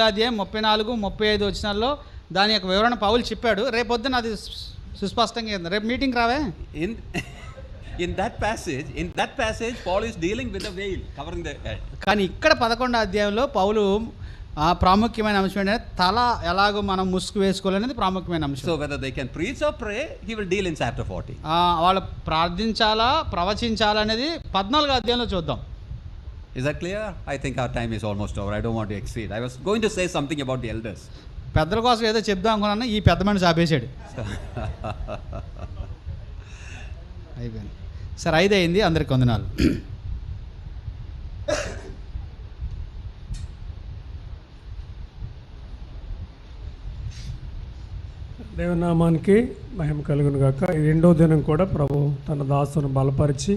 Speaker 2: అధ్యాయం 34, 35 వచనాల్లో దాని యొక్క వివరణ పౌలు చెప్పాడు. రేపు పొద్దున అది సుస్పష్టంగా రేపు మీటింగ్ రావే.
Speaker 3: In that passage, Paul is dealing with the veil covering the head.
Speaker 2: కానీ ఇక్కడ 11వ అధ్యాయంలో పౌలు ప్రాముఖ్యమైన అంశం ఏంటంటే తల ఎలాగో మనం ముసుగు వేసుకోవాలనేది ప్రాముఖ్యమైన అంశం.
Speaker 3: So whether they can preach or pray, he will deal in chapter 14.
Speaker 2: వాళ్ళు ప్రార్థించాలా ప్రవచించాలా అనేది 14వ అధ్యాయంలో చూద్దాం.
Speaker 3: Is that clear? I think our time is almost over. I don't want to exceed. I was going to say something about the elders.
Speaker 2: పెద్దల కోసం ఏదో చెప్దాం అనుకున్నాను, ఈ పెద్ద మనిషి ఆపేశాడు. అయిపోయింది సార్, 5 అయింది. అందరికి వందనాలు.
Speaker 6: దేవనామానికి మహిమ కలుగును గాక. ఈ రెండో దినం కూడా ప్రభు తన దాసును బలపరిచి